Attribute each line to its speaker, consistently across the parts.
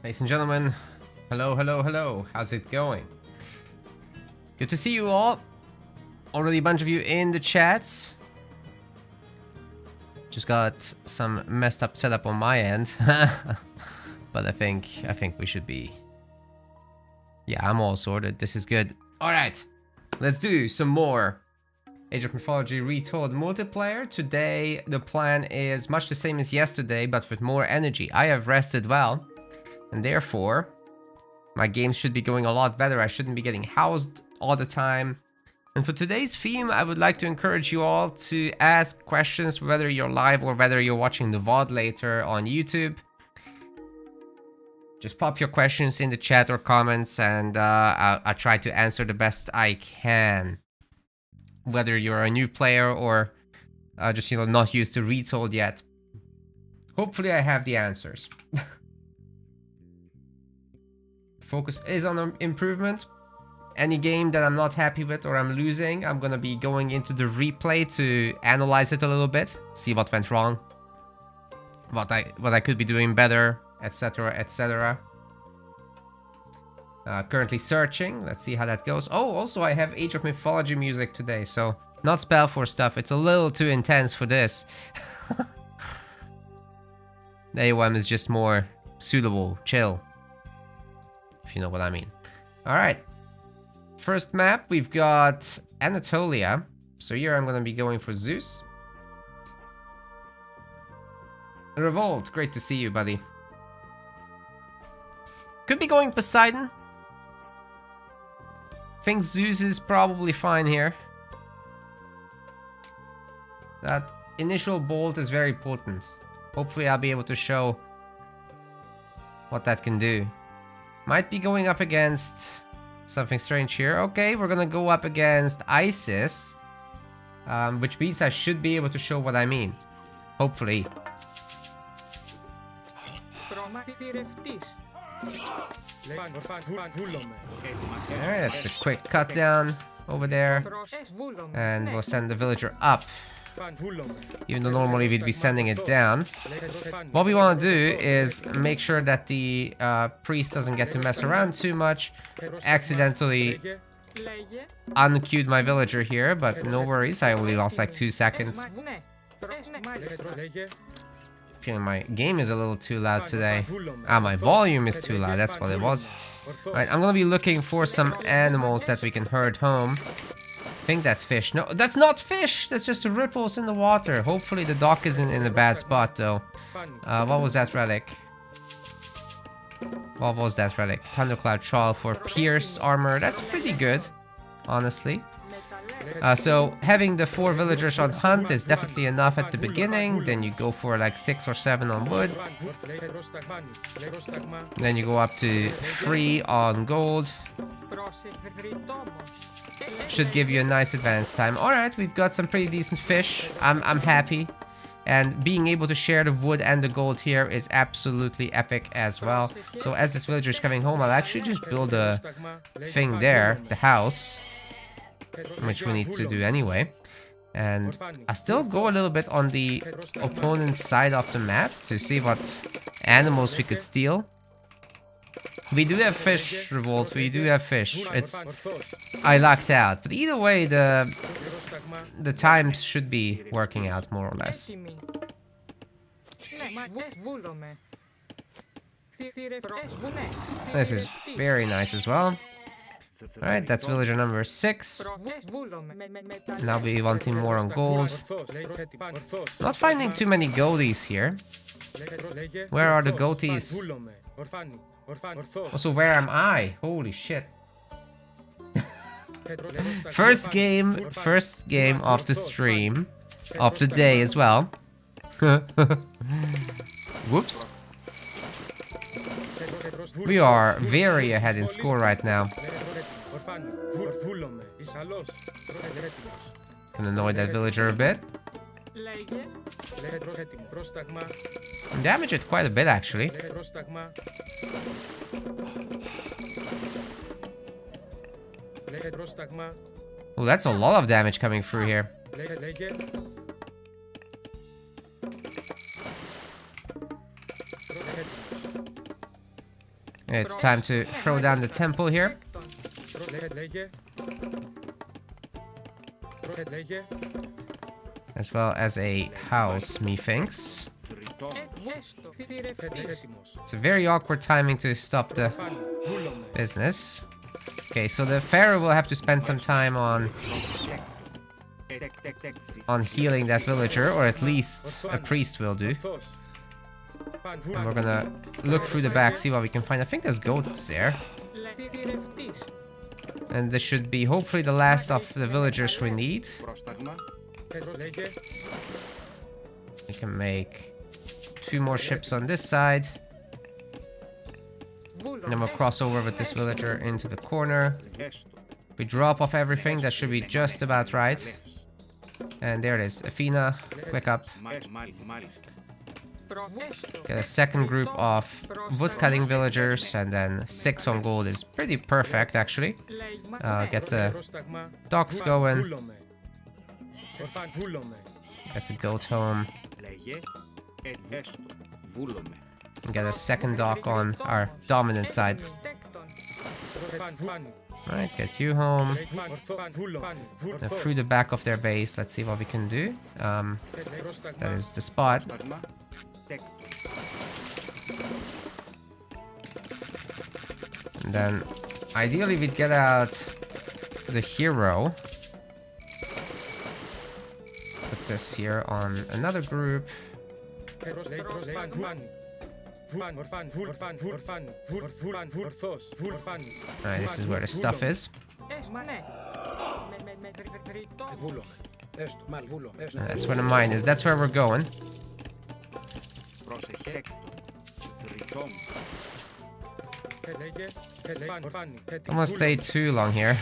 Speaker 1: Ladies and gentlemen, hello, hello, hello. How's it going? Good to see you all. Already a bunch of you in the chats. Just got some messed up setup on my end. But I think we should be. Yeah, I'm all sorted. This is good. Alright. Let's do some more Age of Mythology Retold multiplayer. Today the plan is much the same as yesterday, but with more energy. I have rested well, and therefore my games should be going a lot better. I shouldn't be getting housed all the time. And for today's theme, I would like to encourage you all to ask questions, whether you're live or whether you're watching the VOD later on YouTube. Just pop your questions in the chat or comments, and I'll try to answer the best I can. Whether you're a new player or just, not used to Retold yet. Hopefully I have the answers. Focus is on improvement. Any game that I'm not happy with or I'm losing, I'm gonna be going into the replay to analyze it a little bit, see what went wrong, what I could be doing better, etc, etc. Currently searching. Let's see how that goes. Oh, also I have Age of Mythology music today, so not Spellforce stuff. It's a little too intense for this. The AOM is just more suitable, chill, if you know what I mean. Alright. First map, we've got Anatolia. So here I'm gonna be going for Zeus. Revolt, great to see you, buddy. Could be going Poseidon. Think Zeus is probably fine here. That initial bolt is very potent. Hopefully I'll be able to show what that can do. Might be going up against something strange here. Okay, we're gonna go up against Isis. Which means I should be able to show what I mean. Hopefully. Alright, that's a quick cut down over there. And we'll send the villager up. Even though normally we'd be sending it down. What we want to do is make sure that the priest doesn't get to mess around too much. Accidentally unqueued my villager here, but no worries, I only lost like 2 seconds. Feeling my game is a little too loud today. My volume is too loud, that's what it was. Alright, I'm gonna be looking for some animals that we can herd home. I think that's fish. No, that's not fish! That's just ripples in the water. Hopefully the dock isn't in a bad spot though. What was that relic? What was that relic? Thundercloud Shawl for Pierce armor. That's pretty good, honestly. So having the 4 villagers on hunt is definitely enough at the beginning. Then you go for like 6 or 7 on wood. Then you go up to 3 on gold. Should give you a nice advance time. Alright, we've got some pretty decent fish. I'm happy. And being able to share the wood and the gold here is absolutely epic as well. So as this villager is coming home, I'll actually just build a thing there, the house, which we need to do anyway. And I still go a little bit on the opponent's side of the map to see what animals we could steal. We do have fish, Revolt, we do have fish. I lucked out. But either way, the times should be working out more or less. This is very nice as well. Alright, that's villager number 6. Now we wanting more on gold. Not finding too many goatees here. Where are the goatees? Also, where am I? Holy shit. First game of the stream. Of the day as well. Whoops. We are very ahead in score right now. Can annoy that villager a bit. Damage it quite a bit actually. Oh, that's a lot of damage coming through here. It's time to throw down the temple here. As well as a house, methinks. It's a very awkward timing to stop the business. Okay, so the pharaoh will have to spend some time on healing that villager, or at least a priest will do. And we're gonna look through the back, see what we can find. I think there's goats there. And this should be hopefully the last of the villagers we need. We can make 2 more ships on this side. And then we'll cross over with this villager into the corner. We drop off everything, that should be just about right. And there it is, Athena, click up. Get a second group of wood-cutting villagers, and then 6 on gold is pretty perfect, actually. Get the docks going. Get the goat home. And get a second dock on our dominant side. Alright, get you home. And through the back of their base, let's see what we can do. That is the spot. And then, ideally we'd get out the hero. Put this here on another group. Alright, this is where the stuff is. And that's where the mine is. That's where we're going. Don't want to stay too long here.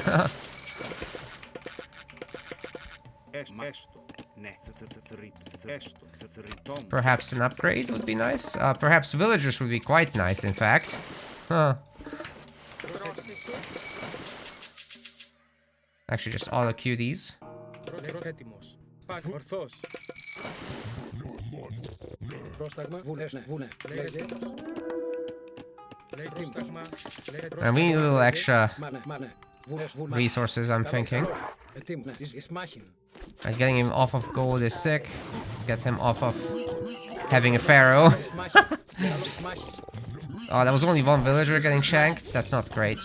Speaker 1: Perhaps an upgrade would be nice. Perhaps villagers would be quite nice, in fact. Huh. Actually, just auto queue these. And we need a little extra resources, I'm thinking. And getting him off of gold is sick. Let's get him off of having a pharaoh. Oh, that was only 1 villager getting shanked. That's not great.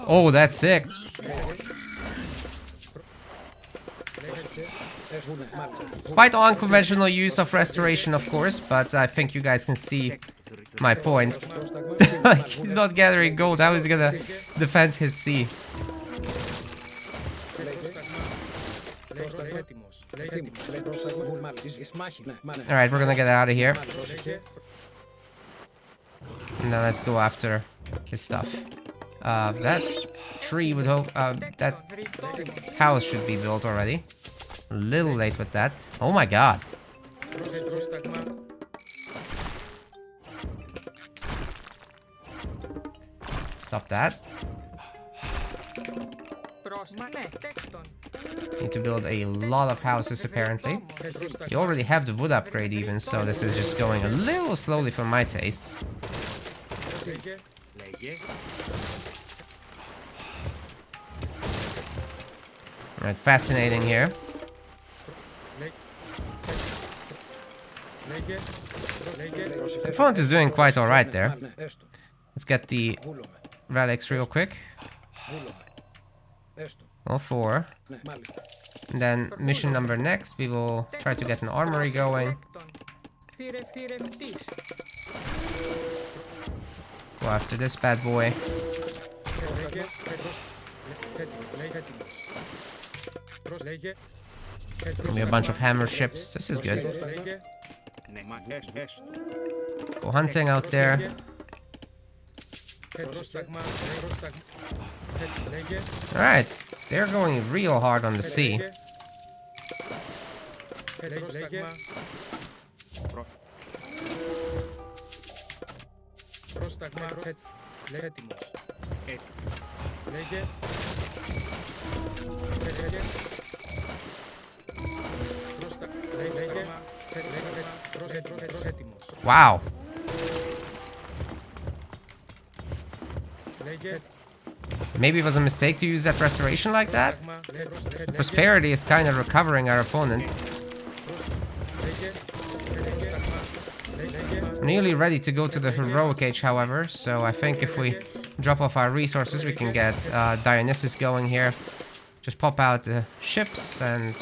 Speaker 1: Oh, that's sick. Quite unconventional use of restoration, of course, but I think you guys can see my point. Like, he's not gathering gold, how is he gonna defend his sea? Alright, we're gonna get out of here. Now let's go after his stuff. That tree would hope... that house should be built already. A little late with that. Oh my god. Stop that. Need to build a lot of houses, apparently. You already have the wood upgrade even, so this is just going a little slowly for my tastes. Right, fascinating here. The opponent is doing quite alright there. Let's get the relics real quick. All 4. And then mission number next, we will try to get an armory going. Go after this bad boy. We have a bunch of hammer ships. This is good. Go hunting out there. Alright, they're going real hard on the sea. Wow. Maybe it was a mistake to use that restoration like that. Prosperity is kind of recovering our opponent. Nearly ready to go to the heroic age, however, so I think if we drop off our resources, we can get Dionysus going here. Just pop out the ships, and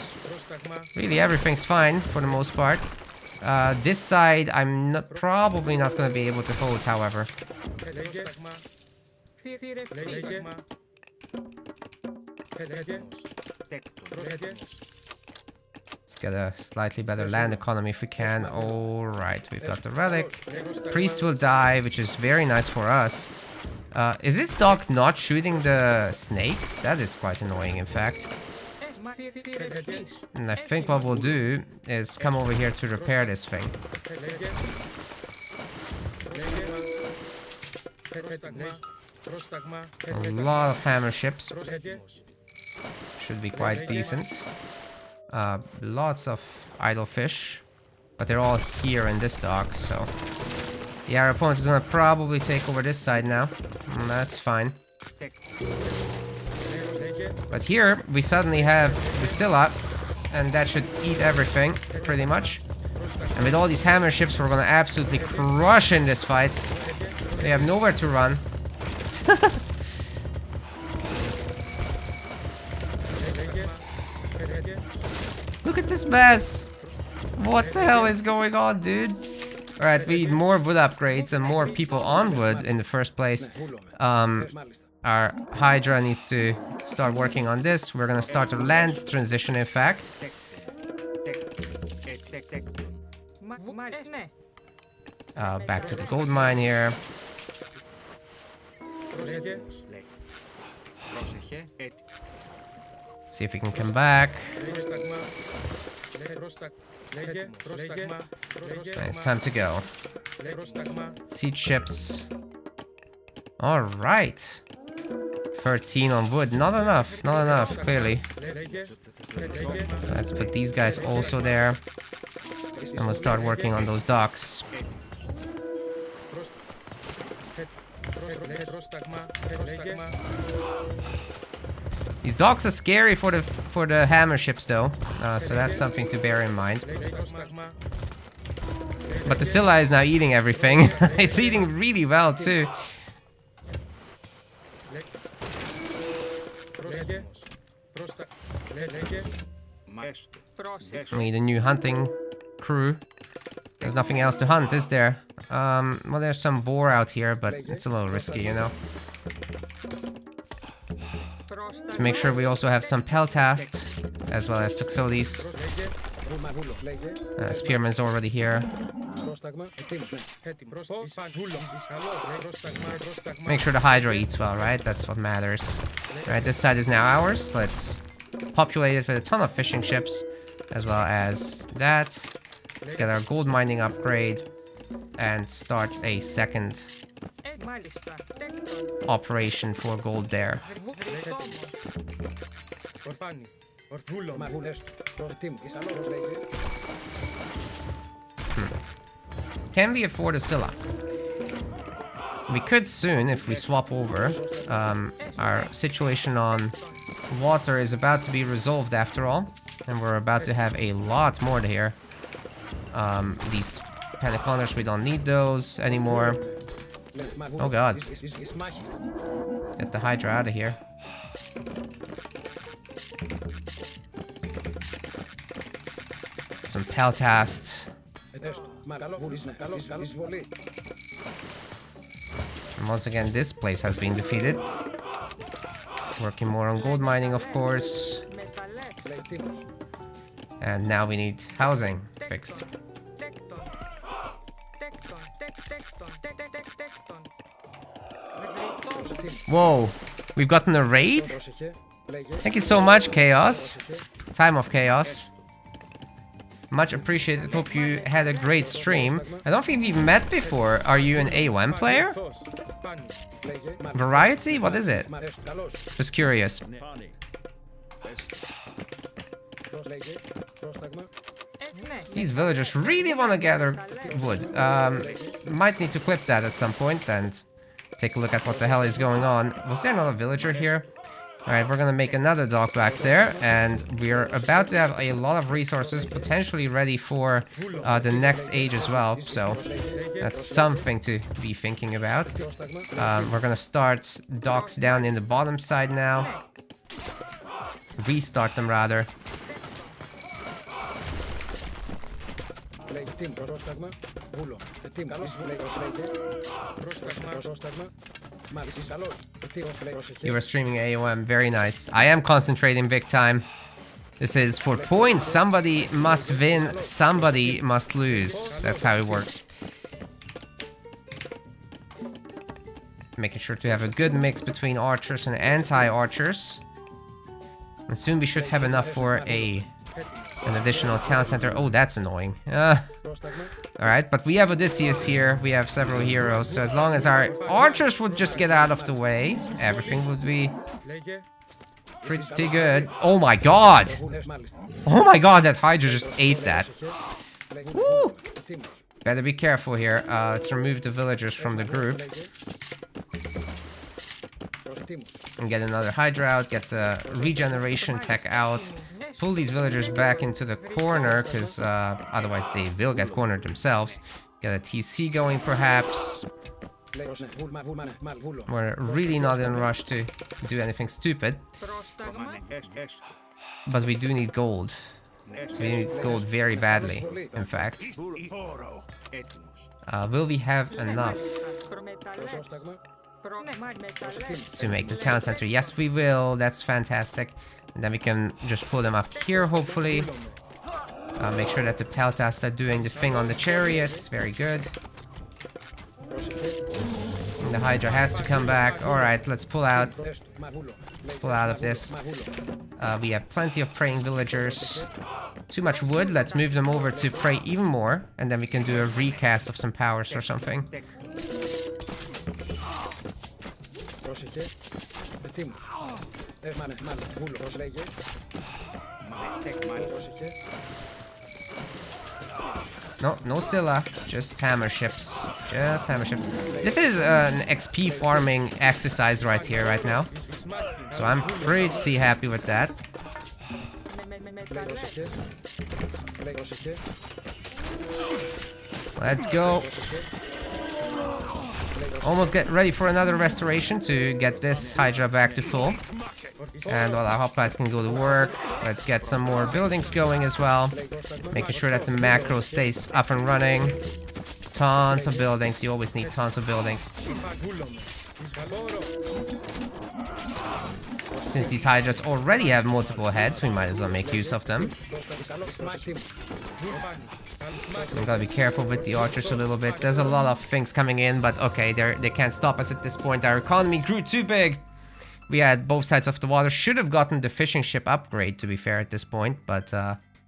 Speaker 1: really everything's fine for the most part. This side, I'm probably not going to be able to hold, however. Let's get a slightly better land economy if we can. Alright, we've got the relic. Priest will die, which is very nice for us. Is this dog not shooting the snakes? That is quite annoying, in fact. And I think what we'll do is come over here to repair this thing. A lot of hammer ships. Should be quite decent. Lots of idle fish. But they're all here in this dock, so... yeah, our opponent is gonna probably take over this side now. That's fine. But here, we suddenly have the Scylla, and that should eat everything, pretty much. And with all these hammer ships, we're gonna absolutely crush in this fight. They have nowhere to run. Look at this mess! What the hell is going on, dude? Alright, we need more wood upgrades and more people on wood in the first place. Our Hydra needs to start working on this. We're gonna start a land transition, in fact. Back to the gold mine here. See if we can come back. It's time to go. Siege ships. Alright. 13 on wood. Not enough. Not enough, clearly. Let's put these guys also there. And we'll start working on those docks. These docks are scary for the hammer ships, though, so that's something to bear in mind. But the Scylla is now eating everything. It's eating really well too. We need a new hunting crew. There's nothing else to hunt, is there? Well, there's some boar out here, but it's a little risky, you know. Let's make sure we also have some Peltast, as well as Toxotes. Spearman's already here. Make sure the Hydra eats well, right? That's what matters. Right, this side is now ours. Let's populate it with a ton of fishing ships, as well as that. Let's get our gold mining upgrade and start a second operation for gold there. Can we afford a Scylla? We could soon if we swap over. Our situation on water is about to be resolved after all, and we're about to have a lot more here. These Pentaconers, we don't need those anymore. Oh god. Get the Hydra out of here. Some Peltast. And once again, this place has been defeated. Working more on gold mining, of course. And now we need housing fixed. Whoa, we've gotten a raid? Thank you so much, Chaos. Time of Chaos. Much appreciated. Hope you had a great stream. I don't think we've met before. Are you an A1 player? Variety? What is it? Just curious. These villagers really want to gather wood. Might need to clip that at some point and take a look at what the hell is going on. Was there another villager here? Alright, we're gonna make another dock back there, and we're about to have a lot of resources potentially ready for the next age as well, so that's something to be thinking about. We're gonna start docks down in the bottom side now. Restart them, rather. You were streaming AOM, very nice. I am concentrating big time. This is for points. Somebody must win, somebody must lose. That's how it works. Making sure to have a good mix between archers and anti-archers. And soon we should have enough for an additional town center. Oh, that's annoying. Alright, but we have Odysseus here. We have several heroes. So as long as our archers would just get out of the way, everything would be pretty good. Oh my god! Oh my god, that Hydra just ate that. Woo! Better be careful here. Let's remove the villagers from the group. And get another Hydra out, get the regeneration tech out. Pull these villagers back into the corner, because otherwise they will get cornered themselves. Get a TC going, perhaps. We're really not in a rush to do anything stupid. But we do need gold. We need gold very badly, in fact. Will we have enough to make the town center? Yes, we will. That's fantastic. And then we can just pull them up here, hopefully. Make sure that the peltas are doing the thing on the chariots. Very good. And the Hydra has to come back. Alright, let's pull out. Let's pull out of this. We have plenty of praying villagers. Too much wood. Let's move them over to pray even more. And then we can do a recast of some powers or something. No Scylla, just hammer ships. Just hammer ships. This is an XP farming exercise right here, right now. So I'm pretty happy with that. Let's go. Almost get ready for another restoration to get this Hydra back to full. And while our hoplites can go to work, let's get some more buildings going as well. Making sure that the macro stays up and running. Tons of buildings. You always need tons of buildings. Since these Hydras already have multiple heads, we might as well make use of them. We gotta be careful with the archers a little bit. There's a lot of things coming in, but okay, they can't stop us at this point. Our economy grew too big. We had both sides of the water. Should have gotten the fishing ship upgrade, to be fair, at this point, but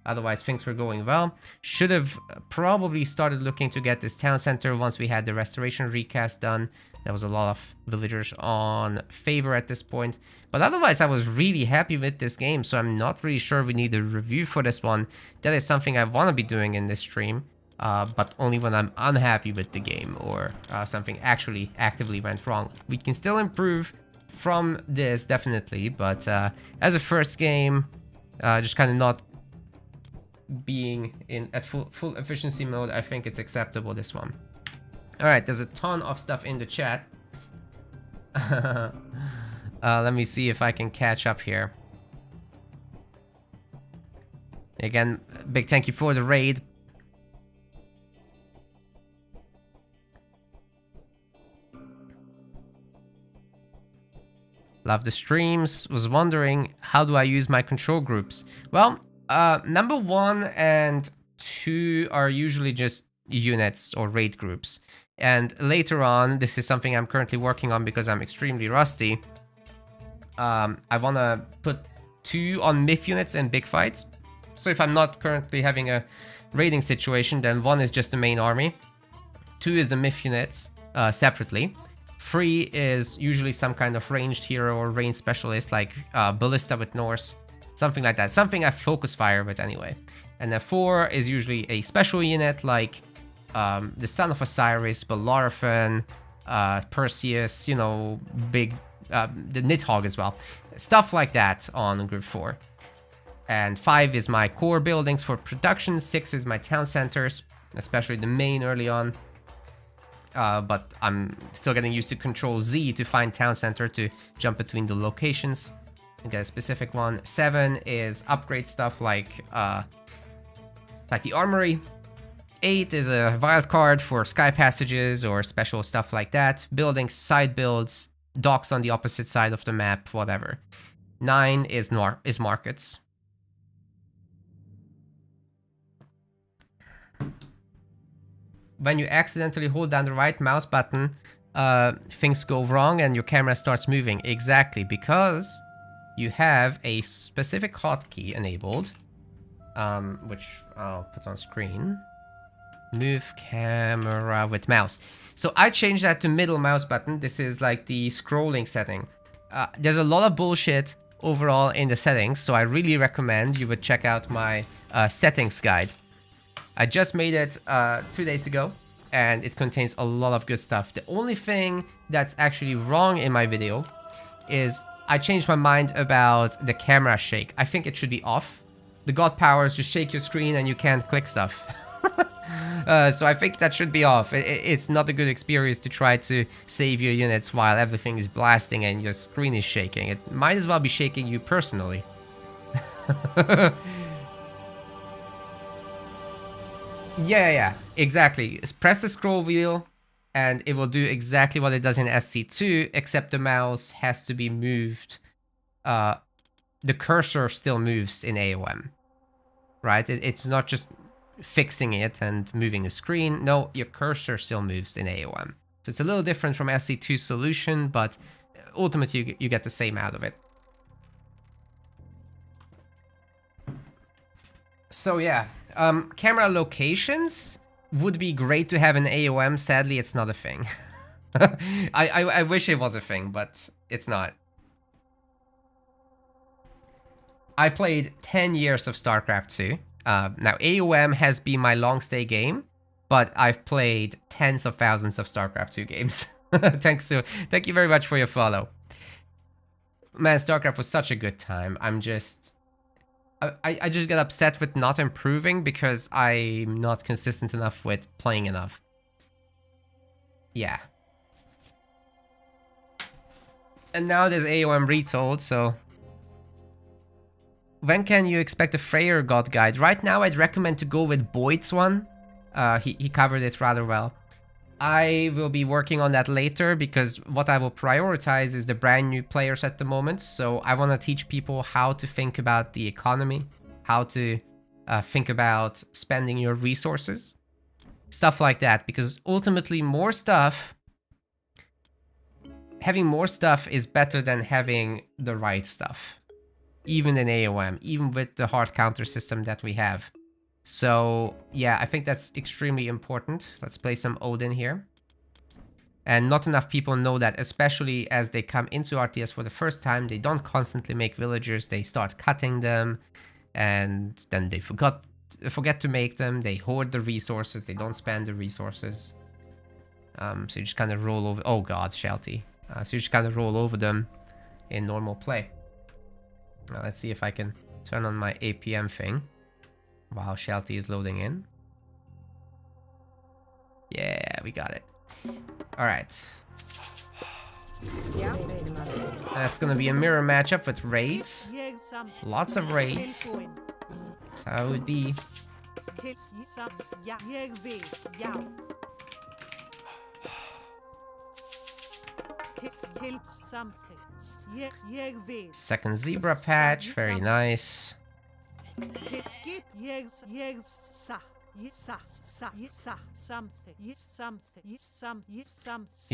Speaker 1: otherwise things were going well. Should have probably started looking to get this town center once we had the restoration recast done. There was a lot of villagers on favor at this point. But otherwise, I was really happy with this game, so I'm not really sure we need a review for this one. That is something I want to be doing in this stream, but only when I'm unhappy with the game or something actually actively went wrong. We can still improve from this, definitely, but as a first game, just kind of not being in at full efficiency mode, I think it's acceptable, this one. Alright, there's a ton of stuff in the chat. Let me see if I can catch up here. Again, big thank you for the raid. Love the streams. Was wondering, how do I use my control groups? Well, number 1 and 2 are usually just units or raid groups. And later on, this is something I'm currently working on because I'm extremely rusty. I want to put 2 on myth units and big fights. So if I'm not currently having a raiding situation, then 1 is just the main army. 2 is the myth units separately. 3 is usually some kind of ranged hero or ranged specialist, like Ballista with Norse, something like that. Something I focus fire with anyway. And then 4 is usually a special unit, like the Son of Osiris, Bellerophon, Perseus, you know, big, the Nidhogg as well. Stuff like that on group 4. And 5 is my core buildings for production. 6 is my town centers, especially the main early on. But I'm still getting used to Control Z to find town center to jump between the locations and get a specific one. 7 is upgrade stuff like the armory. 8 is a wild card for sky passages or special stuff like that. Buildings, side builds, docks on the opposite side of the map, whatever. 9 is markets. When you accidentally hold down the right mouse button, things go wrong and your camera starts moving. Exactly, because you have a specific hotkey enabled, which I'll put on screen. Move camera with mouse. So I changed that to middle mouse button. This is like the scrolling setting. There's a lot of bullshit overall in the settings, so I really recommend you would check out my settings guide. I just made it 2 days ago, and it contains a lot of good stuff. The only thing that's actually wrong in my video is I changed my mind about the camera shake. I think it should be off. The god powers just shake your screen and you can't click stuff. So I think that should be off. It's not a good experience to try to save your units while everything is blasting and your screen is shaking. It might as well be shaking you personally. Yeah, exactly. Press the scroll wheel and it will do exactly what it does in SC2, except the mouse has to be moved. The cursor still moves in AOM, right? It's not just fixing it and moving the screen. No, your cursor still moves in AOM. So it's a little different from SC2's solution, but ultimately you get the same out of it. So yeah. Camera locations would be great to have in AOM. Sadly, it's not a thing. I wish it was a thing, but it's not. I played 10 years of StarCraft 2. Now, AOM has been my long stay game, but I've played tens of thousands of StarCraft 2 games. Thank you very much for your follow. Man, StarCraft was such a good time. I just get upset with not improving because I'm not consistent enough with playing enough. Yeah. And now there's AOM Retold, so... When can you expect a Freyr God guide? Right now I'd recommend to go with Boyd's one. He covered it rather well. I will be working on that later because what I will prioritize is the brand new players at the moment. So I want to teach people how to think about the economy, how to think about spending your resources, stuff like that. Because ultimately more stuff, having more stuff is better than having the right stuff. Even in AOM, even with the hard counter system that we have. So yeah, I think that's extremely important. Let's play some Odin here. And not enough people know that, especially as they come into RTS for the first time, they don't constantly make villagers, they start cutting them, and then they forget to make them, they hoard the resources, they don't spend the resources. So you just kind of roll over, oh god, Shelty. So you just kind of roll over them in normal play. Now let's see if I can turn on my APM thing while Shelty is loading in. Yeah, we got it. Alright. That's gonna be a mirror matchup with raids. Lots of raids. That's how it would be. Second zebra patch, very nice. You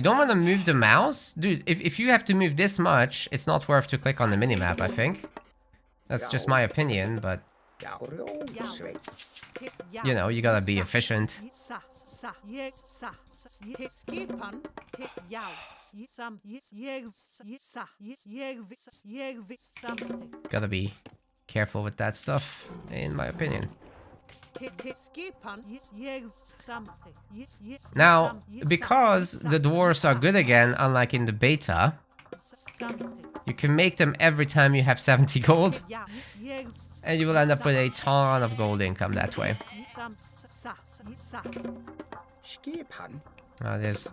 Speaker 1: don't want to move the mouse? Dude, if you have to move this much, it's not worth to click on the minimap, I think. That's just my opinion, but You know, you gotta be efficient. Gotta be careful with that stuff, in my opinion. Now, because the dwarves are good again, unlike in the beta, you can make them every time you have 70 gold, and you will end up with a ton of gold income that way. There's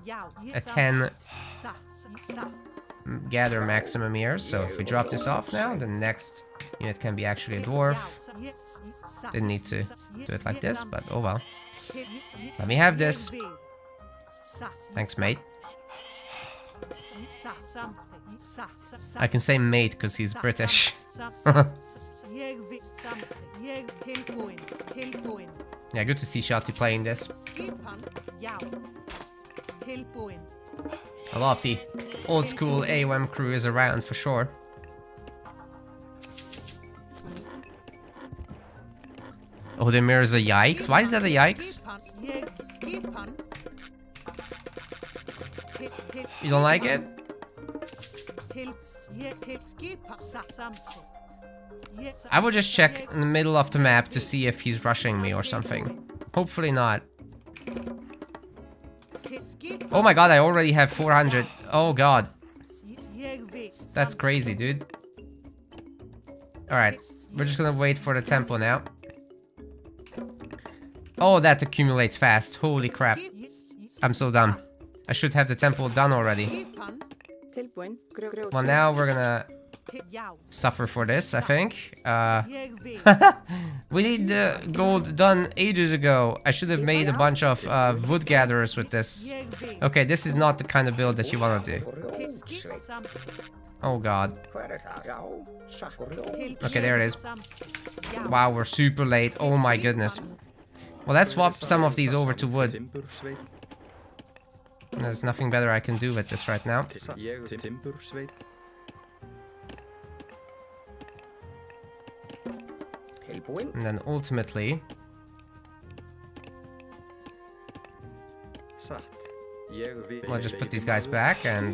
Speaker 1: a 10 gather maximum here, so if we drop this off now, the next unit can be actually a dwarf. Didn't need to do it like this, but oh well. Let me have this. Thanks, mate. I can say mate because he's British. Yeah, good to see Shotty playing this. A lot of the old school AOM crew is around for sure. Oh, the mirror's a yikes? Why is that a yikes? You don't like it? I would just check in the middle of the map to see if he's rushing me or something. Hopefully not. Oh my god, I already have 400. Oh god. That's crazy, dude. Alright, we're just gonna wait for the tempo now. Oh, that accumulates fast. Holy crap. I'm so dumb. I should have the temple done already. Well, now we're gonna suffer for this, I think. We need the gold done ages ago. I should have made a bunch of wood gatherers with this. Okay, this is not the kind of build that you want to do. Oh god. Okay, there it is. Wow, we're super late. Oh my goodness. Well, let's swap some of these over to wood. There's nothing better I can do with this right now. And then ultimately... we'll just put these guys back and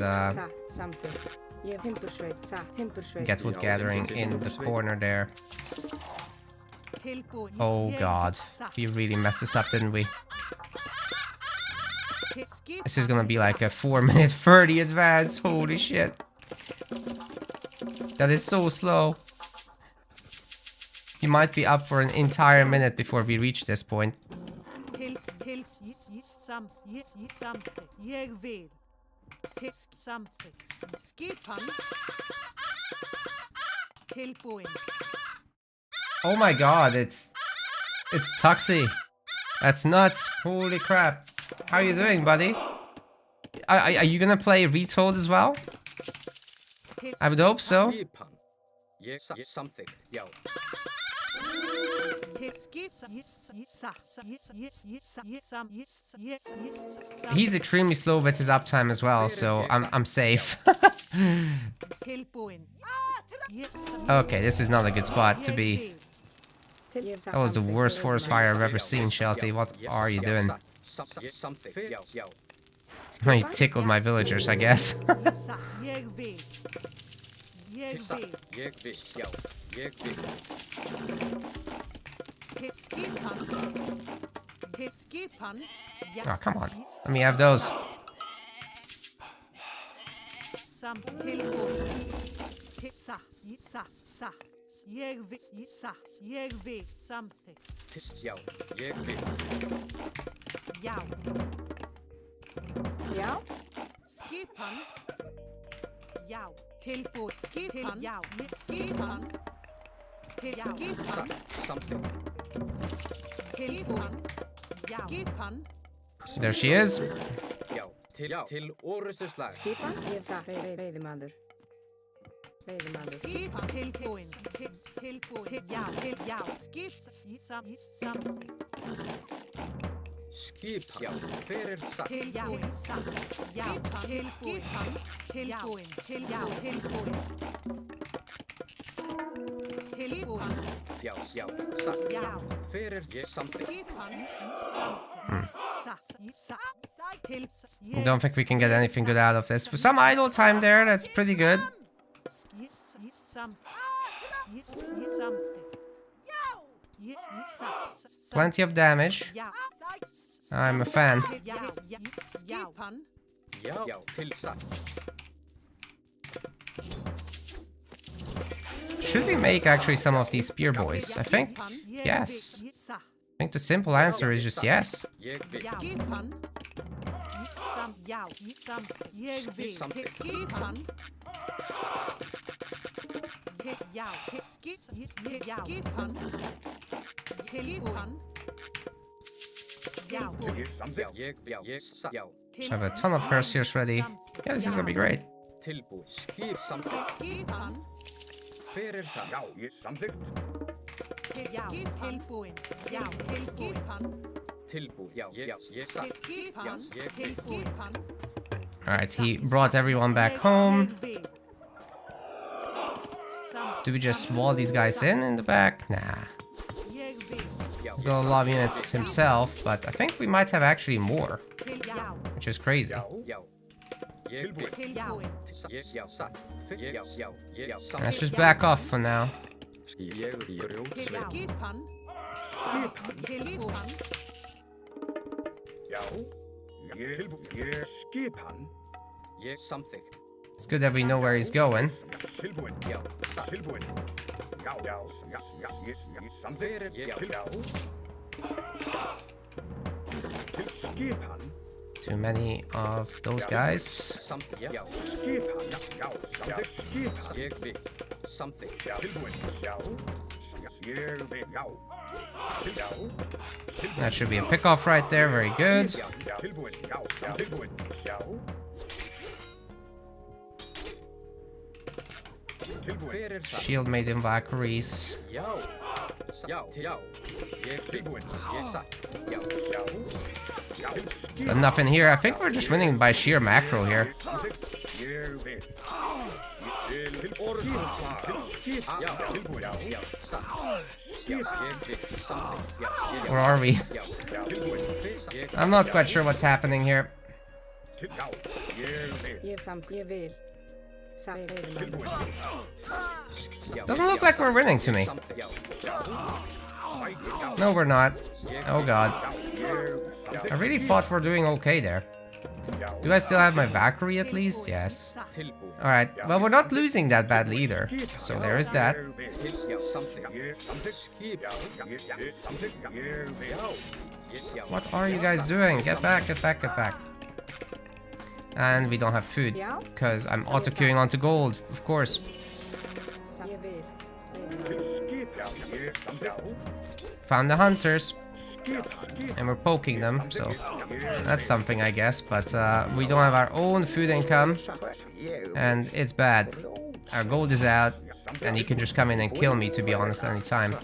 Speaker 1: get wood gathering in the corner there. Oh god, we really messed this up, didn't we? This is gonna be like a 4-minute 30 advance, holy shit. That is so slow. He might be up for an entire minute before we reach this point. Oh my god, it's Tuxie. That's nuts. Holy crap. How are you doing, buddy? Are you gonna play Retold as well? I would hope so. He's extremely slow with his uptime as well, so I'm safe. Okay, this is not a good spot to be. That was the worst forest fire I've ever seen, Shelty. What are you doing? Oh, you tickled my villagers, I guess. Oh, come on. Let me have those. There she is. Don't think we can get anything good out of this. For some idle time there, that's pretty good. Plenty of damage. I'm a fan. Should we make actually some of these spear boys? I think yes. I think the simple answer is just yes. I have a ton of Perseus ready. Yeah, this is gonna be great. Alright, he brought everyone back home. Do we just wall these guys in the back? Nah. Got a lot of units himself, but I think we might have actually more, which is crazy. Let's just back off for now. It's good that we know where he's going. Too many of those guys. That should be a pick-off right there, very good. Shield made in Valkyries. So nothing here. I think we're just winning by sheer macro here. Where are we? I'm not quite sure what's happening here. Doesn't look like we're winning to me. No, we're not. Oh god. I really thought we're doing okay there. Do I still have my Valkyrie at least? Yes. Alright, well we're not losing that badly either. So there is that. What are you guys doing? Get back, get back, get back. And we don't have food, because I'm auto-queuing onto gold, of course. Found the hunters. And we're poking them, so that's something I guess, but we don't have our own food income, and it's bad. Our gold is out, and he can just come in and kill me, to be honest, anytime.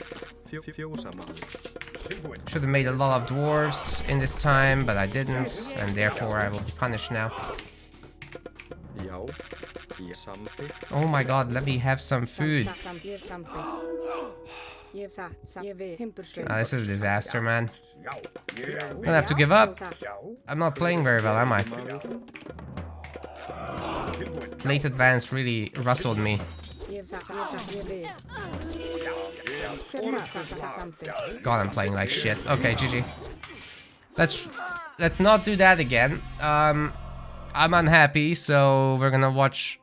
Speaker 1: Should have made a lot of dwarves in this time, but I didn't, and therefore I will be punished now. Oh my god, let me have some food. This is a disaster, man. I'm gonna have to give up. I'm not playing very well, am I? Late advance really rustled me. God, I'm playing like shit. Okay, GG. Let's not do that again. I'm unhappy, so we're gonna watch.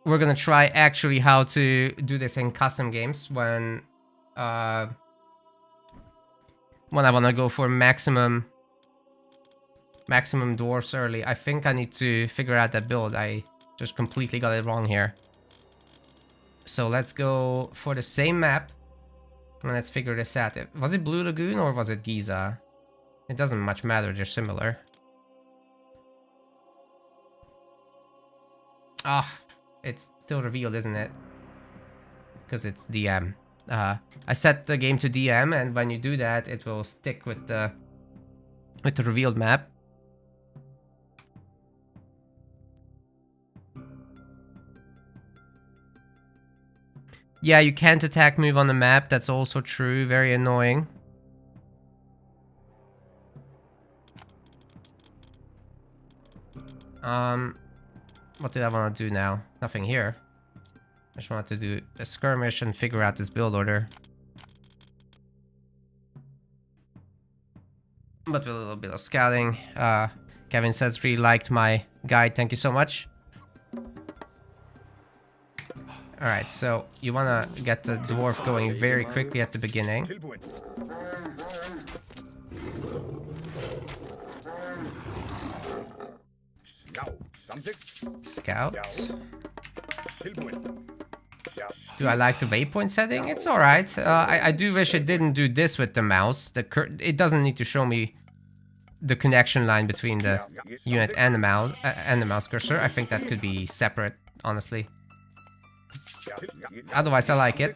Speaker 1: We're gonna try actually how to do this in custom games when I wanna go for maximum dwarfs early. I think I need to figure out that build. I just completely got it wrong here. So let's go for the same map and let's figure this out. Was it Blue Lagoon or was it Giza? It doesn't much matter, they're similar. Ah, it's still revealed, isn't it? Because it's DM. I set the game to DM, and when you do that, it will stick with the revealed map. Yeah, you can't attack move on the map. That's also true. Very annoying. What did I want to do now? Nothing here. I just wanted to do a skirmish and figure out this build order. But with a little bit of scouting. Kevin says really liked my guide. Thank you so much. Alright, so you wanna get the dwarf going very quickly at the beginning. Scout. Do I like the waypoint setting? It's alright. I do wish it didn't do this with the mouse. It doesn't need to show me the connection line between the unit and the mouse cursor. I think that could be separate, honestly. Otherwise, I like it.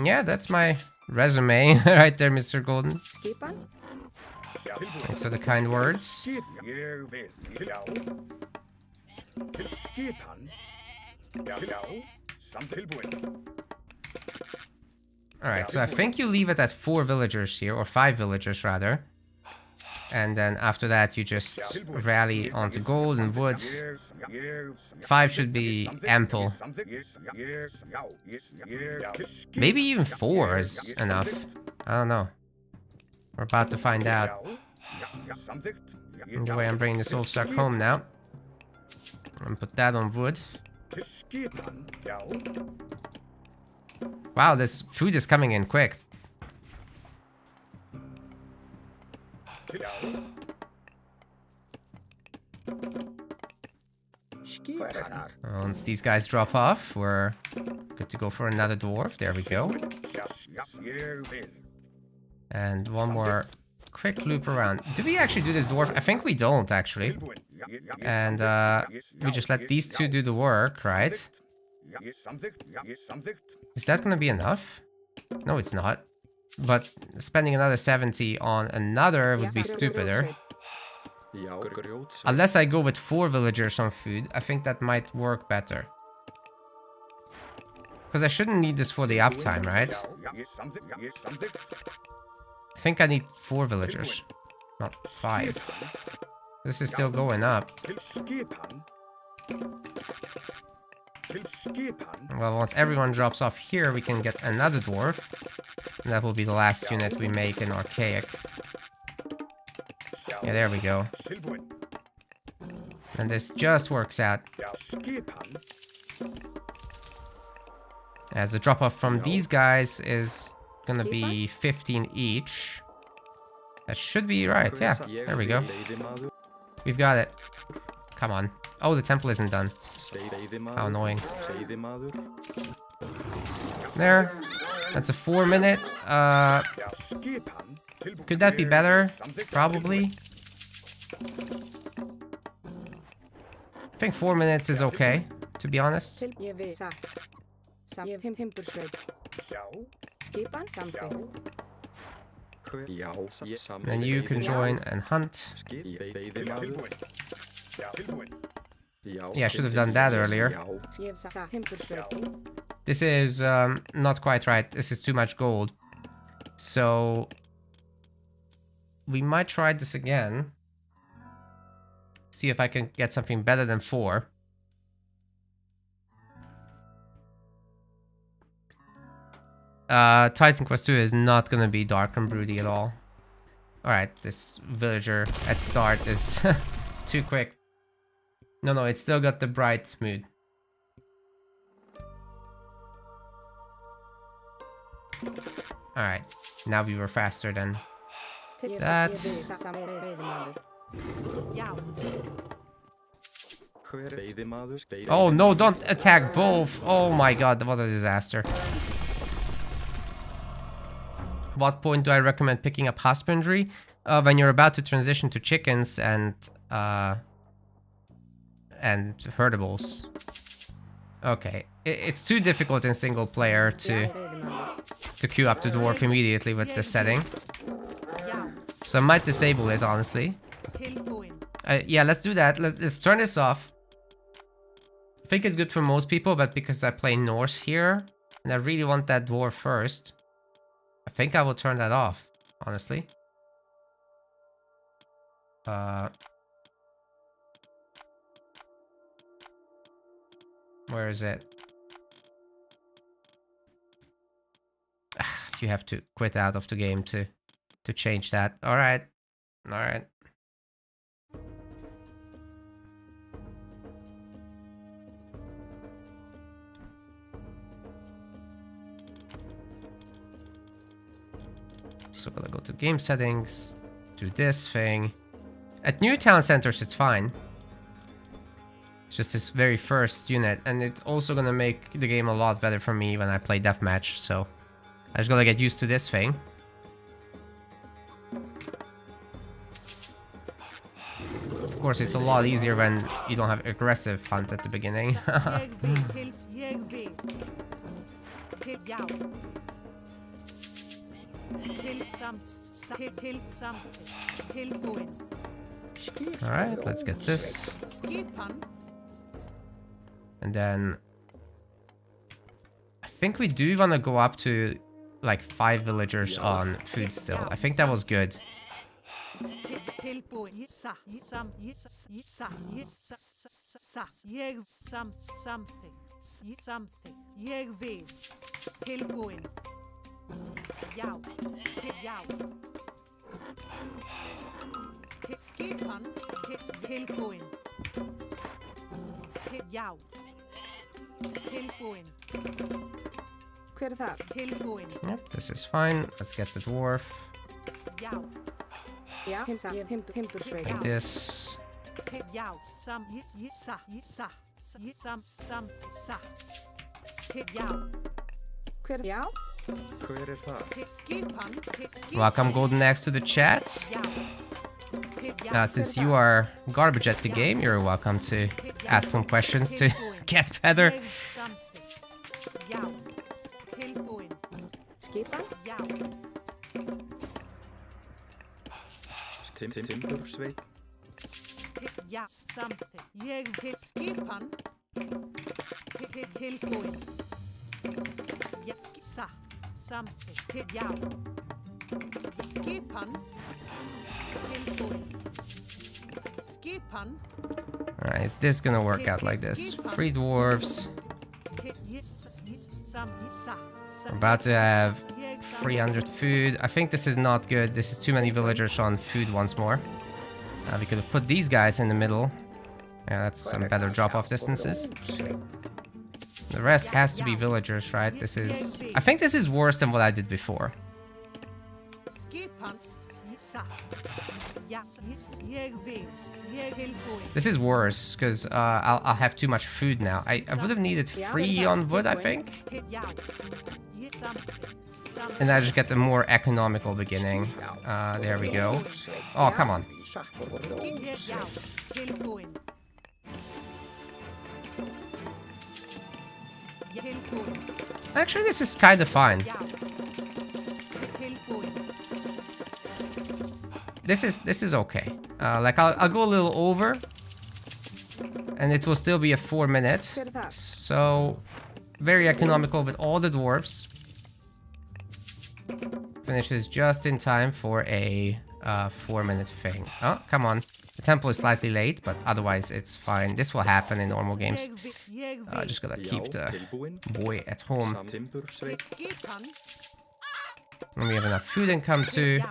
Speaker 1: Yeah, that's my resume right there, Mr. Golden. Thanks for the kind words. Alright, so I think you leave it at 4 villagers here, or 5 villagers rather. And then after that you just rally onto gold and wood. 5 should be ample. Maybe even 4 is enough. I don't know. We're about to find out. Anyway, I'm bringing this old suck home now. And put that on wood. Wow, this food is coming in quick. Once these guys drop off, we're good to go for another dwarf. There we go. And one more quick loop around. Do we actually do this dwarf? I think we don't, actually. And we just let these two do the work, right? Is that gonna be enough? No, it's not. But spending another 70 on another would be stupider. Unless I go with 4 villagers on food, I think that might work better. Because I shouldn't need this for the uptime, right? I think I need 4 villagers, not 5. This is still going up. Well, once everyone drops off here, we can get another dwarf. And that will be the last unit we make in Archaic. Yeah, there we go. And this just works out. As the drop-off from these guys is gonna be 15 each. That should be right, yeah. There we go. We've got it. Come on. Oh, the temple isn't done. How annoying. There. That's a 4-minute. Could that be better? Probably. I think 4 minutes is okay, to be honest. Then you can join and hunt. Yeah, I should have done that earlier. This is not quite right. This is too much gold. So we might try this again. See if I can get something better than 4. Titan Quest 2 is not gonna be dark and broody at all. Alright, this villager at start is too quick. No, it's still got the bright mood. Alright, now we were faster than that. Oh no, don't attack both! Oh my god, what a disaster. What point do I recommend picking up husbandry? When you're about to transition to chickens and herdables. Okay, it's too difficult in single player to queue up the dwarf immediately with this setting. So I might disable it, honestly. Yeah, let's do that. Let's turn this off. I think it's good for most people, but because I play Norse here, and I really want that dwarf first, I think I will turn that off, honestly. Where is it? You have to quit out of the game to change that. All right. All right. So we're gonna go to game settings, do this thing. At new town centers, it's fine. It's just this very first unit, and it's also gonna make the game a lot better for me when I play deathmatch, so I just gotta get used to this thing. Of course, it's a lot easier when you don't have aggressive hunt at the beginning. Alright, let's get this. And then I think we do want to go up to like 5 villagers on food still. I think that was good. Yep, this is fine. Let's get the dwarf. Like this. Welcome Golden Axe to the chat. Since you are garbage at the game, you're welcome to ask some questions to get better. Alright, is this gonna work out like this? 3 dwarves. We're about to have 300 food. I think this is not good. This is too many villagers on food once more. We could have put these guys in the middle. Yeah, that's some better drop-off distances. The rest has to be villagers, right? This is... I think this is worse than what I did before. This is worse, because I'll have too much food now. I would have needed 3 on wood, I think. And I just get the more economical beginning. There we go. Oh, come on. Actually, this is kind of fine. This is okay. Like I'll go a little over, and it will still be a 4-minute. So very economical with all the dwarves. Finishes just in time for a 4-minute thing. Oh, come on. The tempo is slightly late, but otherwise it's fine. This will happen in normal games. Just gotta keep the boy at home. And we have enough food income too.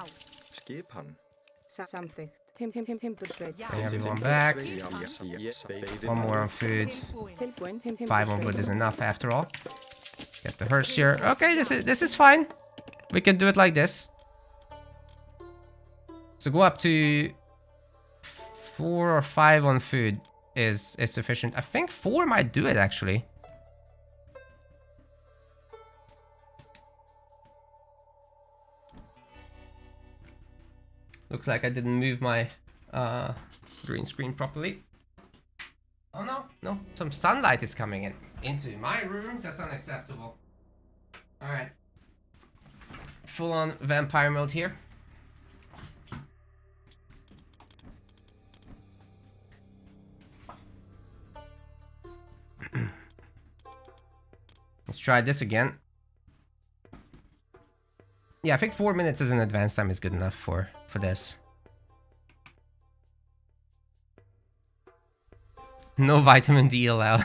Speaker 1: Bring everyone back. 1 more on food. 5 on wood is enough after all. Get the hearse here. Okay, this is fine. We can do it like this. So go up to 4 or 5 on food is sufficient. I think 4 might do it actually. Looks like I didn't move my green screen properly. Oh no, some sunlight is coming into my room. That's unacceptable. All right, full on vampire mode here. Let's try this again. Yeah, I think 4 minutes as an advance time is good enough for this. No vitamin D allowed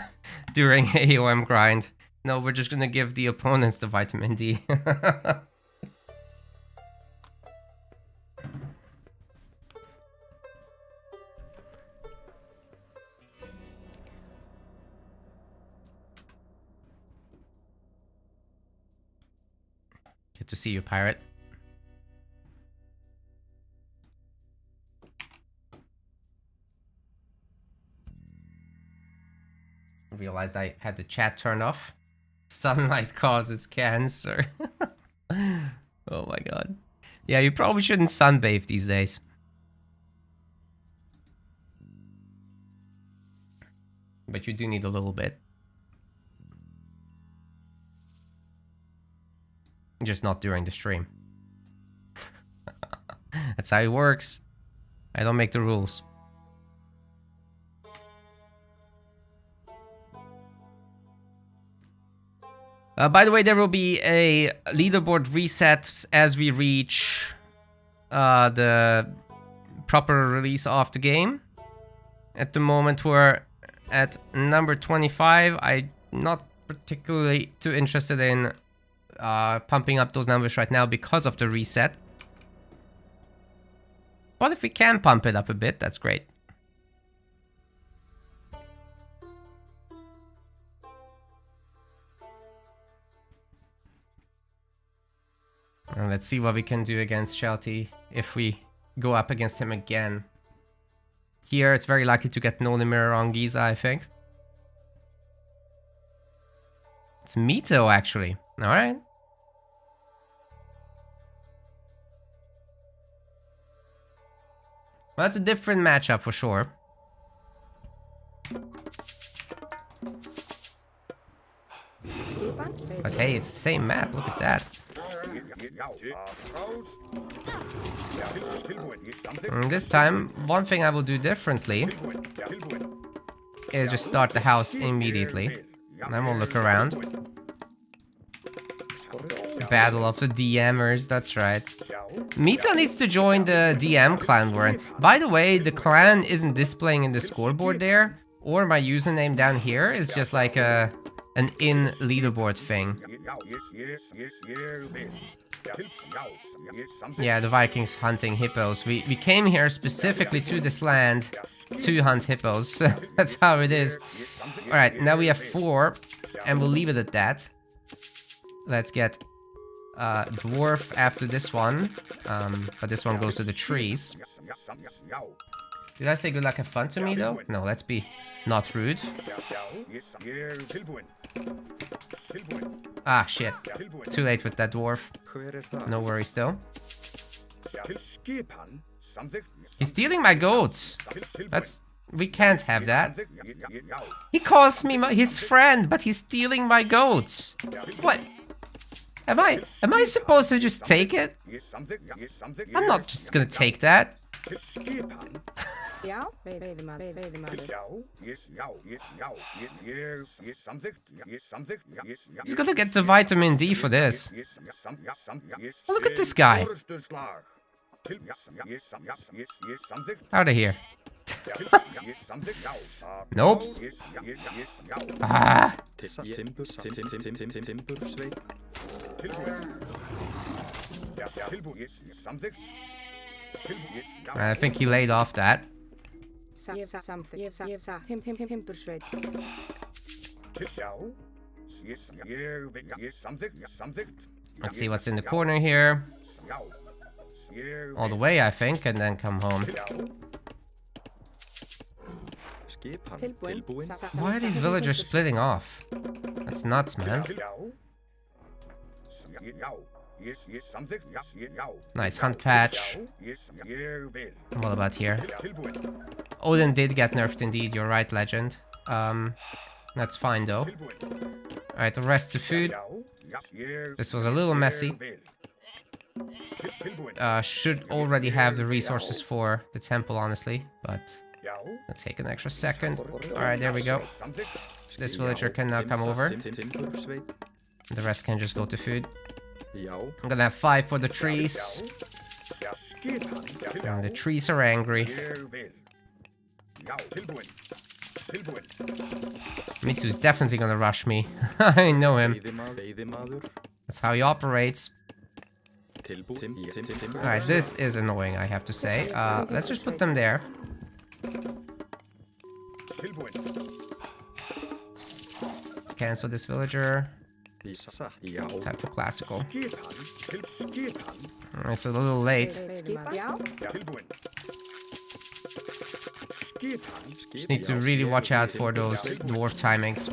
Speaker 1: during AOM grind. No, we're just gonna give the opponents the vitamin D. Good to see you, pirate. Realized I had the chat turned off. Sunlight causes cancer. Oh my god. Yeah, you probably shouldn't sunbathe these days. But you do need a little bit. Just not during the stream. That's how it works. I don't make the rules. By the way, there will be a leaderboard reset as we reach the proper release of the game. At the moment, we're at number 25. I'm not particularly too interested in pumping up those numbers right now because of the reset. But if we can pump it up a bit, that's great. And let's see what we can do against Shelty if we go up against him again. Here, it's very likely to get no mirror on Giza, I think. It's Mito, actually. Alright. Well, that's a different matchup for sure. But hey, it's the same map. Look at that. And this time, one thing I will do differently is just start the house immediately. And then we'll look around. Battle of the DMers, that's right. Mito needs to join the DM clan we're in. By the way, the clan isn't displaying in the scoreboard there, or my username down here is just like an in leaderboard thing. Yeah, the Vikings hunting hippos. We came here specifically to this land to hunt hippos. That's how it is. Alright, now we have 4, and we'll leave it at that. Let's get dwarf after this one, but this one goes to the trees. Did I say good luck and fun to me though? No, let's be not rude. Ah, shit. Too late with that dwarf. No worries though. He's stealing my goats. We can't have that. He calls me his friend, but he's stealing my goats. What? Am I supposed to just take it? I'm not just gonna take that. He's gonna get the vitamin D for this. Oh, look at this guy. Out of here. Nope. Ah. I think he laid off that. Let's see what's in the corner here. All the way, I think, and then come home. Why are these villagers splitting off? That's nuts, man. Nice hunt patch. What about here? Odin did get nerfed indeed, you're right, legend. That's fine though. Alright, the rest of food. This was a little messy. Should already have the resources for the temple, honestly, but let's take an extra second. Alright, there we go. This villager can now come over. The rest can just go to food. I'm gonna have 5 for the trees. And the trees are angry. Mitu's definitely gonna rush me. I know him. That's how he operates. Alright, this is annoying, I have to say. Let's just put them there. Let's cancel this villager. Time for classical. It's a little late. Just need to really watch out for those dwarf timings.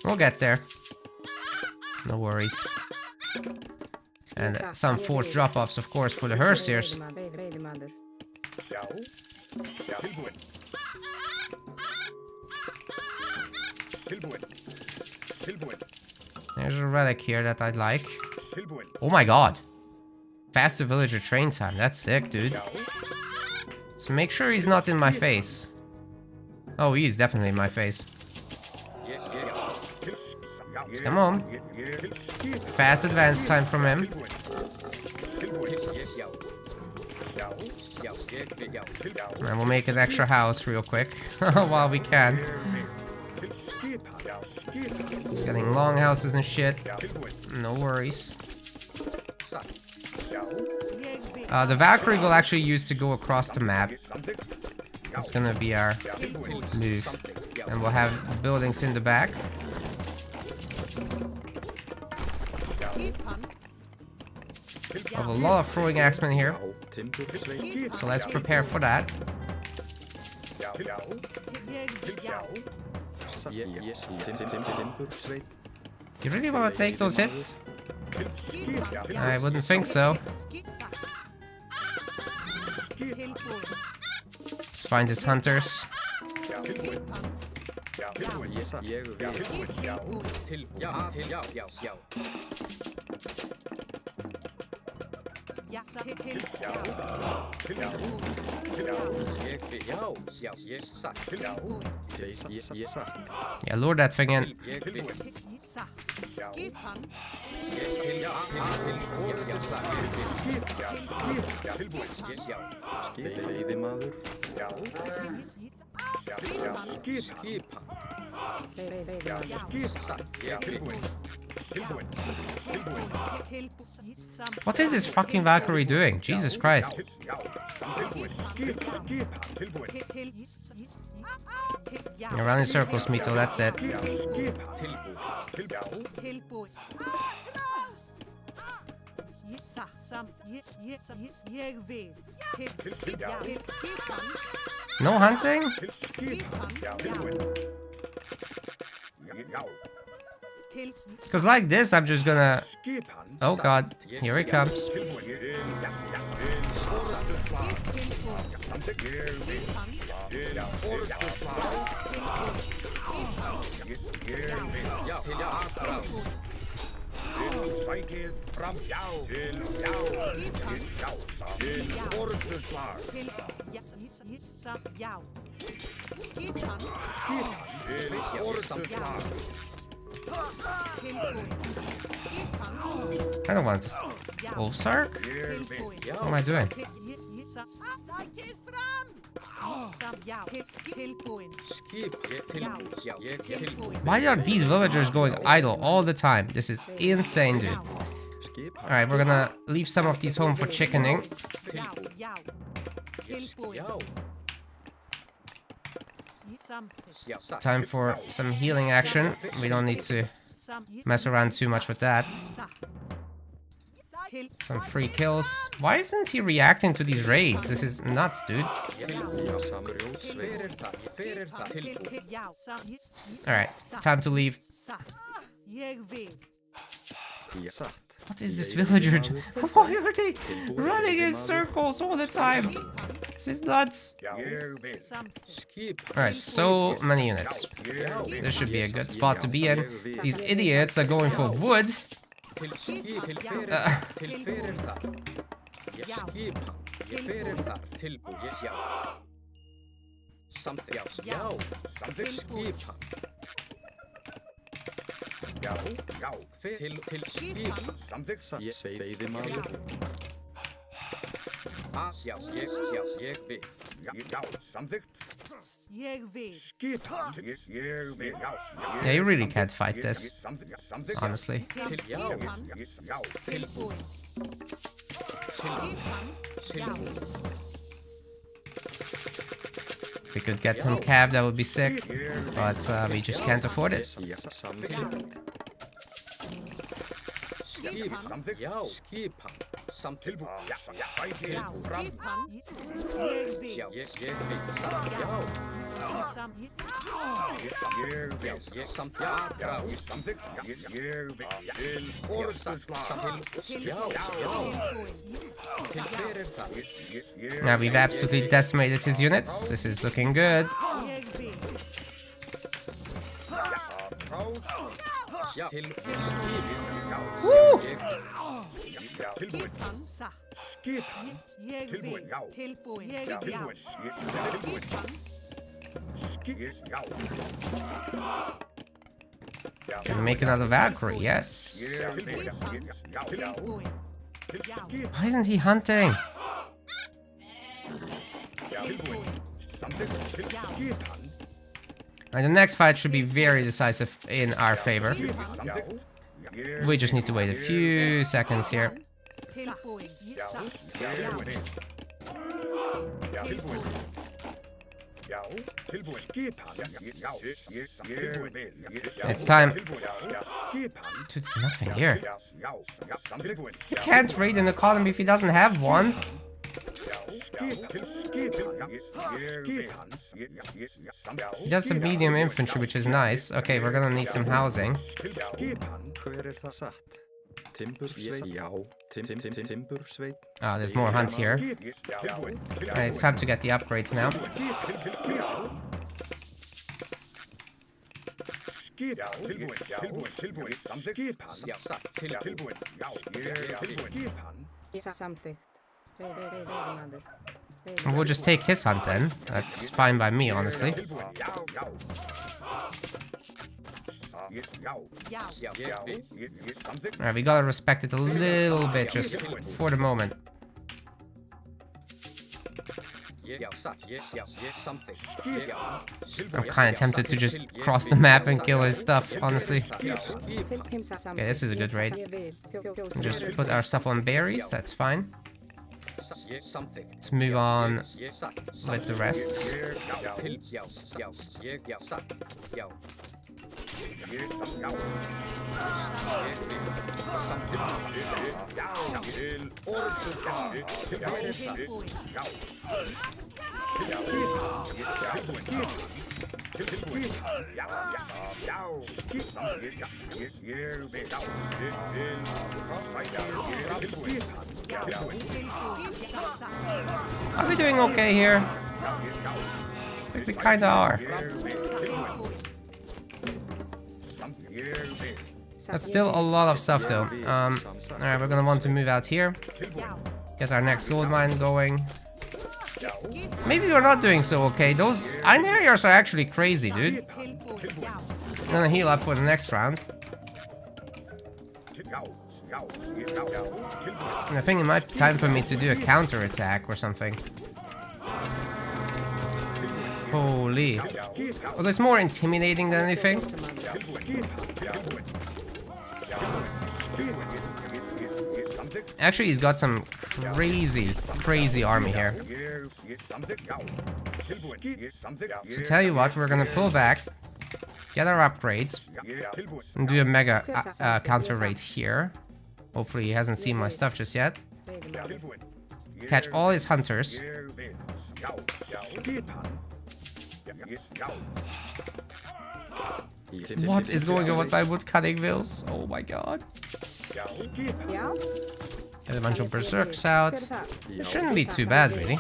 Speaker 1: We'll get there. No worries. And some forced drop-offs, of course, for the Hersiers. There's a relic here that I'd like. Oh my god. Faster villager train time. That's sick, dude. So make sure he's not in my face. Oh, he's definitely in my face. Come on. Fast advance time from him. And we'll make an extra house real quick while we can. He's getting long houses and shit. No worries. The Valkyrie will actually use to go across the map. It's gonna be our move. And we'll have buildings in the back. I have a lot of throwing axemen here. So let's prepare for that. You really want to take those hits? I wouldn't think so. Let's find his hunters. Yeah, lure that thing in. What is this fucking Valkyrie doing? Jesus Christ. You're running circles, Mito, that's it. No hunting? Because like this, I'm just gonna... Oh god, here he comes. I don't want Ulfsark? What am I doing? Why are these villagers going idle all the time? This is insane, dude. Alright, we're gonna leave some of these home for chickening. Time for some healing action. We don't need to mess around too much with that. Some free kills. Why isn't he reacting to these raids? This is nuts, dude. Alright, time to leave. What is this villager doing? Why are they running in circles all the time? This is nuts. Alright, so many units. This should be a good spot to be in. These idiots are going for wood. Yeah, you really can't fight this, honestly. If we could get some cav, that would be sick, but we just can't afford it. Now we've absolutely decimated his units. This is looking good. Woo! Can we make another Valkyrie? Yes. Why isn't he hunting? Right, the next fight should be very decisive in our favor. We just need to wait a few seconds here. It's time. Dude, there's nothing here. He can't raid an economy if he doesn't have one. He does some medium infantry, which is nice. Okay, we're gonna need some housing. Ah, there's more hunt here. Alright, it's time to get the upgrades now. We'll just take his hunt then. That's fine by me, honestly. Alright, we gotta respect it a little bit just for the moment. I'm kinda tempted to just cross the map and kill his stuff, honestly. Okay, this is a good raid. Just put our stuff on berries, that's fine. Let's move on with the rest. Are we doing okay here? I think we kinda are. That's still a lot of stuff though. Alright, we're gonna want to move out here. Get our next gold mine going. Maybe we're not doing so okay. Those iron areas are actually crazy, dude. I'm gonna heal up for the next round. And I think it might be time for me to do a counter attack or something. Holy. Well, it's more intimidating than anything. Actually, he's got some crazy army here. So tell you what, we're gonna pull back, get our upgrades, and do a mega counter raid here. Hopefully he hasn't seen my stuff just yet. Catch all his hunters. What is going on with my woodcutting mills? Oh my god. Get a bunch of berserks out. It shouldn't be too bad, really.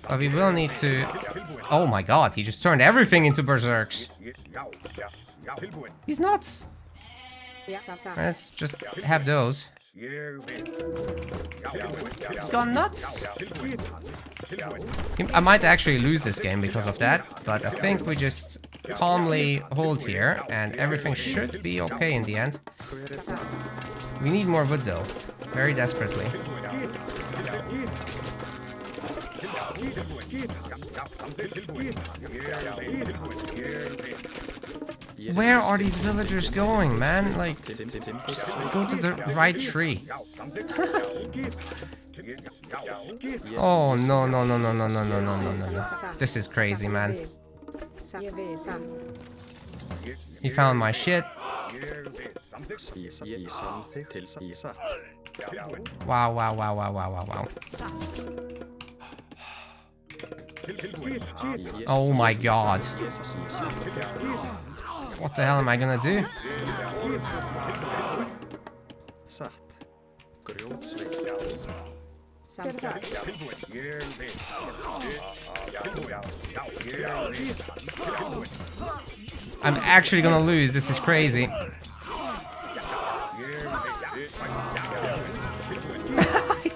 Speaker 1: But we will need to... Oh my god, he just turned everything into berserks. He's nuts. Let's just have those. He's gone nuts. I might actually lose this game because of that, but I think we just calmly hold here, and everything should be okay in the end. We need more wood though, very desperately. Where are these villagers going, man? Like, just go to the right tree. Oh, no, no, no, no, no, no, no, no, no, no, no. This is crazy, man. He found my shit. Wow, wow, wow, wow, wow, wow, wow. Oh my god. What the hell am I gonna do? I'm actually gonna lose. This is crazy.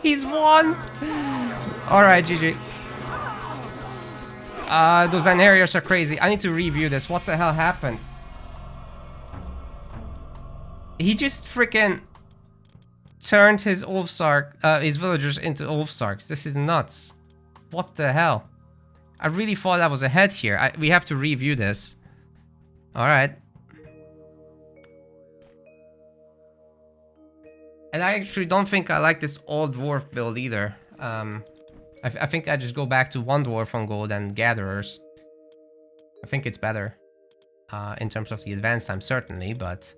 Speaker 1: He's won! Alright, GG. Those Anharios are crazy. I need to review this. What the hell happened? He just freaking turned his his villagers into Ulfsarks. This is nuts. What the hell? I really thought I was ahead here. We have to review this. Alright. And I actually don't think I like this old dwarf build either. I think I just go back to one dwarf on gold and gatherers. I think it's better. In terms of the advance time, certainly, but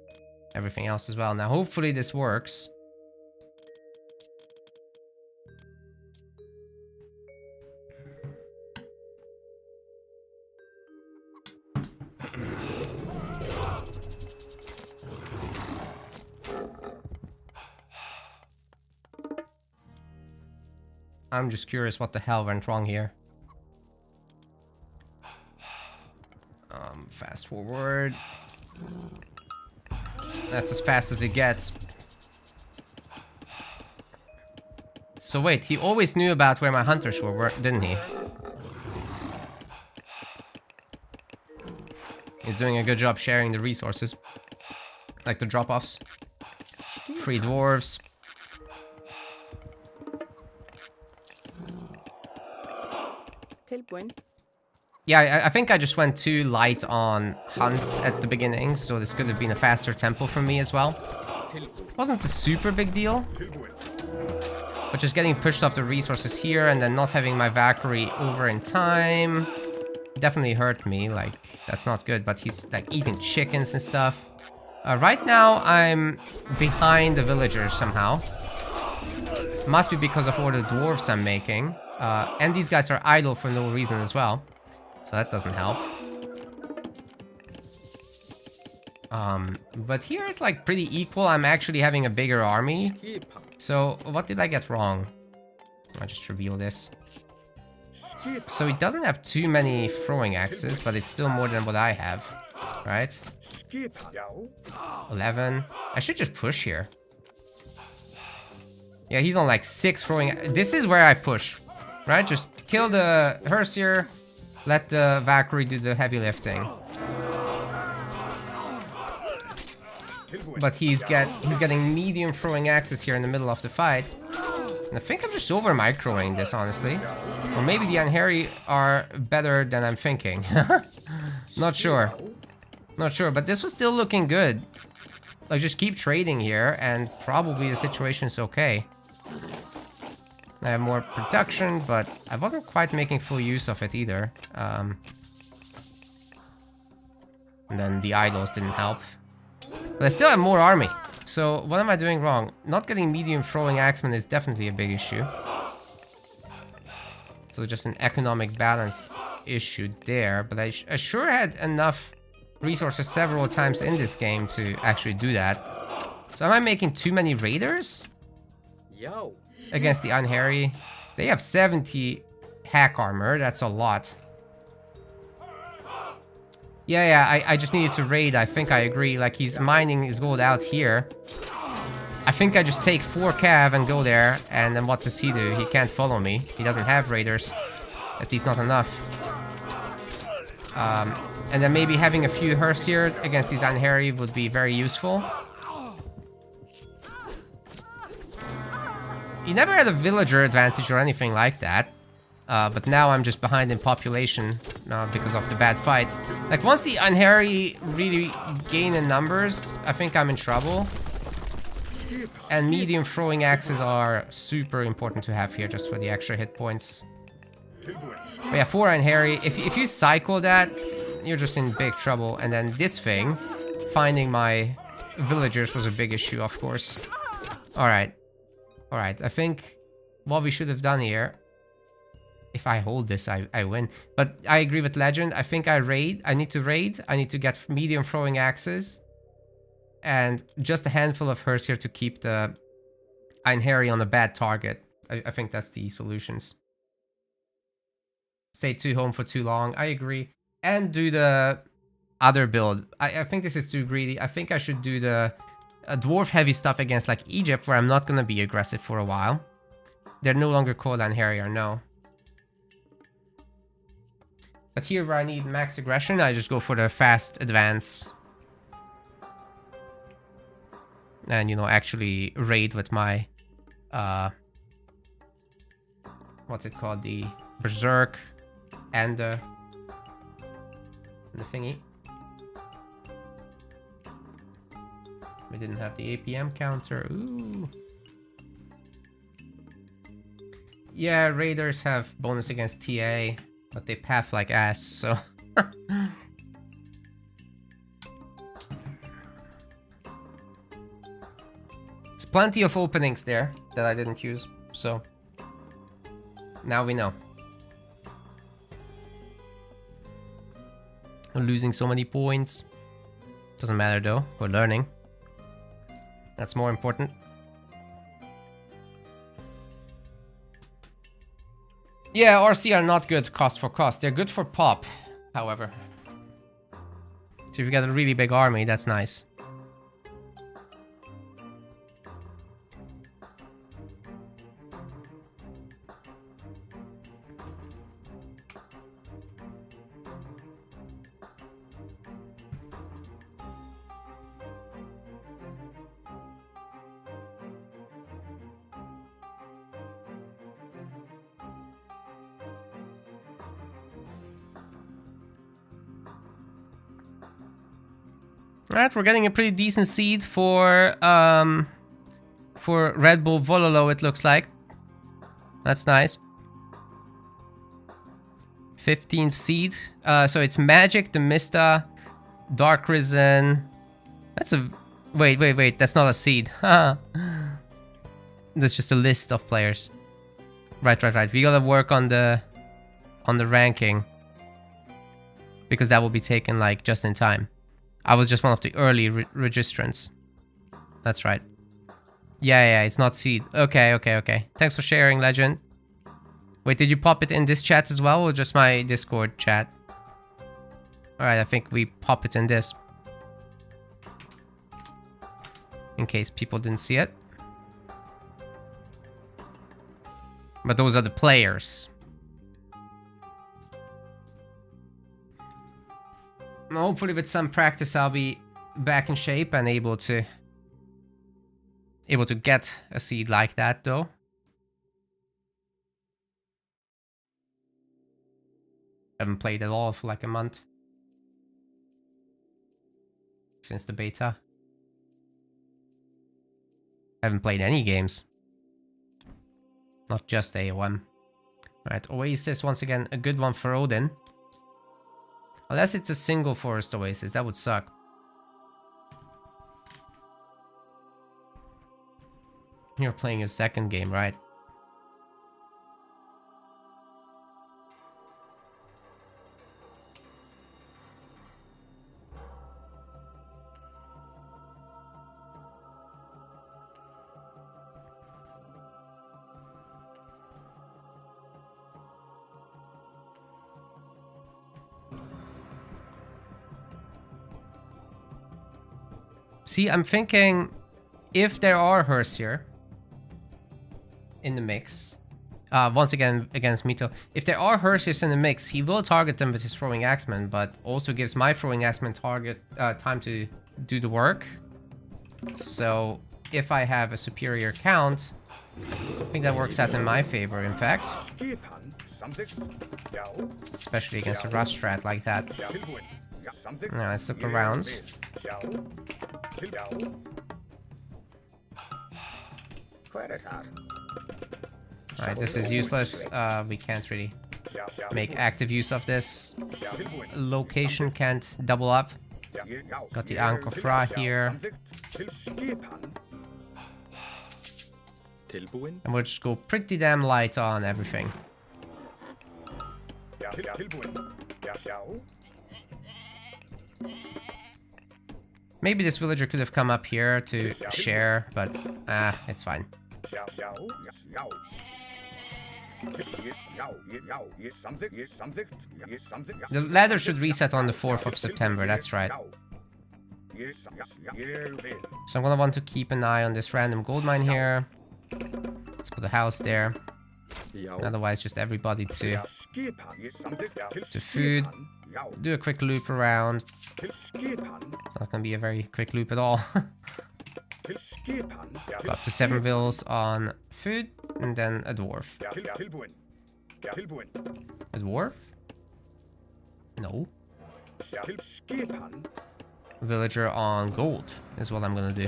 Speaker 1: everything else as well. Now, hopefully this works. I'm just curious what the hell went wrong here. Fast forward. That's as fast as it gets. So wait, he always knew about where my hunters were, didn't he? He's doing a good job sharing the resources. Like the drop-offs. 3 dwarves. Yeah, I think I just went too light on hunt at the beginning, so this could have been a faster tempo for me as well. Wasn't a super big deal, but just getting pushed off the resources here and then not having my Valkyrie over in time definitely hurt me. Like, that's not good, but he's like eating chickens and stuff. Right now, I'm behind the villagers somehow. Must be because of all the dwarves I'm making. And these guys are idle for no reason as well. So that doesn't help. But here it's like pretty equal. I'm actually having a bigger army. So what did I get wrong? I'll just reveal this. So it doesn't have too many throwing axes, but it's still more than what I have. Right? 11. I should just push here. Yeah, he's on like 6 throwing. This is where I push. Right? Just kill the Hersier. Let the Valkyrie do the heavy lifting. But he's getting medium throwing axes here in the middle of the fight. And I think I'm just over microing this, honestly. Or maybe the Anhari are better than I'm thinking. Not sure. Not sure, but this was still looking good. Like, just keep trading here and probably the situation's okay. I have more production, but I wasn't quite making full use of it either. And then the idols didn't help. But I still have more army. So what am I doing wrong? Not getting medium throwing axemen is definitely a big issue. So just an economic balance issue there. But I sure had enough resources several times in this game to actually do that. So am I making too many raiders?
Speaker 2: Yo.
Speaker 1: Against the Anhari. They have 70 hack armor. That's a lot. Yeah, I just needed to raid. I think I agree. Like, he's mining his gold out here. I think I just take 4 cav and go there. And then what does he do? He can't follow me. He doesn't have raiders. At least not enough. And then maybe having a few hearse here against these Einherji would be very useful. You never had a villager advantage or anything like that. But now I'm just behind in population because of the bad fights. Like, once the Einherji really gain in numbers, I think I'm in trouble. And medium throwing axes are super important to have here just for the extra hit points. But yeah, 4 Einherji. If you cycle that, you're just in big trouble. And then this thing, finding my villagers was a big issue, of course. Alright. Alright, I think what we should have done here... If I hold this, I win. But I agree with Legend. I think I need to raid. I need to get medium throwing axes. And just a handful of hearse here to keep the Einherji on a bad target. I think that's the solutions. Stay too home for too long. I agree. And do the other build. I think this is too greedy. I think I should do the dwarf heavy stuff against like Egypt, where I'm not going to be aggressive for a while. They're no longer called Einherji, or no. But here where I need max aggression, I just go for the fast advance. And, you know, actually raid with my... what's it called? The Berserk and the thingy. We didn't have the APM counter. Ooh. Yeah, raiders have bonus against TA. But they path like ass, so... There's plenty of openings there that I didn't use, so... Now we know. I'm losing so many points. Doesn't matter though, we're learning. That's more important. Yeah, RC are not good cost for cost. They're good for pop, however. So if you get a really big army, that's nice. Alright, we're getting a pretty decent seed for Red Bull Vololo, it looks like. That's nice. 15th seed. So it's Magic, Demista, Dark Risen. That's a... Wait. That's not a seed. That's just a list of players. Right. We gotta work on the ranking. Because that will be taken, like, just in time. I was just one of the early registrants. That's right. Yeah, it's not seed. Okay. Thanks for sharing, Legend. Wait, did you pop it in this chat as well, or just my Discord chat? Alright, I think we pop it in this. In case people didn't see it. But those are the players. Hopefully with some practice I'll be back in shape and able to get a seed like that though. Haven't played at all for like a month. Since the beta. Haven't played any games. Not just AOM. Alright, Oasis once again, a good one for Odin. Unless it's a single forest oasis, that would suck. You're playing a second game, right? See, I'm thinking if there are hearse here in the mix, once again against Mito. If there are Hershey's in the mix, he will target them with his throwing axeman, but also gives my throwing axeman target time to do the work. So if I have a superior count, I think that works out in my favor, in fact. Especially against a rush strat like that. Now let's look around. Alright, this is useless. We can't really make active use of this. Location can't double up. Got the Anko Fra here. And we'll just go pretty damn light on everything. Maybe this villager could have come up here to share, but it's fine. The ladder should reset on the 4th of September, that's right. So I'm gonna want to keep an eye on this random gold mine here. Let's put a house there. Otherwise, just everybody to food. Do a quick loop around. It's not gonna be a very quick loop at all. Go up to 7 vills on food, and then a dwarf. A dwarf? No. Villager on gold is what I'm gonna do.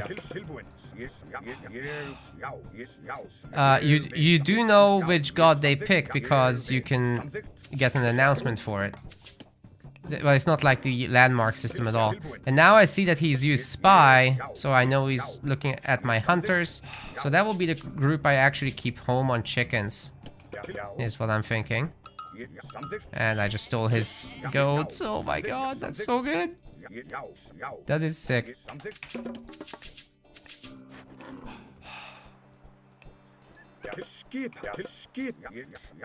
Speaker 1: You do know which god they pick because you can get an announcement for it. Well, it's not like the landmark system at all. And now I see that he's used spy, so I know he's looking at my hunters. So that will be the group I actually keep home on chickens, is what I'm thinking. And I just stole his goats. Oh my god, that's so good. That is sick.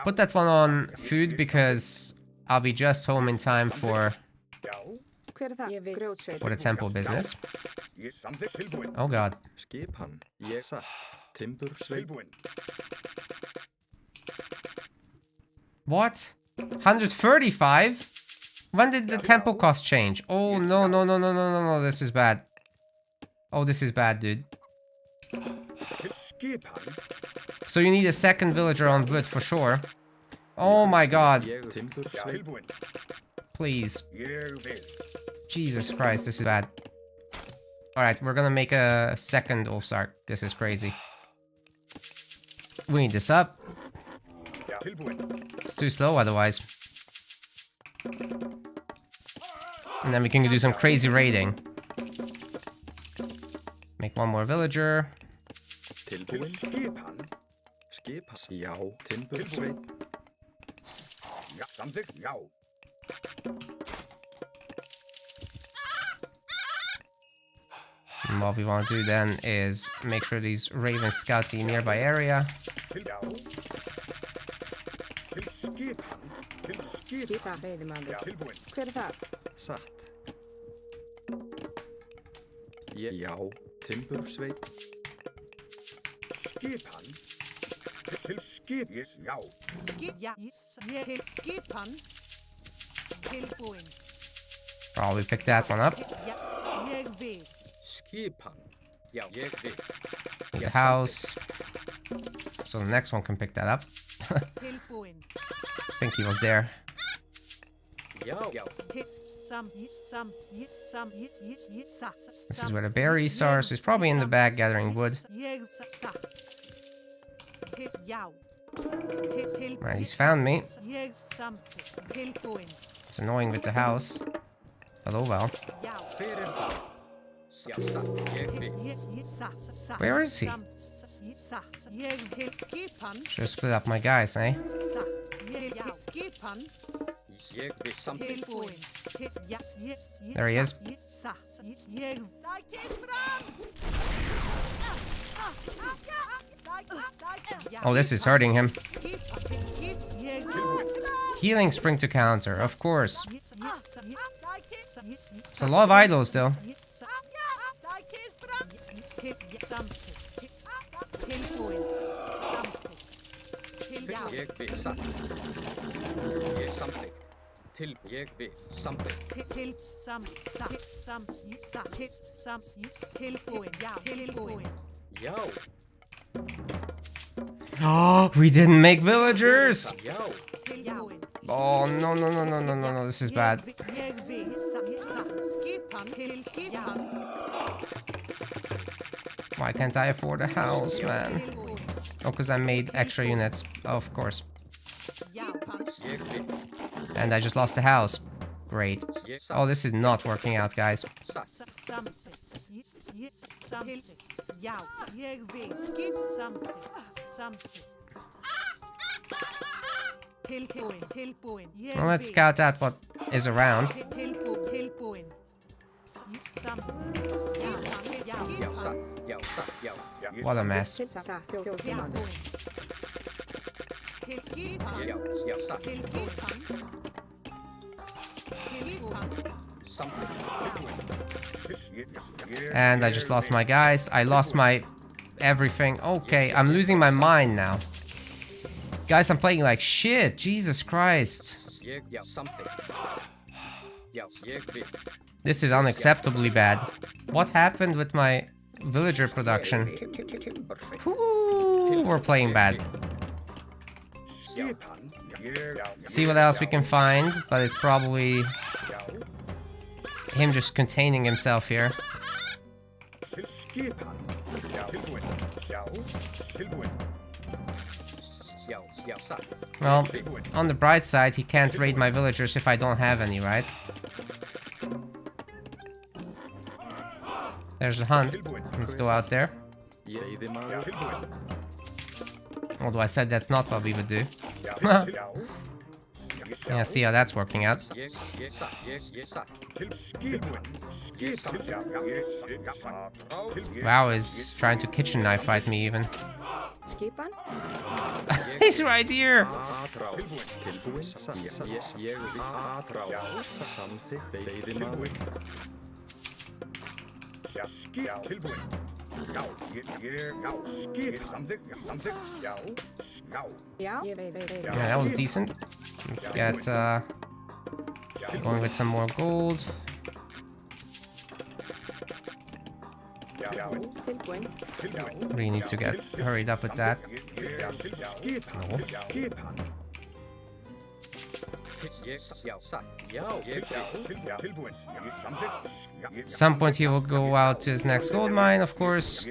Speaker 1: Put that one on food because I'll be just home in time for the temple business. Oh god. What? 135? When did the temple cost change? Oh no, no, no, no, no, no, no, this is bad. Oh, this is bad, dude. So you need a second villager on wood for sure. Oh my god. Please. Jesus Christ, this is bad. Alright, we're gonna make a second Ulfsark. This is crazy. We need this up. It's too slow otherwise. And then we can do some crazy raiding. Make one more villager. And what we want to do then is make sure these ravens scout the nearby area. Probably pick that one up. Need a house. So the next one can pick that up. I think he was there. This is where the berries are, so he's probably in the back gathering wood. Right, he's found me. It's annoying with the house. But oh well. Where is he? Should have split up my guys, eh? There he is. Oh, this is hurting him. Healing spring to counter, of course. It's a lot of idols, though.
Speaker 2: Ég vil satt. Ég samþykkt. Ég vil samþykkt.
Speaker 3: Tilbúin.
Speaker 2: Já.
Speaker 1: Oh, we didn't make villagers!
Speaker 2: Já.
Speaker 3: Tilbúin.
Speaker 1: Oh, no, no, no, no, no, no, no, this is bad. Why can't I afford a house, man? Oh, because I made extra units, of course.
Speaker 2: Ég vil
Speaker 1: And I just lost the house. Great. Oh, this is not working out, guys.
Speaker 2: satt.
Speaker 1: Well, let's scout out what is around.
Speaker 2: Já, satt. Já, satt. Já.
Speaker 1: What a mess.
Speaker 2: Já, satt. Samþykkt.
Speaker 1: And I just lost my guys. I lost my everything. Okay, I'm losing my mind now. Guys, I'm playing like shit. Jesus Christ.
Speaker 2: Já, samþykkt. Já, ég vil.
Speaker 1: This is unacceptably bad. What happened with my villager production? Ooh, we're playing bad. See what else we can find, but it's probably him just containing himself here.
Speaker 2: Já, satt.
Speaker 1: Well, on the bright side, he can't raid my villagers if I don't have any, right? There's a hunt. Let's go out there. Although I said that's not what we would do. Yeah, see how that's working out.
Speaker 2: Ég satt. Ég satt.
Speaker 1: Wow is trying to kitchen knife fight me even.
Speaker 4: Skipan?
Speaker 1: He's right here!
Speaker 4: Ja.
Speaker 1: Yeah, that was decent. Let's get going with some more gold.
Speaker 4: Tilbúin.
Speaker 1: Really need to get hurried up with that. No.
Speaker 2: Já, satt. Já, ég vil.
Speaker 1: At some point he will go out to his next gold mine, of course.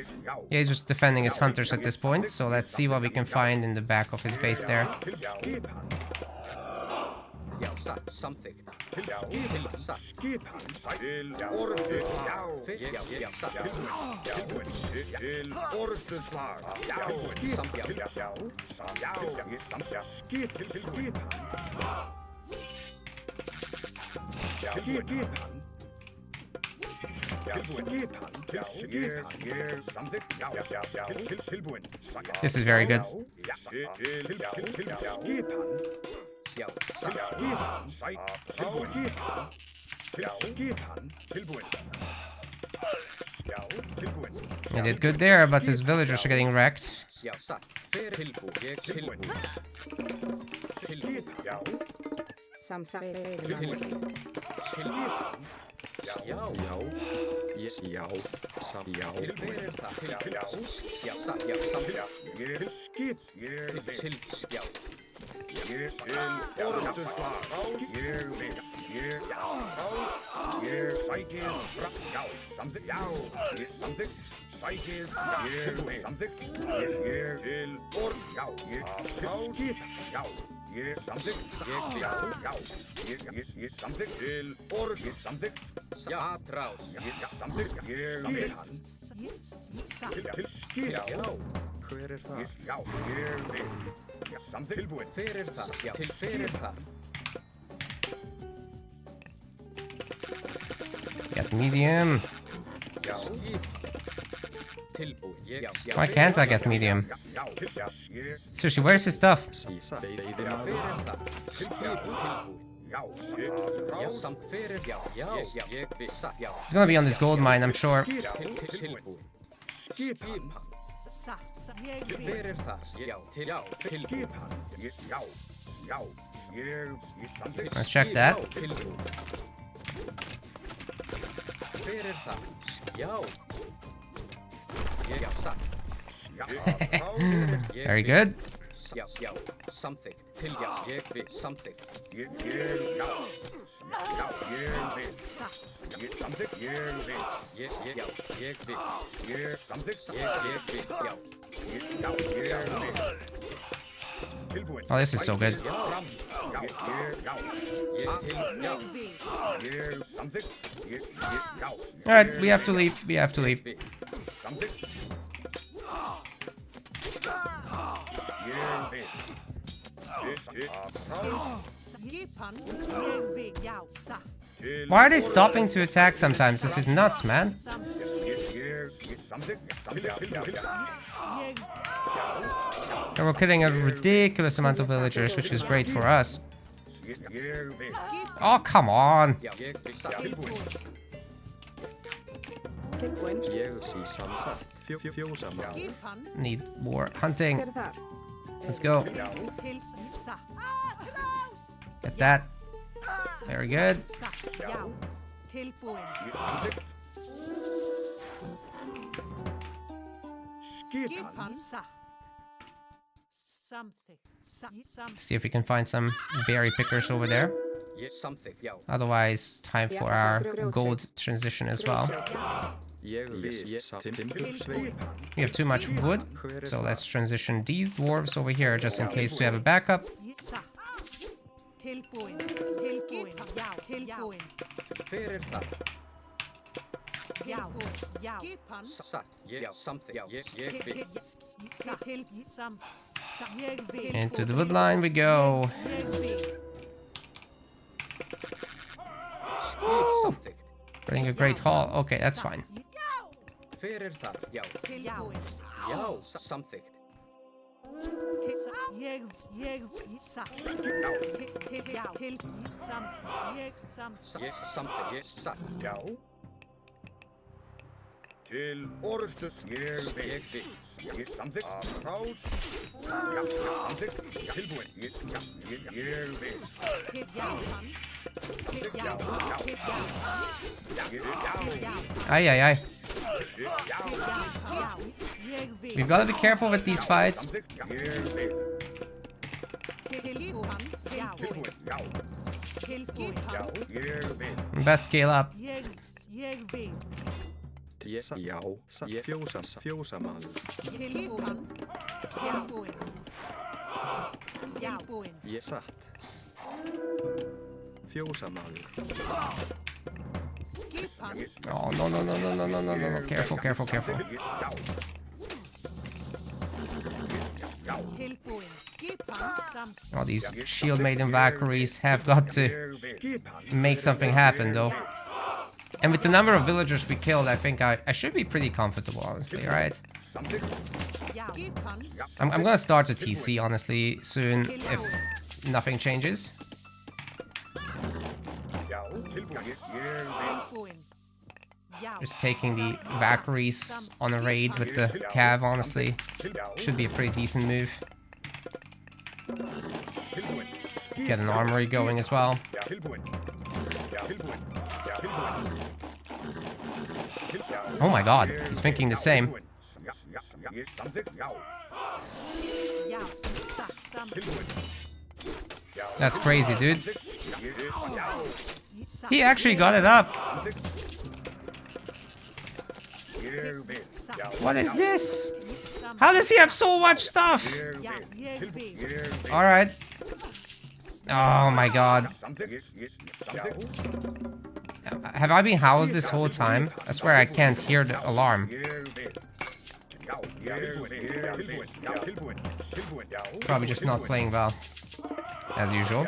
Speaker 1: Yeah, he's just defending his hunters at this point, so let's see what we can find in the back of his base there.
Speaker 2: Já, satt. Samþykkt. Satt.
Speaker 1: This is very good. He did good there, but his villagers are getting wrecked.
Speaker 2: Já, satt. Tilbúin. Ég tilbúin.
Speaker 4: Samsa.
Speaker 2: Já.
Speaker 1: Get medium. Why can't I get medium? Seriously, where's his stuff? He's gonna be on this gold mine, I'm sure.
Speaker 2: Hver það? Já, tilbúin.
Speaker 1: Let's check that.
Speaker 2: Hver það? Já. Já, satt.
Speaker 1: Very good.
Speaker 2: Já, samþykkt. Til já, ég vil samþykkt. Ég vil.
Speaker 1: Oh, this is so good. Alright, we have to leave. We have to leave. Why are they stopping to attack sometimes? This is nuts, man. And we're killing a ridiculous amount of villagers, which is great for us. Oh, come on.
Speaker 4: Tilbúin.
Speaker 1: Need more hunting.
Speaker 4: Hver þar?
Speaker 1: Let's go. Get that. Very good. See if we can find some berry pickers over there. Otherwise, time for our gold transition as well. We have too much wood, so let's transition these dwarves over here just in case to have a backup. Into the wood line we go. Woo! Getting a great haul. Okay, that's fine.
Speaker 5: Til orðstöð ég samþykkt apprás samþykkt tilbúin ég
Speaker 1: Aye, aye, aye. We've got to be careful with these fights. Best scale up.
Speaker 5: Fjósamaður satt Fjósamaður
Speaker 1: Oh, no, no, no, no, no, no, no, no. Careful, careful, careful. Oh, these shield maiden Valkyries have got to make something happen, though. And with the number of villagers we killed, I think I should be pretty comfortable, honestly, right? I'm gonna start the TC, honestly, soon, if nothing changes. Just taking the Valkyries on a raid with the Cav, honestly, should be a pretty decent move. Get an armory going as well. Oh my god, he's thinking the same. That's crazy, dude. He actually got it up. What is this? How does he have so much stuff? Alright. Oh my god. Have I been housed this whole time? I swear I can't hear the alarm. Probably just not playing well, as usual.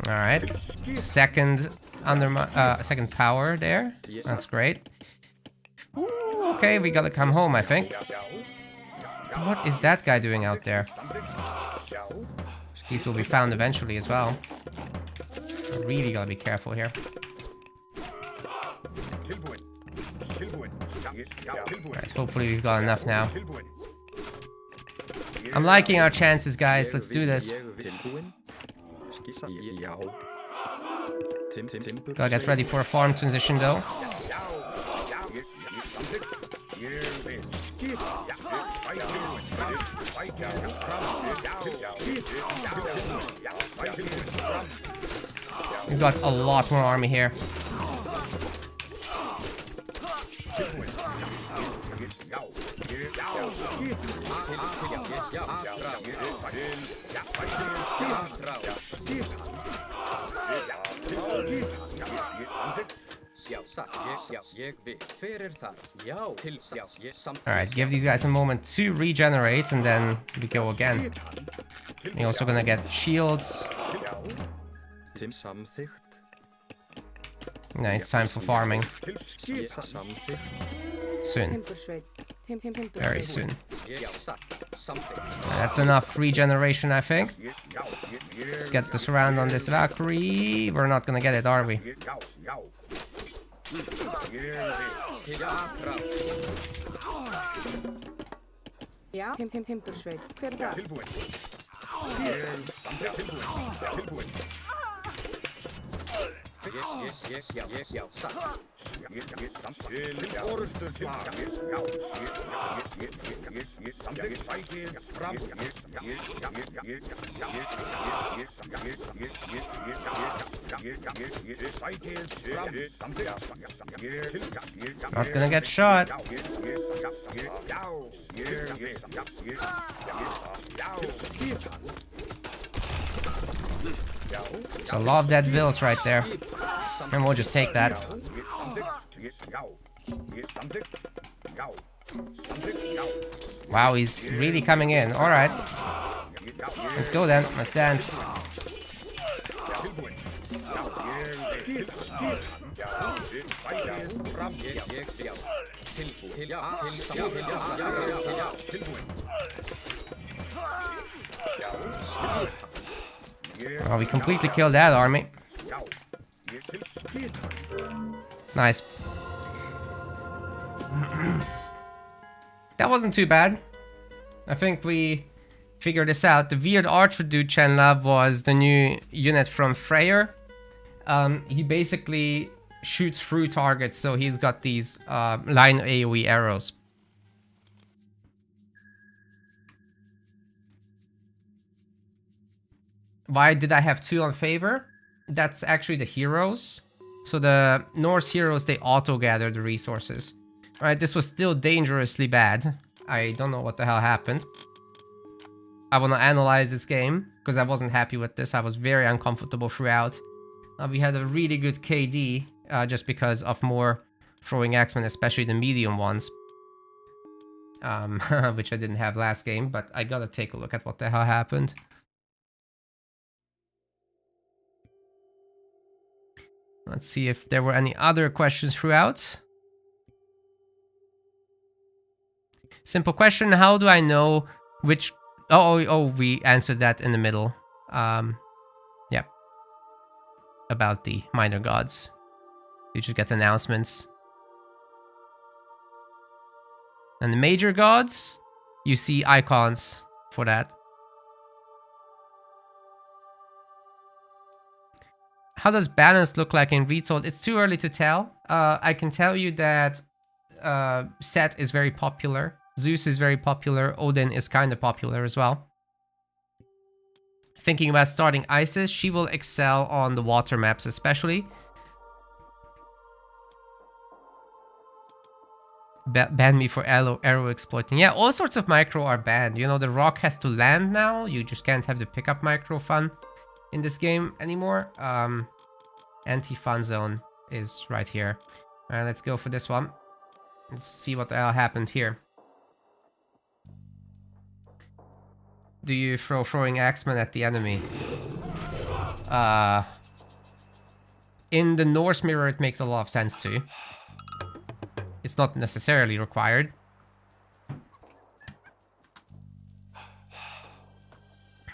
Speaker 1: Alright. Second under my second power there. That's great. Ooh, okay, we gotta come home, I think. What is that guy doing out there? These will be found eventually as well. Really gotta be careful here. Alright, hopefully we've got enough now. I'm liking our chances, guys. Let's do this. Gotta get ready for a farm transition, though. We've got a lot more army here. Alright, give these guys a moment to regenerate and then we go again. We're also gonna get shields. Now it's time for farming. Soon. Very soon. That's enough regeneration, I think. Let's get this around on this Valkyrie. We're not gonna get it, are we?
Speaker 4: Já, timbursveit. Hver er það?
Speaker 1: Not gonna get shot. So a lot of dead vills right there. And we'll just take that. Wow, he's really coming in. Alright. Let's go then. Let's dance. Oh, we completely killed that army. Nice. That wasn't too bad. I think we figured this out. The weird archer dude Chenla was the new unit from Freyr. He basically shoots through targets, so he's got these line AoE arrows. Why did I have 2 on favor? That's actually the heroes. So the Norse heroes, they auto-gather the resources. Alright, this was still dangerously bad. I don't know what the hell happened. I want to analyze this game, because I wasn't happy with this. I was very uncomfortable throughout. We had a really good KD, just because of more throwing axemen, especially the medium ones. Which I didn't have last game, but I gotta take a look at what the hell happened. Let's see if there were any other questions throughout. Simple question, how do I know which... Oh, we answered that in the middle. Yeah. About the minor gods. You just get announcements. And the major gods, you see icons for that. How does balance look like in Retold? It's too early to tell. I can tell you that Set is very popular. Zeus is very popular. Odin is kind of popular as well. Thinking about starting Isis, she will excel on the water maps especially. Ban me for arrow exploiting. Yeah, all sorts of micro are banned. You know, the rock has to land now. You just can't have the pickup micro fun in this game anymore. Anti-fun zone is right here. Alright, let's go for this one. Let's see what the hell happened here. Do you throw throwing axemen at the enemy? In the Norse mirror, it makes a lot of sense too. It's not necessarily required.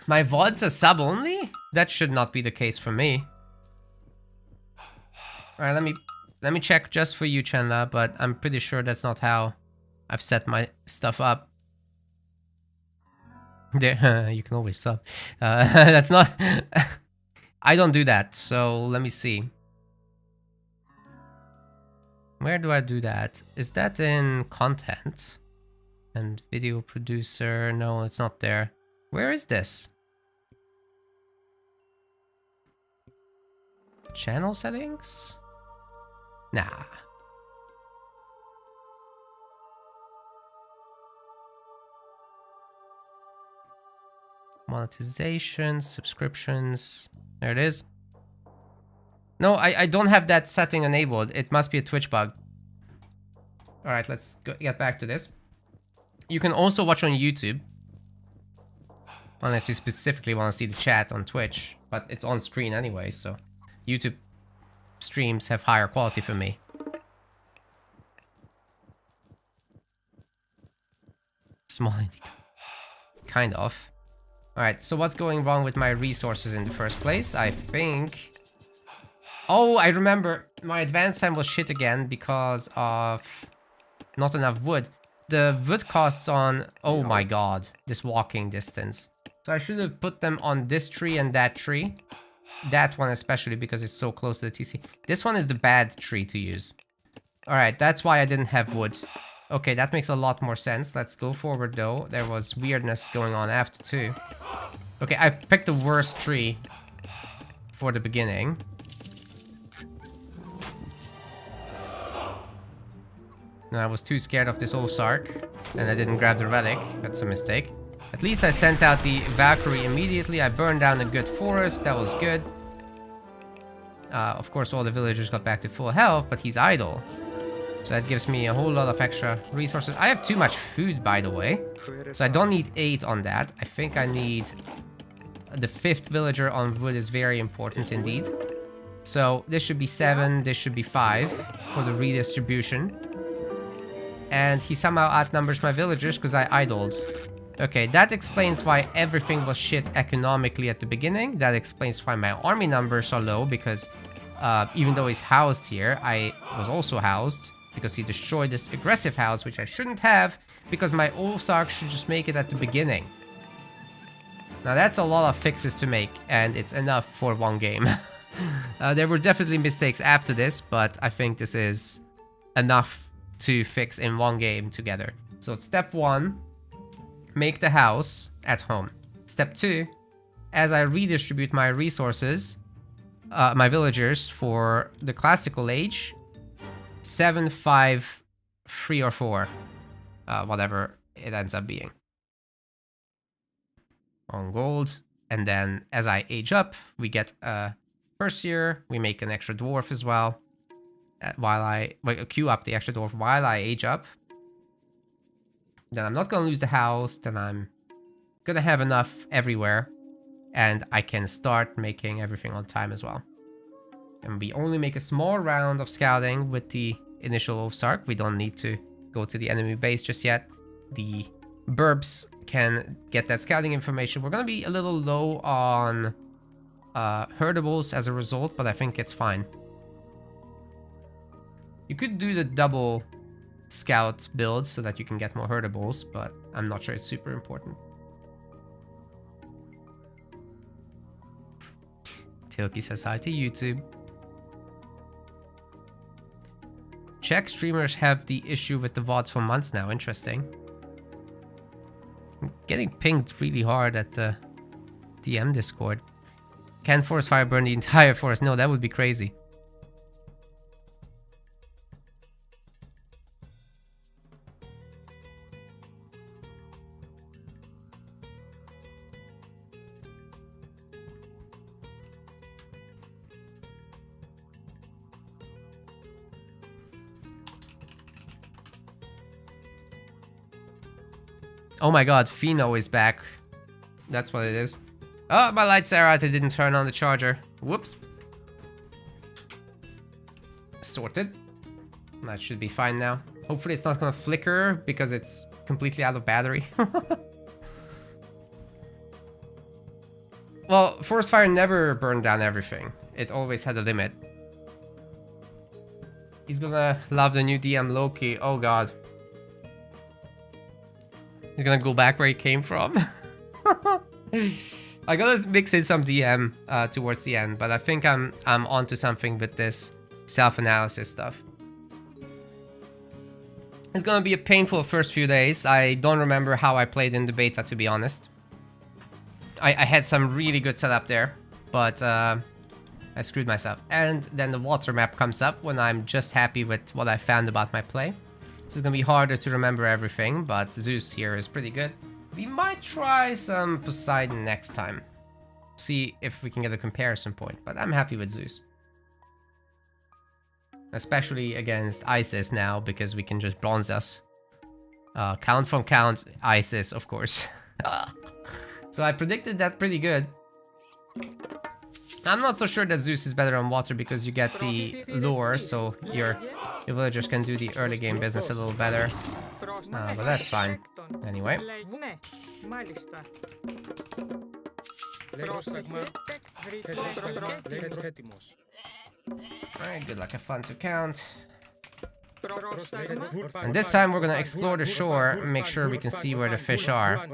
Speaker 1: My VOD's a sub only? That should not be the case for me. Alright, let me Let me check just for you, Chenla, but I'm pretty sure that's not how I've set my stuff up. There, you can always sub. That's not... I don't do that, so let me see. Where do I do that? Is that in content? And video producer? No, it's not there. Where is this? Channel settings? Nah. Monetization, subscriptions. There it is. No, I don't have that setting enabled. It must be a Twitch bug. Alright, let's get back to this. You can also watch on YouTube. Unless you specifically want to see the chat on Twitch. But it's on screen anyway, so... YouTube streams have higher quality for me. Small indie. Kind of. Alright, so what's going wrong with my resources in the first place? I think... Oh, I remember. My advance time was shit again because of not enough wood. The wood costs on... Oh my god. This walking distance. So I should have put them on this tree and that tree. That one especially because it's so close to the TC. This one is the bad tree to use. Alright, that's why I didn't have wood. Okay, that makes a lot more sense. Let's go forward though. There was weirdness going on after too. Okay, I picked the worst tree for the beginning. And I was too scared of this Ozark, and I didn't grab the relic. That's a mistake. At least I sent out the Valkyrie immediately. I burned down a good forest. That was good. Of course, all the villagers got back to full health, but he's idle. So that gives me a whole lot of extra resources. I have too much food, by the way. So I don't need 8 on that. I think I need... The 5th villager on wood is very important indeed. So this should be 7, this should be 5 for the redistribution. And he somehow outnumbers my villagers because I idled. Okay, that explains why everything was shit economically at the beginning. That explains why my army numbers are low because even though he's housed here, I was also housed because he destroyed this aggressive house, which I shouldn't have because my Ozark should just make it at the beginning. Now that's a lot of fixes to make and it's enough for one game. There were definitely mistakes after this, but I think this is enough to fix in one game together. So step 1, make the house at home. Step 2, as I redistribute my resources, my villagers for the classical age, 7, 5, 3 or 4, whatever it ends up being. On gold, and then as I age up, we get a Perseer, we make an extra dwarf as well. While I queue up the extra dwarf while I age up. Then I'm not gonna lose the house, then I'm gonna have enough everywhere. And I can start making everything on time as well. And we only make a small round of scouting with the initial Ozark. We don't need to go to the enemy base just yet. The Burbs can get that scouting information. We're gonna be a little low on herdables as a result, but I think it's fine. You could do the double scout build so that you can get more herdables, but I'm not sure it's super important. Tilky says hi to YouTube. Czech streamers have the issue with the VODs for months now. Interesting. I'm getting pinged really hard at the DM Discord. Can forest fire burn the entire forest? No, that would be crazy. Oh my god, Pheno is back. That's what it is. Oh, my lights are out. I didn't turn on the charger. Whoops. Sorted. That should be fine now. Hopefully it's not gonna flicker because it's completely out of battery. Well, forest fire never burned down everything. It always had a limit. He's gonna love the new DM Loki. Oh god. He's gonna go back where he came from. I gotta mix in some DM towards the end, but I think I'm onto something with this self-analysis stuff. It's gonna be a painful first few days. I don't remember how I played in the beta, to be honest. I had some really good setup there, but I screwed myself. And then the water map comes up when I'm just happy with what I found about my play. So it's gonna be harder to remember everything, but Zeus here is pretty good. We might try some Poseidon next time. See if we can get a comparison point, but I'm happy with Zeus. Especially against Isis now, because we can just bronze us. Count from count, Isis, of course. So I predicted that pretty good. I'm not so sure that Zeus is better on water because you get the lure, so your villagers can do the early game business a little better. But that's fine. Anyway. Alright, good luck, have fun to count. And this time we're gonna explore the shore and make sure we can see where the fish are.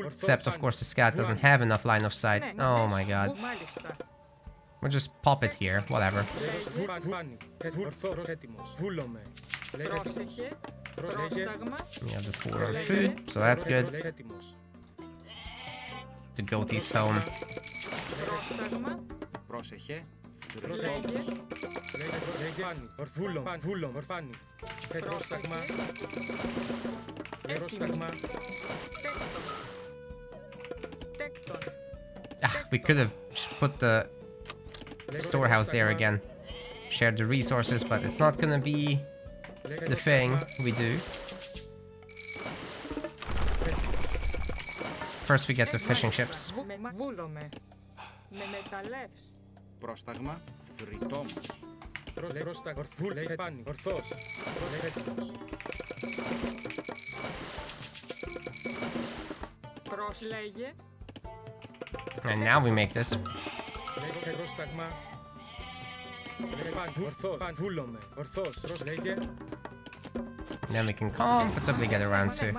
Speaker 1: Except, of course, the scout doesn't have enough line of sight. Oh my god. We'll just pop it here, whatever. We have the 4 on food, so that's good. The goatie's home. Ah, we could have put the storehouse there again. Shared the resources, but it's not gonna be the thing we do. First we get the fishing ships.
Speaker 5: Πρόσταγμα βρυτόμος. Ορθός.
Speaker 1: And now we make this. Then we can comfortably get around to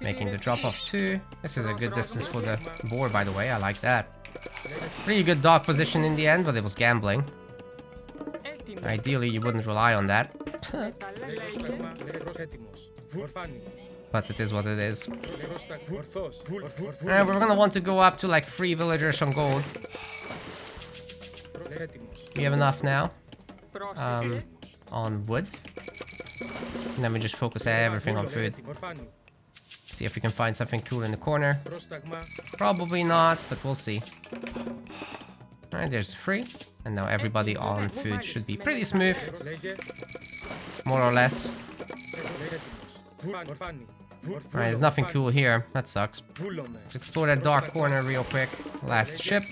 Speaker 1: making the drop off too. This is a good distance for the boar, by the way. I like that. Pretty good dock position in the end, but it was gambling. Ideally, you wouldn't rely on that. But it is what it is. And we're gonna want to go up to like 3 villagers on gold. We have enough now. On wood. And then we just focus everything on food. See if we can find something cool in the corner. Probably not, but we'll see. Alright, there's 3. And now everybody on food should be pretty smooth. More or less. Alright, there's nothing cool here. That sucks. Let's explore that dark corner real quick. Last ship.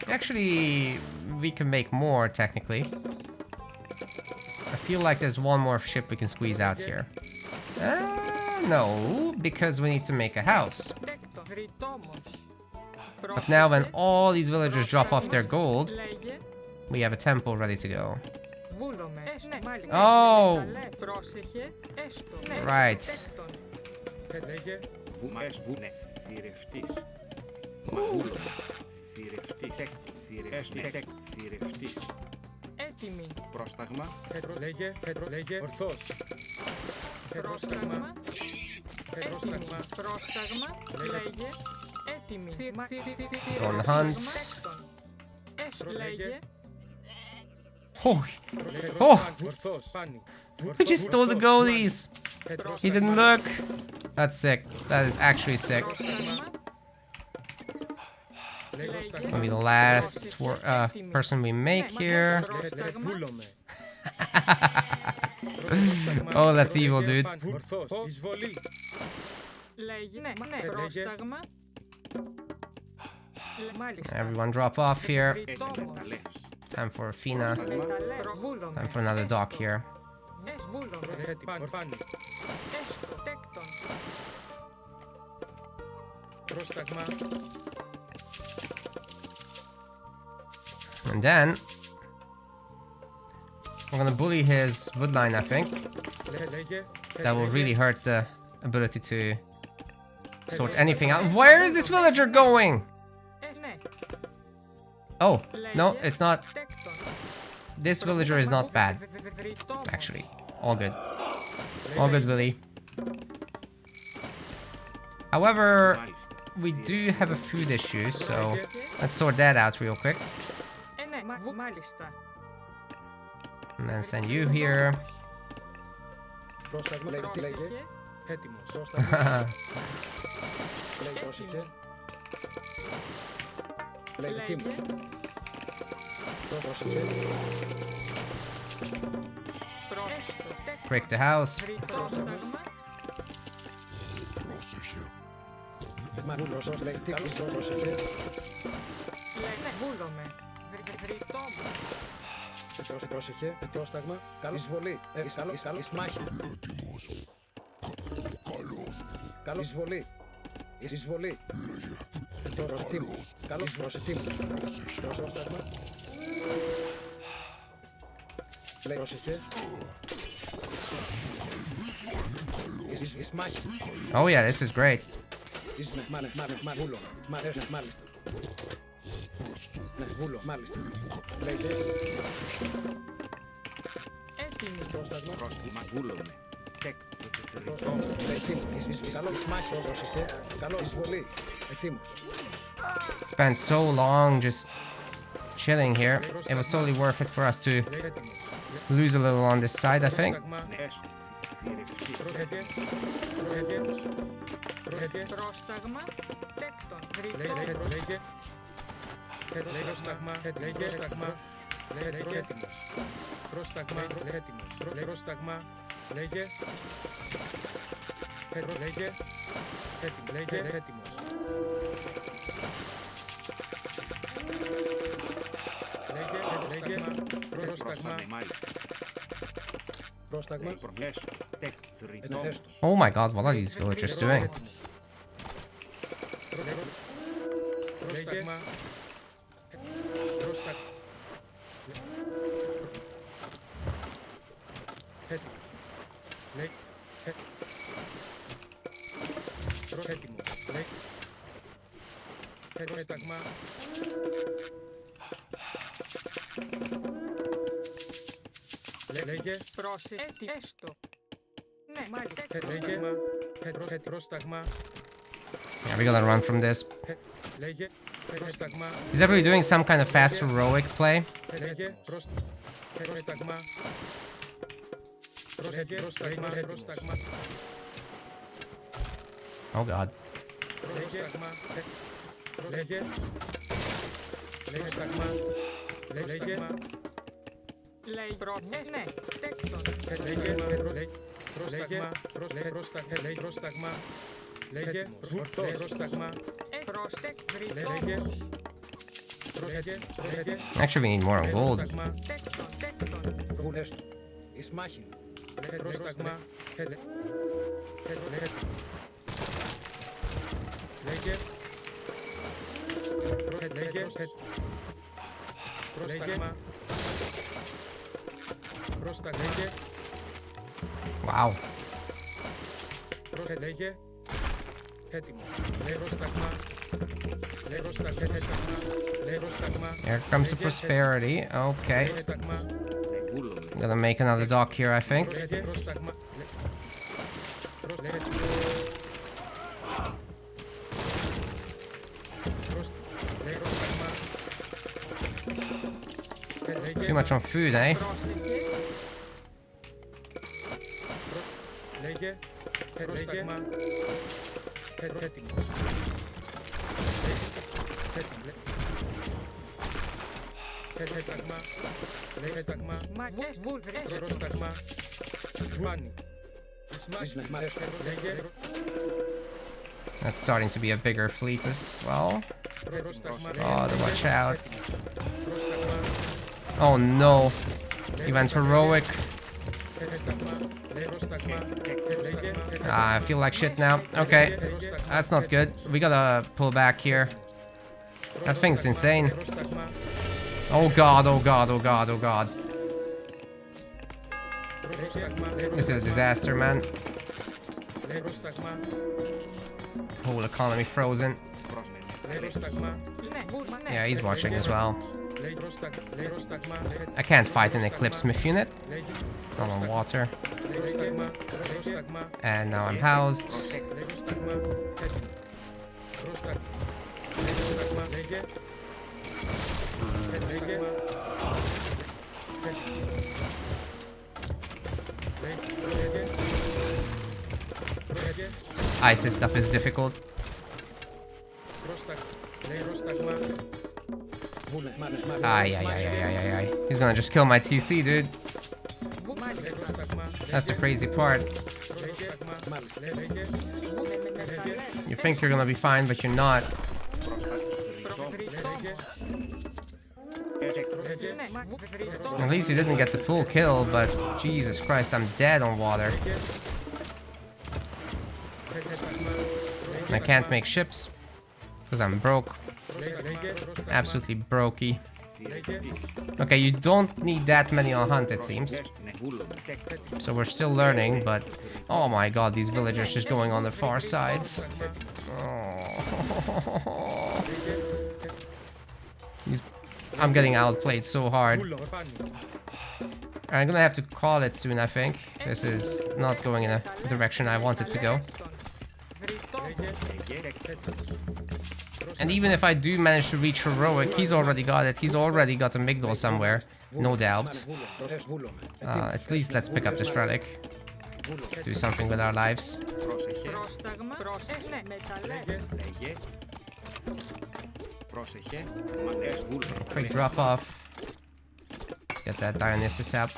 Speaker 1: Actually, we can make more, technically. I feel like there's one more ship we can squeeze out here. No, because we need to make a house. But now when all these villagers drop off their gold, we have a temple ready to go. Oh! Right.
Speaker 5: Πρόσταγμα. Ορθός.
Speaker 1: Go on the hunt. Oh! Oh! We just stole the goalies! He didn't look! That's sick. That is actually sick. It's gonna be the last person we make here. Oh, that's evil, dude. Everyone drop off here. Time for Athena. Time for another dock here. And then We're gonna bully his wood line, I think. That will really hurt the ability to sort anything out. Where is this villager going? Oh, no, it's not. This villager is not bad, actually. All good. All good, Willy. However, we do have a food issue, so let's sort that out real quick. And then send you here.
Speaker 5: Πρόσταγμα, τι λέγε. Έτοιμος. Πρόσεχε. Λέγε έτοιμος. Πρόσεχε.
Speaker 1: Break the house.
Speaker 5: Βούλος, λέγε έτοιμος. Πρόσεχε. Πρόσεχε, πρόσταγμα, καλή εισβολή, καλή μάχη. Καλή εισβολή, εισβολή. Τίμος, καλός προσετήμος. Πρόσταγμα. Πρόσεχε. Εις μάχη.
Speaker 1: Oh yeah, this is great.
Speaker 5: Μάλιστα. Ναι, βούλο, μάλιστα. Λέγε. Έτοιμη. Πρόσταγμα. Πρόσταγμα, βούλο. Καλός μάχη, πρόσεχε. Καλός εισβολή. Ετοίμος.
Speaker 1: Spent so long just chilling here. It was totally worth it for us to lose a little on this side, I think.
Speaker 6: Πρόσταγμα.
Speaker 5: Πρόσταγμα, λέγε έτοιμος. Πρόσταγμα, έτοιμος. Πρόσταγμα, λέγε. Λέγε. Λέγε έτοιμος. Λέγε. Πρόσταγμα. Πρόσταγμα.
Speaker 1: Oh my god, what are these villagers doing?
Speaker 5: Πρόσταγμα. Πρόσταγμα. Λέγε.
Speaker 6: Έστω. Ναι, μάλιστα.
Speaker 5: Λέγε. Πρόσταγμα.
Speaker 1: Yeah, we gotta run from this.
Speaker 5: Λέγε. Πρόσταγμα.
Speaker 1: He's definitely doing some kind of fast heroic play.
Speaker 5: Λέγε. Πρόσταγμα. Πρόσταγμα.
Speaker 1: Oh god.
Speaker 5: Πρόσταγμα. Λέγε. Πρόσταγμα. Λέγε.
Speaker 6: Λέει ναι, τέκτον.
Speaker 5: Λέγε. Πρόσταγμα. Πρόσταγμα. Λέγε. Πρόσταγμα. Λέγε.
Speaker 1: Actually, we need more on gold.
Speaker 5: Βουλές του. Εις μάχην. Πρόσταγμα. Λέγε. Λέγε. Πρόσταγμα. Πρόσταγμα.
Speaker 1: Wow.
Speaker 5: Λέγε. Έτοιμο. Πρόσταγμα. Πρόσταγμα.
Speaker 1: Here comes the prosperity. Okay.
Speaker 5: Πρόσταγμα.
Speaker 1: I'm gonna make another dock here, I think.
Speaker 5: Πρόσταγμα.
Speaker 1: Too much on food, eh?
Speaker 5: Λέγε. Πρόσταγμα. Έτοιμο. Πρόσταγμα. Πρόσταγμα. Πρόσταγμα. Βάνι. Λέγε.
Speaker 1: That's starting to be a bigger fleet as well.
Speaker 5: Πρόσταγμα.
Speaker 1: Oh, watch out. Oh no. He went heroic. I feel like shit now. Okay. That's not good. We gotta pull back here. That thing's insane. Oh god, oh god, oh god, oh god. This is a disaster, man.
Speaker 2: Λέει πρόσταγμα.
Speaker 1: Whole economy frozen.
Speaker 2: Λέει πρόσταγμα.
Speaker 6: Ναι, βούλμα, ναι.
Speaker 1: Yeah, he's watching as well.
Speaker 2: Λέει πρόσταγμα.
Speaker 1: I can't fight an Eclipse Myth unit. I'm on water.
Speaker 2: Λέει πρόσταγμα. Πρόσταγμα.
Speaker 1: And now I'm housed.
Speaker 2: Λέει πρόσταγμα. Πρόσταγμα. Λέει πρόσταγμα. Λέγε. Λέγε.
Speaker 1: This ISIS stuff is difficult. Ay, ay, ay, ay, ay, ay. He's gonna just kill my TC, dude. That's the crazy part. You think you're gonna be fine, but you're not. At least he didn't get the full kill, but Jesus Christ, I'm dead on water. I can't make ships because I'm broke. Absolutely brokey. Okay, you don't need that many on hunt, it seems. So we're still learning, but oh my god, these villagers just going on the far sides. Oh. I'm getting outplayed so hard. I'm gonna have to call it soon, I think. This is not going in a direction I wanted to go. And even if I do manage to reach heroic, he's already got it. He's already got a Migdol somewhere, no doubt. At least let's pick up the Stradic. Do something with our lives. Quick drop off. Let's get that Dionysus up.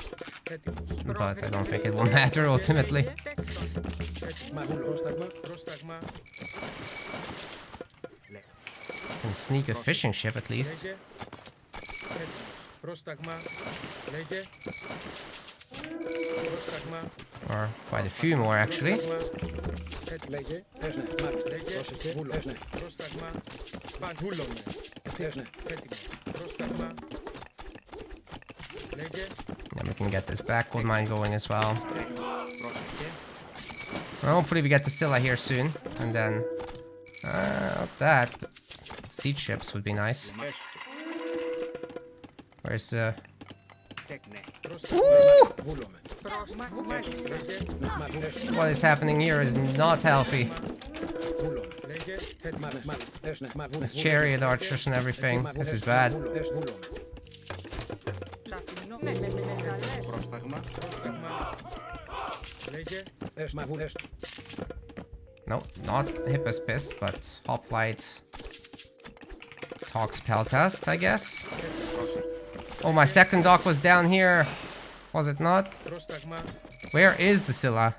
Speaker 1: But I don't think it will matter ultimately. Can sneak a fishing ship at least. Or quite a few more actually. Then we can get this backwood mine going as well. Well, hopefully we get the Scylla here soon. And then that siege ships would be nice. Where's the... Ooh! What is happening here is not healthy. With chariot archers and everything. This is bad. No, not Hippus Pist, but Hoplite Talks Peltast, I guess. Oh, my second dock was down here. Was it not? Where is the Scylla?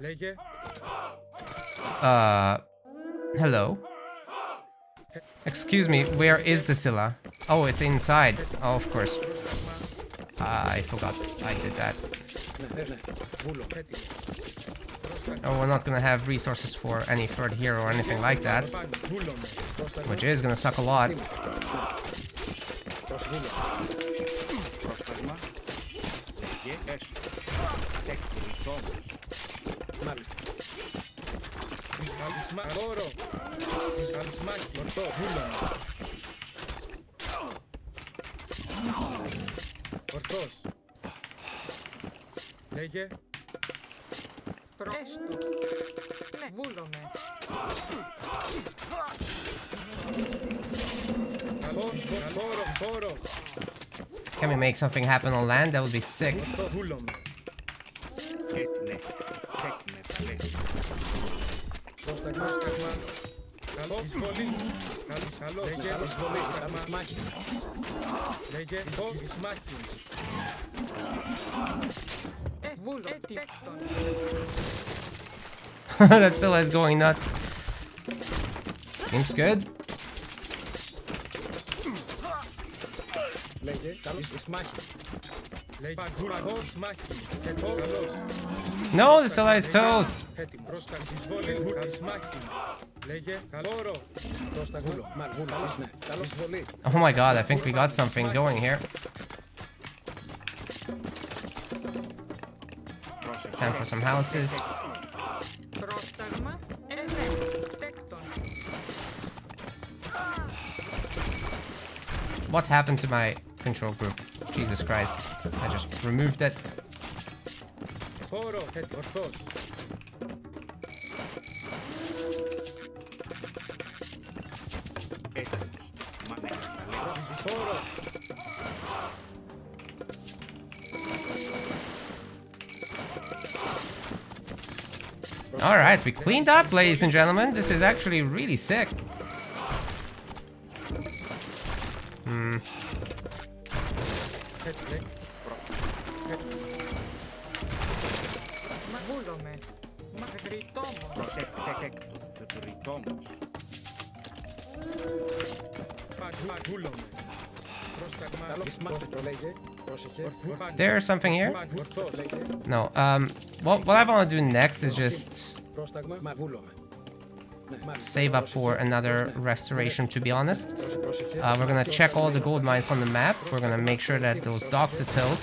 Speaker 1: Hello? Excuse me, where is the Scylla? Oh, it's inside. Oh, of course. I forgot I did that. Oh, we're not gonna have resources for any third hero or anything like that. Which is gonna suck a lot.
Speaker 2: Λέγε.
Speaker 6: Έστω. Ναι, βούλομαι.
Speaker 1: Can we make something happen on land? That would be sick. That still is going nuts. Seems good. No, the Scylla is toast. Oh my god, I think we got something going here. Time for some houses.
Speaker 6: Πρόσταγμα. Ναι. Τέκτον.
Speaker 1: What happened to my control group? Jesus Christ. I just removed it.
Speaker 5: Χώρο, ορθός. Χώρο.
Speaker 1: Alright, we cleaned up, ladies and gentlemen. This is actually really sick.
Speaker 6: Μα βούλομαι. Μα γρητόμος.
Speaker 2: Γρητόμος.
Speaker 5: Βούλομαι. Πρόσταγμα. Καλώς προλέγε. Πρόσεχε.
Speaker 1: Is there something here?
Speaker 5: Ορθός.
Speaker 1: No. What I want to do next is just
Speaker 5: Πρόσταγμα. Μα βούλομαι.
Speaker 1: save up for another restoration, to be honest. We're gonna check all the gold mines on the map. We're gonna make sure that those docks are tills.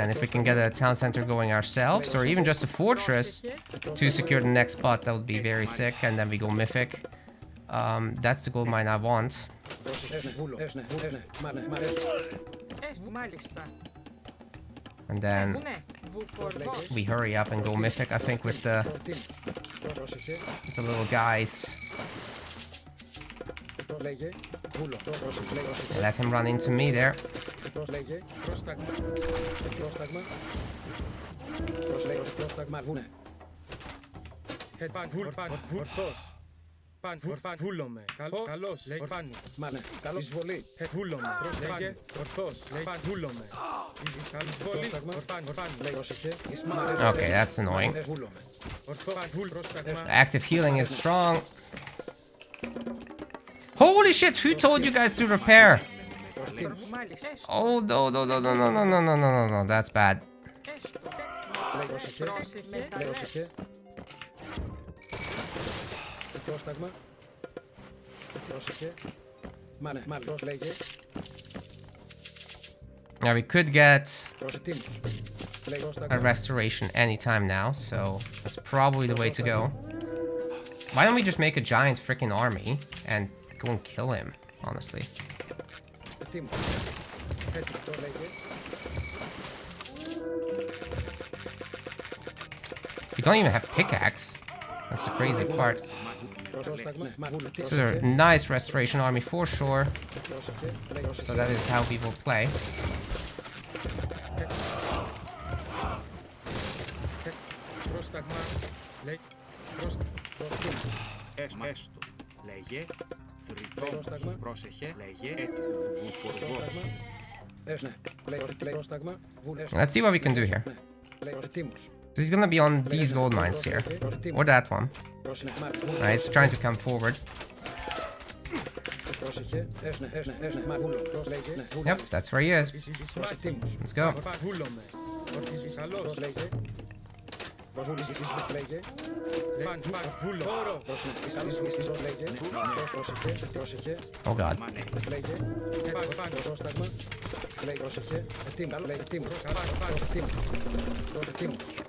Speaker 1: And if we can get a town center going ourselves, or even just a fortress to secure the next spot, that would be very sick. And then we go mythic. That's the gold mine I want.
Speaker 6: Μάλιστα.
Speaker 1: And then
Speaker 6: Ναι. Βουφορδός.
Speaker 1: we hurry up and go mythic, I think, with the little guys. Let him run into me there.
Speaker 5: Πρόσταγμα. Πρόσταγμα. Πρόσταγμα. Βούνε. Ορθός. Βούλομαι. Καλώς. Ορφάνη. Μάνε. Καλώς. Εισβολή. Βούλομαι. Πρόσεχε. Ορθός. Βούλομαι. Εισβολή. Ορφάνη. Πρόσεχε.
Speaker 1: Okay, that's annoying.
Speaker 5: Βούλομαι. Πρόσταγμα.
Speaker 1: Active healing is strong. Holy shit, who told you guys to repair?
Speaker 6: Μάλιστα.
Speaker 1: Oh, no, no, no, no, no, no, no, no, no, no, no, that's bad.
Speaker 6: Πρόσεχε.
Speaker 5: Πρόσεχε. Πρόσταγμα. Πρόσεχε. Μάνε. Λέγε.
Speaker 1: Now we could get
Speaker 5: Προσετήμους.
Speaker 1: a restoration anytime now, so that's probably the way to go. Why don't we just make a giant freaking army and go and kill him, honestly? We don't even have pickaxe. That's the crazy part. This is a nice restoration army for sure. So that is how we will play.
Speaker 5: Πρόσταγμα.
Speaker 2: Έστω. Λέγε. Θρητόμος. Πρόσεχε. Λέγε. Βουφορδός.
Speaker 5: Πρόσταγμα.
Speaker 1: Let's see what we can do here. He's gonna be on these gold mines here. Or that one. Alright, he's trying to come forward. Yep, that's where he is. Let's go. Oh god.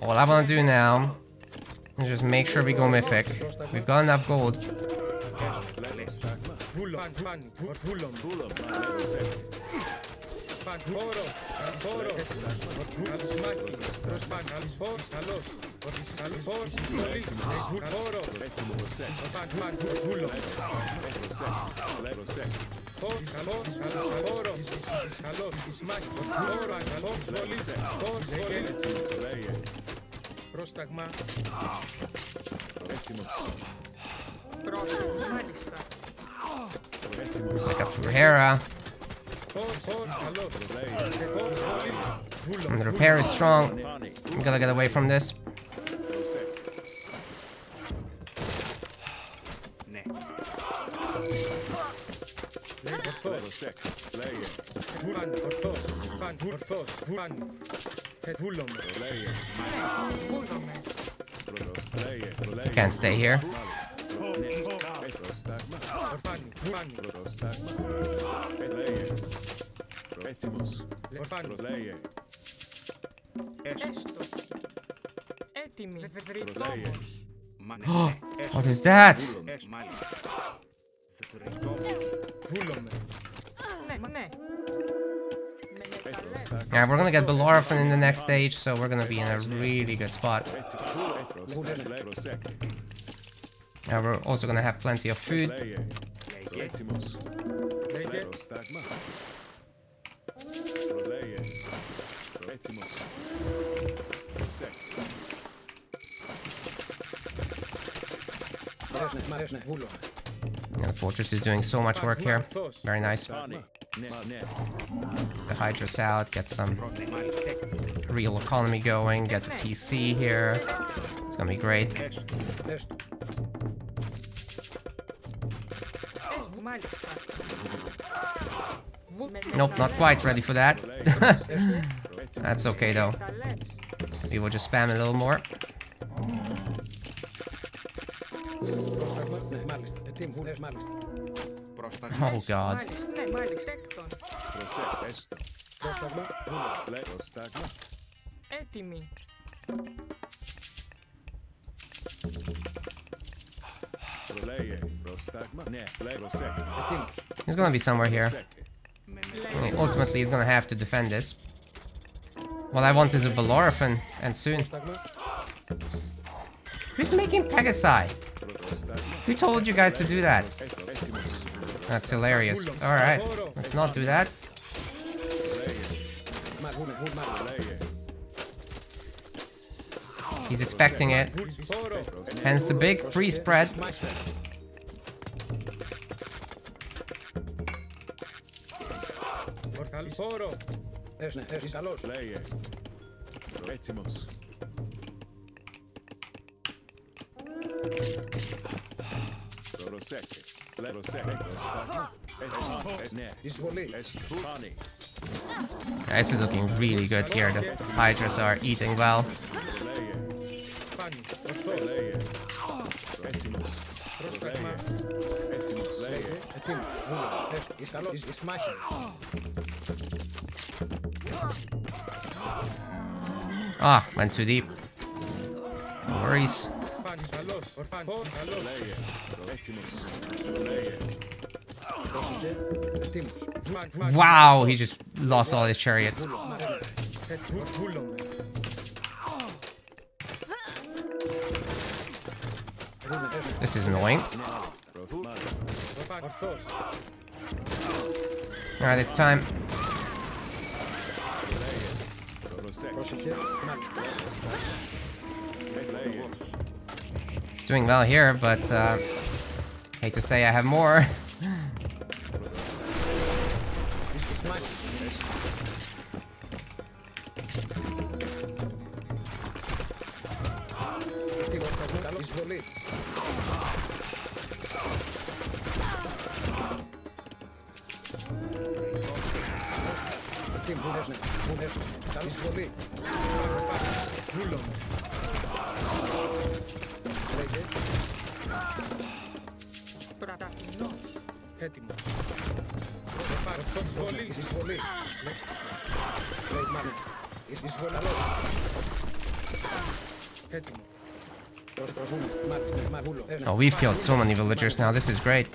Speaker 1: All I want to do now is just make sure we go mythic. We've got enough gold.
Speaker 5: Πρόσταγμα.
Speaker 6: Μάλιστα.
Speaker 1: Pick up Hera. And the repair is strong. I'm gonna get away from this. Can't stay here.
Speaker 5: Έτοιμος. Προλέγε.
Speaker 6: Έστω. Έτοιμοι. Δρυτόμος.
Speaker 1: What is that?
Speaker 5: Βούλομαι.
Speaker 6: Ναι, ναι.
Speaker 1: Yeah, we're gonna get Bellerophon in the next stage, so we're gonna be in a really good spot. Yeah, we're also gonna have plenty of food.
Speaker 5: Έτοιμος. Πρόσταγμα. Προλέγε. Έτοιμος. Προσέξτε.
Speaker 1: Yeah, the fortress is doing so much work here. Very nice. The Hydra's out, get some real economy going, get the TC here. It's gonna be great.
Speaker 6: Μάλιστα.
Speaker 1: Nope, not quite ready for that. That's okay though. We will just spam a little more. Oh god.
Speaker 6: Ναι, μάλιστα. Έκτον.
Speaker 5: Προσέξτε. Πρόσταγμα. Πρόσταγμα.
Speaker 6: Έτοιμοι.
Speaker 5: Προλέγε. Πρόσταγμα. Ναι. Προσέξτε. Έτοιμος.
Speaker 1: He's gonna be somewhere here. I mean, ultimately, he's gonna have to defend this. What I want is a Bellerophon, and soon. Who's making Pegasi? Who told you guys to do that? That's hilarious. Alright, let's not do that. He's expecting it. Hence the big pre-spread.
Speaker 5: Λέγε. Έτοιμος. Προσέξτε. Προσέξτε. Ναι. Εισβολή. Εστουπάνη.
Speaker 1: This is looking really good here. The Hydras are eating well.
Speaker 5: Λέγε. Έτοιμος. Πρόσεξε. Έτοιμος. Λέγε. Έτοιμος. Είσαι καλός. Είσαι μάχη.
Speaker 1: Ah, went too deep. No worries. Wow, he just lost all his chariots. This is annoying. Alright, it's time. He's doing well here, but hate to say I have more.
Speaker 6: Έτοιμος.
Speaker 5: Εισβολή.
Speaker 6: Έτοιμο.
Speaker 1: Oh, we've killed so many villagers now. This is great.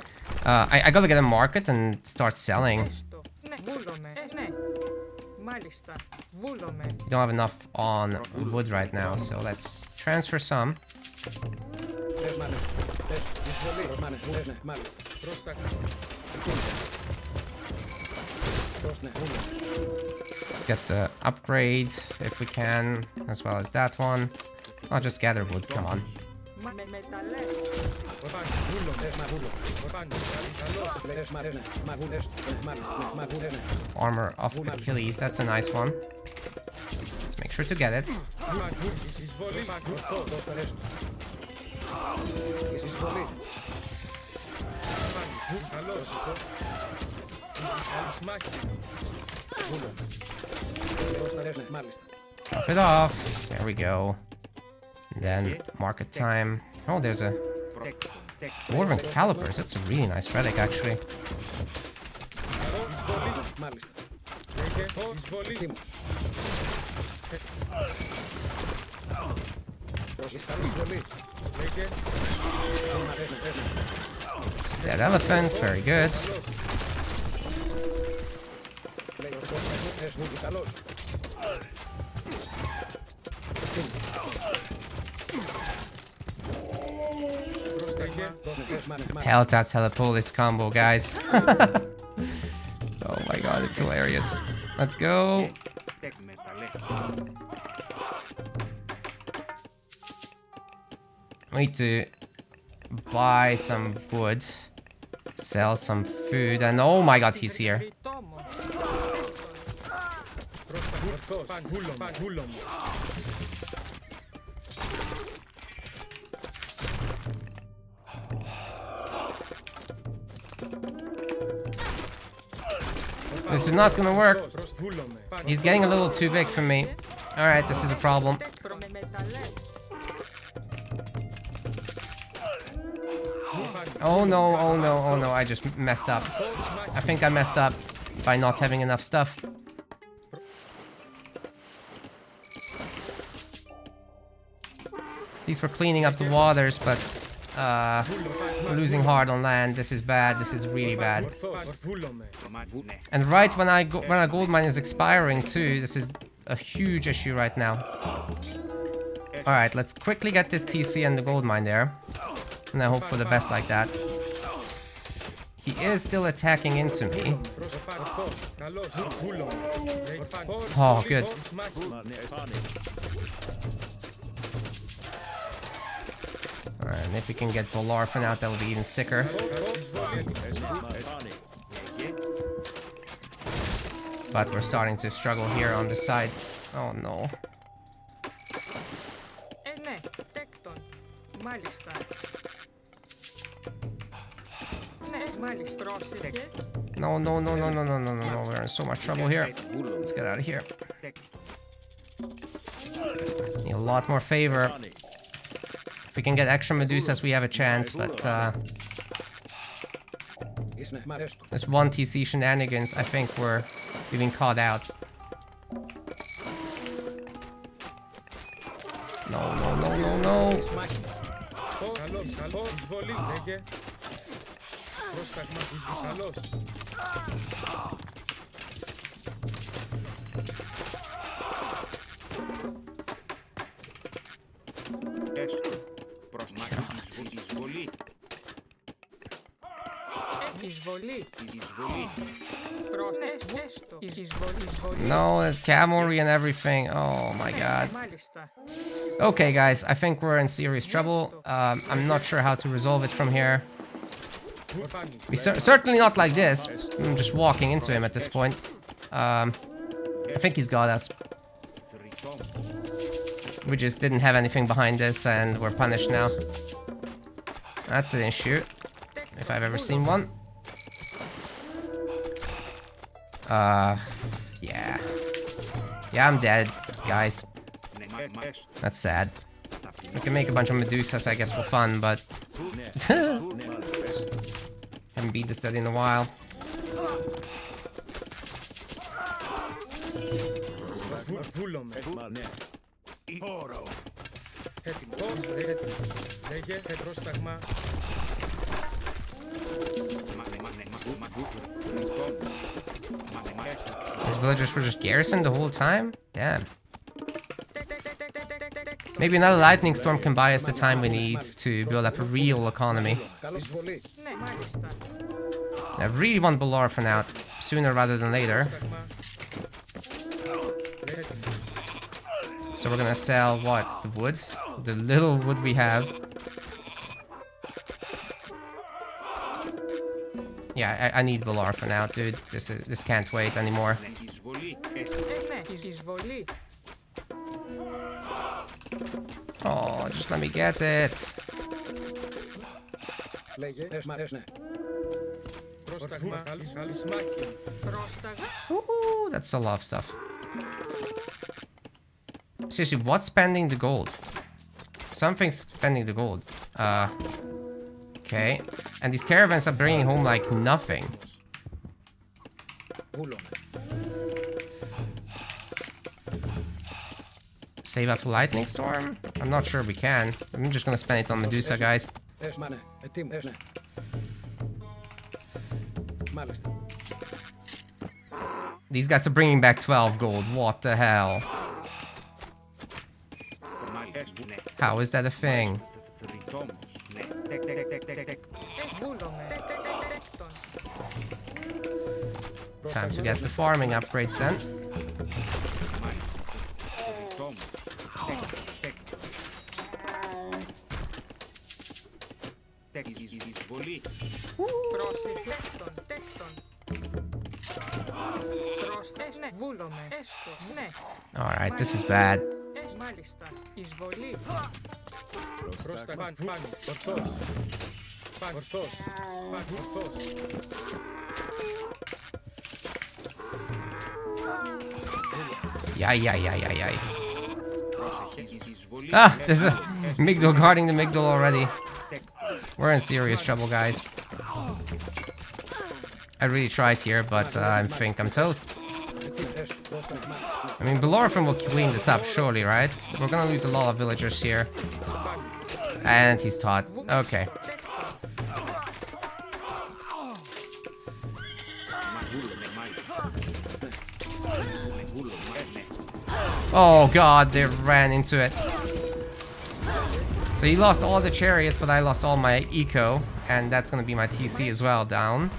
Speaker 1: I gotta get a market and start selling.
Speaker 6: Έστω. Ναι, βούλομαι. Ναι. Μάλιστα. Βούλομαι.
Speaker 1: We don't have enough on wood right now, so let's transfer some. Let's get the upgrade if we can, as well as that one. I'll just gather wood, come on. Armor of Achilles, that's a nice one. Let's make sure to get it. Drop it off. There we go. And then market time. Oh, there's a dwarven calipers. That's a really nice relic, actually.
Speaker 6: Λέγε, εισβολή.
Speaker 5: Έτοιμος. Προσκαλώ εισβολή.
Speaker 6: Λέγε,
Speaker 1: Dead elephant, very good.
Speaker 5: Λέγε ο καλός.
Speaker 6: πρόσταγμα.
Speaker 1: Peltas hella pull this combo, guys. Oh my god, it's hilarious. Let's go. We need to buy some wood, sell some food, and oh my god, he's here.
Speaker 6: Ρητόμο. Πρόσταγμα. Βούλωμο.
Speaker 1: This is not gonna work.
Speaker 6: Βούλωμε.
Speaker 1: He's getting a little too big for me. Alright, this is a problem.
Speaker 6: Προμεταλλές.
Speaker 1: Oh no, oh no, oh no, I just messed up. I think I messed up by not having enough stuff. These were cleaning up the waters, but we're losing hard on land. This is bad, this is really bad.
Speaker 6: Βούλωμε.
Speaker 1: And right when our gold mine is expiring too, this is a huge issue right now. Alright, let's quickly get this TC and the gold mine there. And I hope for the best like that. He is still attacking into me.
Speaker 6: Καλώς. Βούλωμε.
Speaker 1: Oh, good. Alright, and if we can get Volarfin out, that will be even sicker. But we're starting to struggle here on this side. Oh no.
Speaker 6: Ναι, τέκτον. Μάλιστα. Ναι, μάλιστα. Πρόσεχε.
Speaker 1: No, no, no, no, no, no, no, no, no. We're in so much trouble here. Let's get out of here. Need a lot more favor. If we can get extra Medusas, we have a chance, but this one TC shenanigans, I think we've been caught out. No, no, no, no, no.
Speaker 6: Καλώς. Εισβολή. Λέγε. Πρόσταγμα. Καλώς. Εισβολή. Έστω. Εισβολή.
Speaker 1: No, there's cavalry and everything. Oh my god.
Speaker 6: Μάλιστα.
Speaker 1: Okay, guys, I think we're in serious trouble. I'm not sure how to resolve it from here. Certainly not like this. I'm just walking into him at this point. I think he's got us. We just didn't have anything behind this and we're punished now. That's an issue, if I've ever seen one. Yeah. Yeah, I'm dead, guys. That's sad. We can make a bunch of Medusas, I guess, for fun, but... haven't beat this dead in a while.
Speaker 6: Βούλωμε. Έτοιμο. Λέγε. Πρόσταγμα.
Speaker 1: These villagers were just garrisoned the whole time? Damn. Maybe another lightning storm can buy us the time we need to build up a real economy.
Speaker 6: Ναι, μάλιστα.
Speaker 1: I really want Belorphin out sooner rather than later. So we're gonna sell what? The wood? The little wood we have. Yeah, I need Belorphin out, dude. This can't wait anymore.
Speaker 6: Ναι, εισβολή.
Speaker 1: Oh, just let me get it.
Speaker 6: Πρόσταγμα. Καλισμάκι. Πρόσταγμα.
Speaker 1: Ooh, that's a lot of stuff. Seriously, what's spending the gold? Something's spending the gold. Okay. And these caravans are bringing home like nothing. Save up for Lightning Storm? I'm not sure we can. I'm just gonna spend it on Medusa, guys.
Speaker 5: Ναι, ετοίμος, ναι. Μάλιστα.
Speaker 1: These guys are bringing back 12 gold. What the hell? How is that a thing? Time to get the farming upgrades then. Alright, this is bad. Yay. Ah, there's a Migdol guarding the Migdol already. We're in serious trouble, guys. I really tried here, but I think I'm toast. I mean, Belorphin will clean this up, surely, right? We're gonna lose a lot of villagers here. And he's taught. Okay. Oh god, they ran into it. So he lost all the chariots, but I lost all my eco. And that's gonna be my TC as well, down.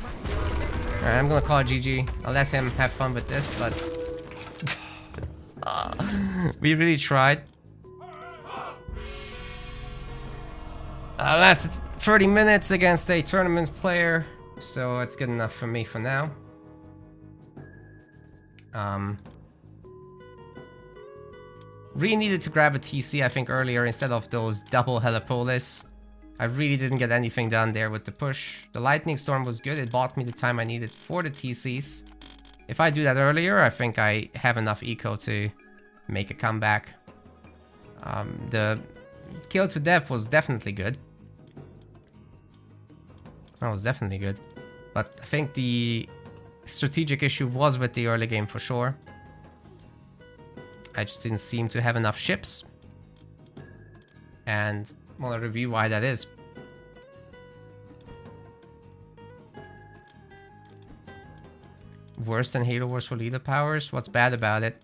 Speaker 1: Alright, I'm gonna call it GG. I'll let him have fun with this, but... we really tried. Lasted 30 minutes against a tournament player, so it's good enough for me for now. Really needed to grab a TC, I think, earlier instead of those double Helipolis. I really didn't get anything done there with the push. The Lightning Storm was good. It bought me the time I needed for the TCs. If I do that earlier, I think I have enough eco to make a comeback. The kill to death was definitely good. That was definitely good. But I think the strategic issue was with the early game for sure. I just didn't seem to have enough ships. And want to review why that is. Worse than Halo Wars for leader powers? What's bad about it?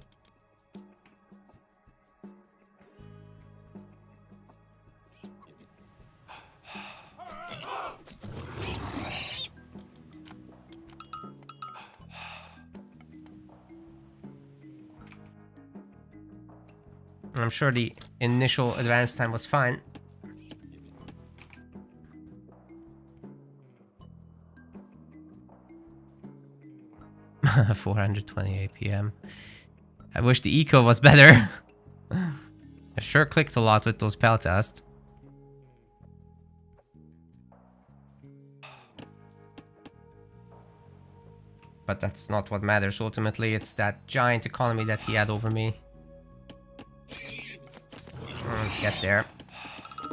Speaker 1: I'm sure the initial advance time was fine. $420 APM. I wish the eco was better. I sure clicked a lot with those Peltast. But that's not what matters ultimately. It's that giant economy that he had over me. Let's get there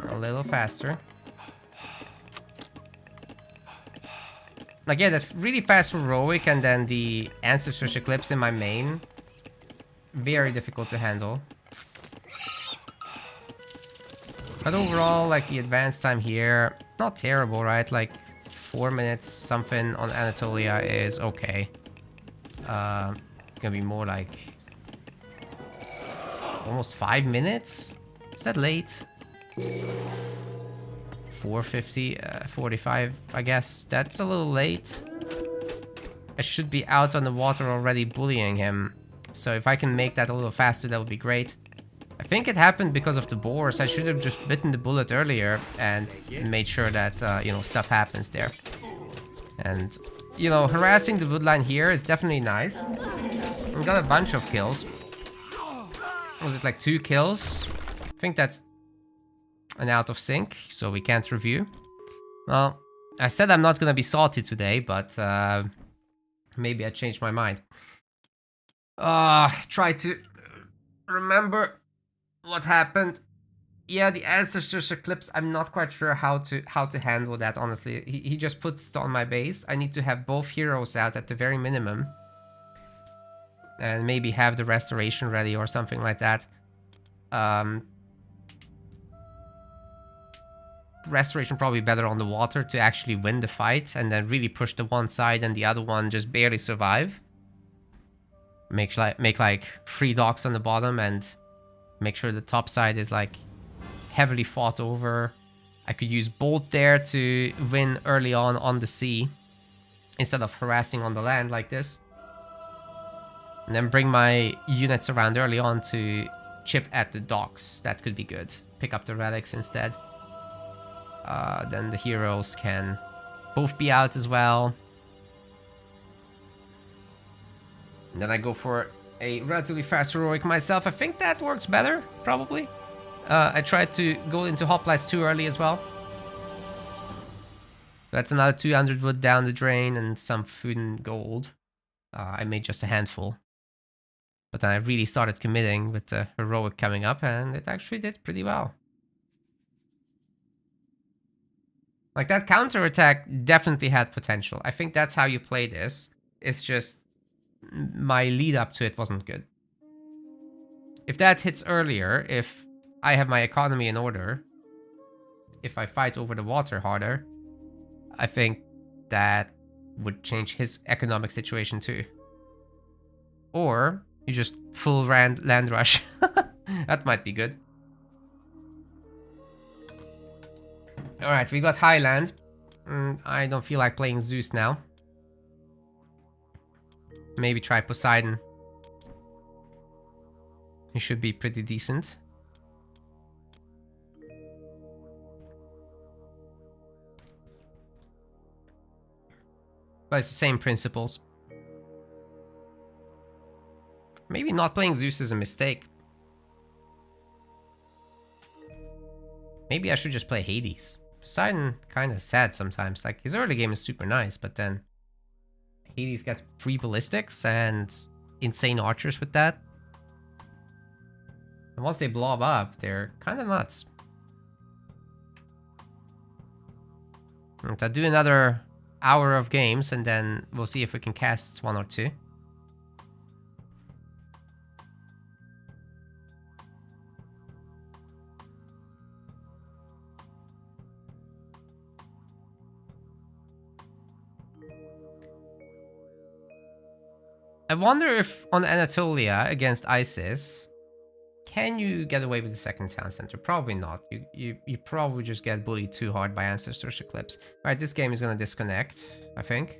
Speaker 1: a little faster. Like, yeah, that's really fast heroic, and then the Ancestors Eclipse in my main. Very difficult to handle. But overall, like, the advance time here, not terrible, right? Like, 4 minutes something on Anatolia is okay. Gonna be more like... almost 5 minutes? Is that late? 450, 45, I guess. That's a little late. I should be out on the water already bullying him. So if I can make that a little faster, that would be great. I think it happened because of the boars. I should have just bitten the bullet earlier and made sure that, you know, stuff happens there. And, you know, harassing the woodline here is definitely nice. I got a bunch of kills. Was it like 2 kills? I think that's an out of sync, so we can't review. Well, I said I'm not gonna be salty today, but maybe I changed my mind. Try to remember what happened. Yeah, the Ancestors Eclipse, I'm not quite sure how to handle that, honestly. He just puts it on my base. I need to have both heroes out at the very minimum. And maybe have the restoration ready or something like that. Restoration probably better on the water to actually win the fight and then really push the one side and the other one just barely survive. Make like 3 docks on the bottom and make sure the top side is like heavily fought over. I could use Bolt there to win early on the sea instead of harassing on the land like this. And then bring my units around early on to chip at the docks. That could be good. Pick up the relics instead. Then the heroes can both be out as well. And then I go for a relatively fast heroic myself. I think that works better, probably. I tried to go into hoplites too early as well. That's another 200 wood down the drain and some food and gold. I made just a handful. But then I really started committing with the heroic coming up, and it actually did pretty well. Like, that counterattack definitely had potential. I think that's how you play this. It's just my lead up to it wasn't good. If that hits earlier, if I have my economy in order, if I fight over the water harder, I think that would change his economic situation too. Or you just full land rush. That might be good. Alright, we got Highland. I don't feel like playing Zeus now. Maybe try Poseidon. He should be pretty decent. But it's the same principles. Maybe not playing Zeus is a mistake. Maybe I should just play Hades. Poseidon kind of sad sometimes. Like, his early game is super nice, but then Hades gets free ballistics and insane archers with that. And once they blob up, they're kind of nuts. And I'll do another hour of games and then we'll see if we can cast 1 or 2. I wonder if on Anatolia against Isis, can you get away with the second town center? Probably not. You probably just get bullied too hard by Ancestors Eclipse. Alright, this game is gonna disconnect, I think.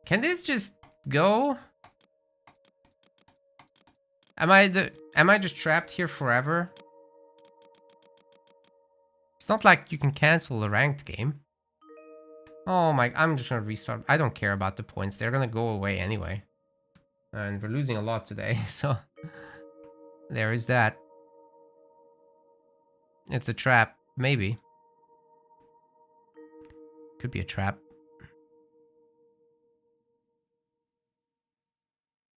Speaker 1: Can this just go? Am I just trapped here forever? It's not like you can cancel a ranked game. Oh my, I'm just gonna restart. I don't care about the points. They're gonna go away anyway. And we're losing a lot today, so there is that. It's a trap, maybe. Could be a trap.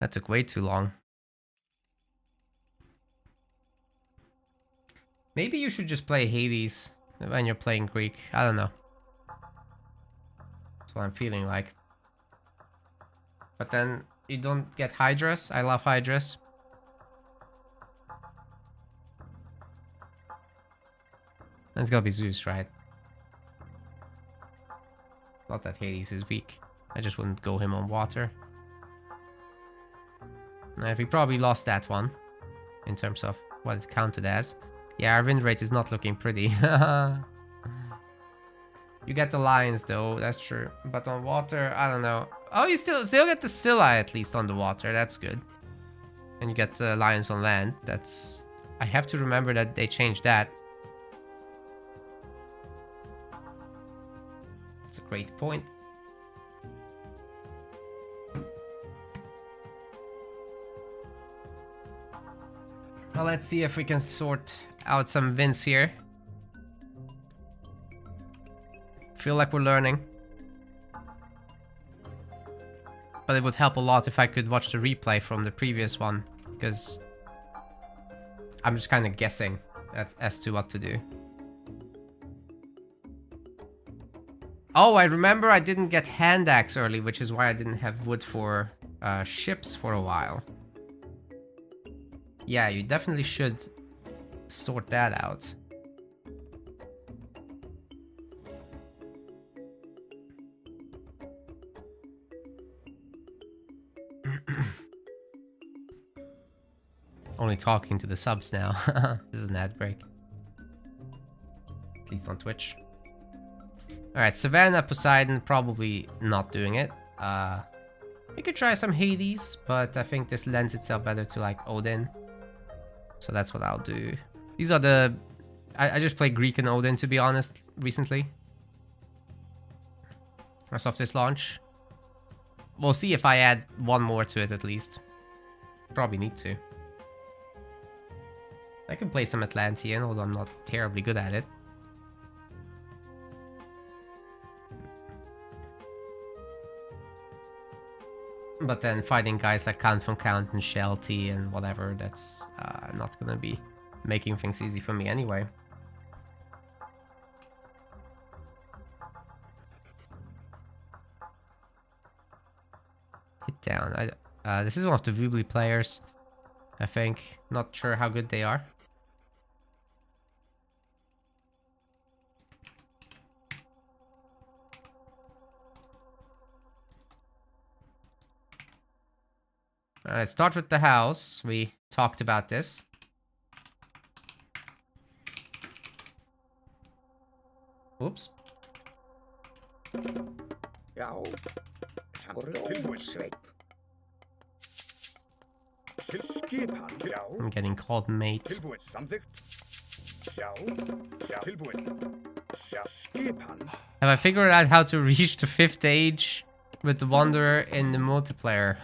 Speaker 1: That took way too long. Maybe you should just play Hades when you're playing Greek. I don't know. That's what I'm feeling like. But then you don't get Hydras. I love Hydras. It's gotta be Zeus, right? Not that Hades is weak. I just wouldn't go him on water. We probably lost that one in terms of what it counted as. Yeah, our win rate is not looking pretty. You get the lions though, that's true. But on water, I don't know. Oh, you still get the Scylla at least on the water. That's good. And you get the lions on land. That's... I have to remember that they changed that. That's a great point. Well, let's see if we can sort out some wins here. Feel like we're learning. But it would help a lot if I could watch the replay from the previous one, because I'm just kind of guessing as to what to do. Oh, I remember I didn't get hand axe early, which is why I didn't have wood for ships for a while. Yeah, you definitely should sort that out. Only talking to the subs now. This is an ad break. At least on Twitch. Alright, Savannah, Poseidon, probably not doing it. We could try some Hades, but I think this lends itself better to like Odin. So that's what I'll do. These are the... I just played Greek and Odin, to be honest, recently. As of this launch. We'll see if I add one more to it at least. Probably need to. I can play some Atlantean, although I'm not terribly good at it. But then fighting guys like Count from Count and Shelty and whatever, that's not gonna be making things easy for me anyway. Hit down. This is one of the Woobly players, I think. Not sure how good they are. Start with the house. We talked about this. Oops. I'm getting called mate. Have I figured out how to reach the 5th age with the Wanderer in the multiplayer?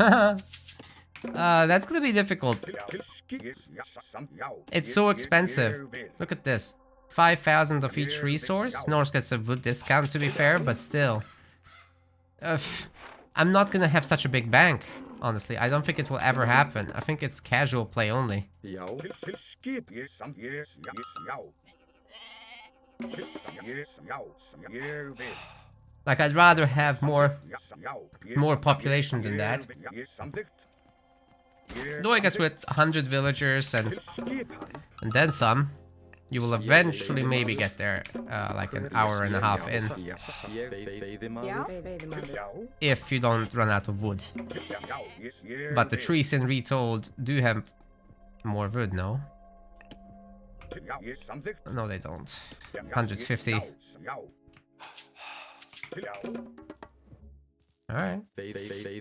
Speaker 1: That's gonna be difficult. It's so expensive. Look at this. 5,000 of each resource. Norse gets a wood discount, to be fair, but still. I'm not gonna have such a big bank, honestly. I don't think it will ever happen. I think it's casual play only. Like, I'd rather have more population than that. Though I guess with 100 villagers and then some, you will eventually maybe get there, like an hour and a half in. If you don't run out of wood. But the trees in Retold do have more wood, no? No, they don't. 150. Alright.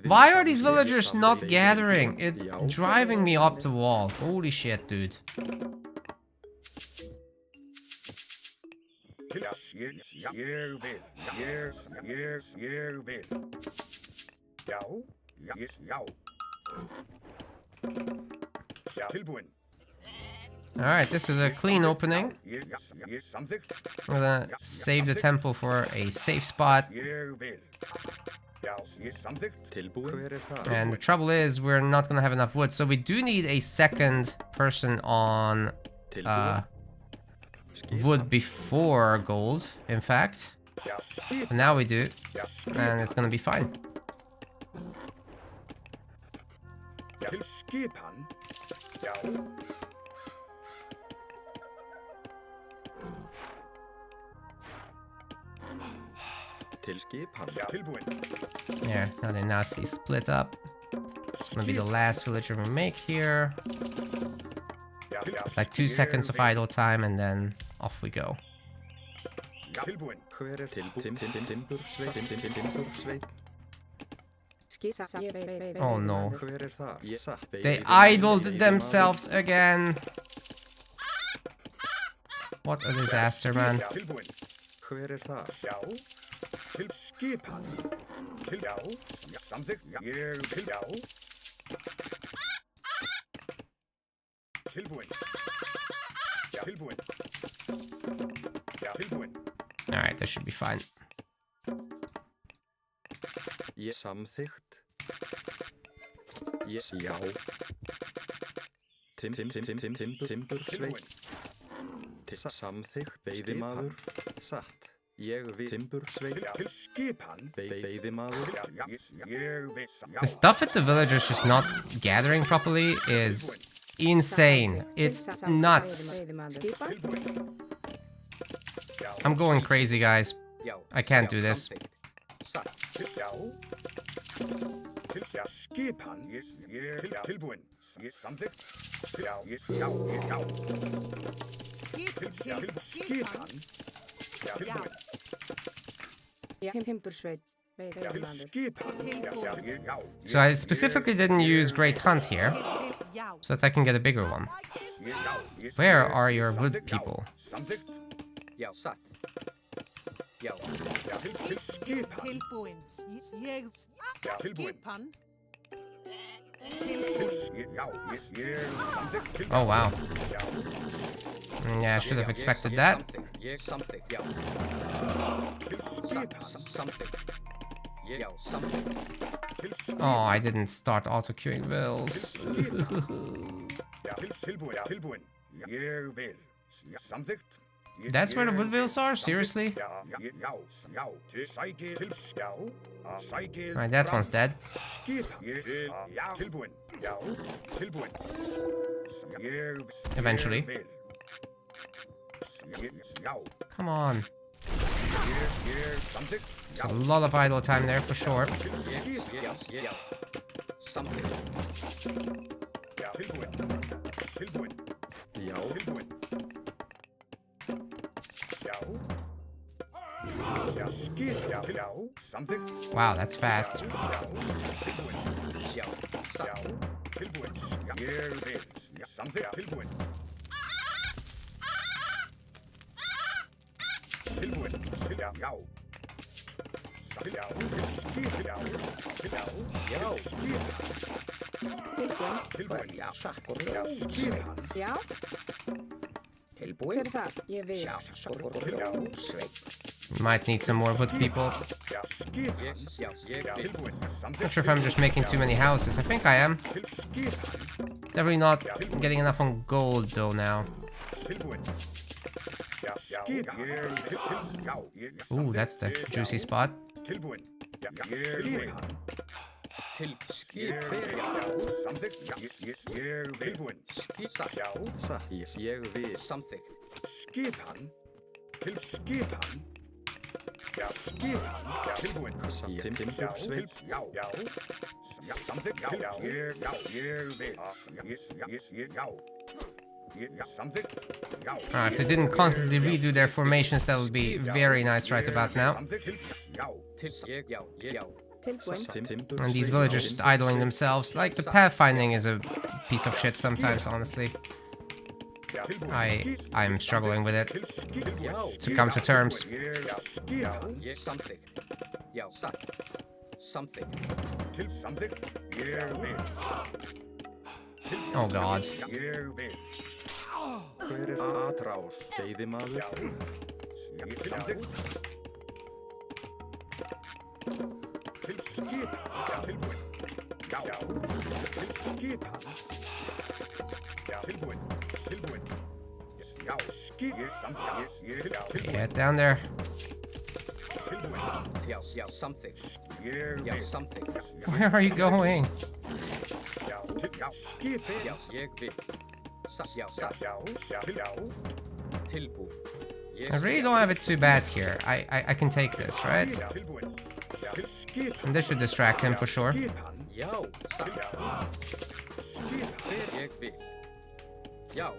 Speaker 1: Why are these villagers not gathering? It's driving me up the wall. Holy shit, dude. Alright, this is a clean opening. I'm gonna save the temple for a safe spot. And the trouble is, we're not gonna have enough wood, so we do need a second person on wood before gold, in fact. But now we do, and it's gonna be fine. Yeah, now they nasty split up. It's gonna be the last villager we make here. Like 2 seconds of idle time, and then off we go. Oh no. They idled themselves again. What a disaster, man.
Speaker 5: Tilbúin. Tilbúin. Tilbúin.
Speaker 1: Alright, that should be fine.
Speaker 7: Ég samþykkt. Ég já. Timbursveit. Samþykkt. Veiðimaður. Satt. Ég við timbursveit.
Speaker 5: Til skipan.
Speaker 7: Veiðimaður.
Speaker 5: Ég viss.
Speaker 1: The stuff at the villagers just not gathering properly is insane. It's nuts.
Speaker 4: Skipan.
Speaker 1: I'm going crazy, guys. I can't do this.
Speaker 5: Já. Skipan. Ég tilbúin. Ég samþykkt. Já. Skipan. Tilbúin.
Speaker 4: Timbursveit. Veiðimaður.
Speaker 5: Skipan. Já.
Speaker 1: So I specifically didn't use Great Hunt here, so that I can get a bigger one. Where are your wood people?
Speaker 5: Samþykkt.
Speaker 2: Já, satt. Já.
Speaker 5: Til skipan.
Speaker 3: Tilbúin. Ég
Speaker 5: Tilbúin.
Speaker 3: skipan.
Speaker 5: Ég samþykkt.
Speaker 1: Oh wow. Yeah, I should have expected that.
Speaker 2: Ég samþykkt, já. Samþykkt. Já, samþykkt.
Speaker 1: Oh, I didn't start auto-queuing bills.
Speaker 5: Tilbúin. Ég vil. Samþykkt.
Speaker 1: That's where the wood bills are? Seriously? Alright, that one's dead. Eventually. Come on. There's a lot of idle time there for sure.
Speaker 2: Já. Samþykkt.
Speaker 1: Wow, that's fast.
Speaker 2: Já.
Speaker 4: Já. Hver er það? Ég vil.
Speaker 1: Might need some more wood people. Not sure if I'm just making too many houses. I think I am. Definitely not getting enough on gold though now. Ooh, that's the juicy spot.
Speaker 7: Ég vil.
Speaker 2: Samþykkt.
Speaker 5: Skipan. Til skipan. Skipan. Tilbúin.
Speaker 7: Timbursveit.
Speaker 5: Samþykkt.
Speaker 1: If they didn't constantly redo their formations, that would be very nice right about now.
Speaker 4: Tilbúin.
Speaker 1: And these villagers just idling themselves. Like, the pathfinding is a piece of shit sometimes, honestly. I'm struggling with it. To come to terms.
Speaker 2: Ég samþykkt. Já, satt. Samþykkt.
Speaker 1: Oh god.
Speaker 7: Hver er atrás? Veiðimaður.
Speaker 1: Get down there.
Speaker 2: Já, samþykkt. Já, samþykkt.
Speaker 1: Where are you going?
Speaker 2: Já, ég vil. Satt. Tilbúin.
Speaker 1: I really don't have it too bad here. I can take this, right? And this should distract him for sure.
Speaker 2: Já, satt. Ég vil. Já.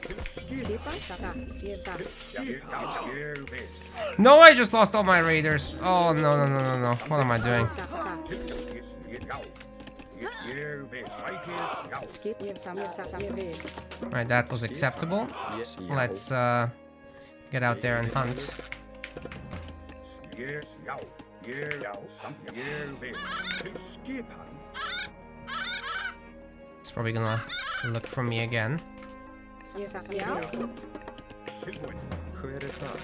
Speaker 4: Skipa, satt. Ég satt.
Speaker 1: No, I just lost all my raiders. Oh, no, no, no, no, no. What am I doing?
Speaker 4: Satt. Skip, ég satt. Ég vil.
Speaker 1: Right, that was acceptable. Let's get out there and hunt. It's probably gonna look for me again.
Speaker 4: Ég satt. Já.
Speaker 7: Hver það?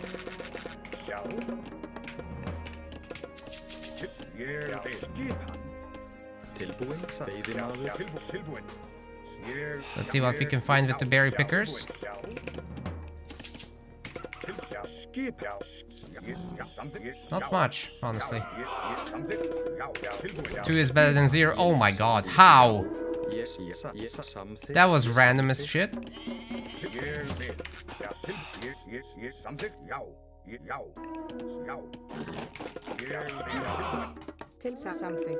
Speaker 7: Tilbúin, veiðimaður.
Speaker 1: Let's see what we can find with the berry pickers. Not much, honestly. 2 is better than 0. Oh my god, how? That was random as shit.
Speaker 4: Til samþykkt.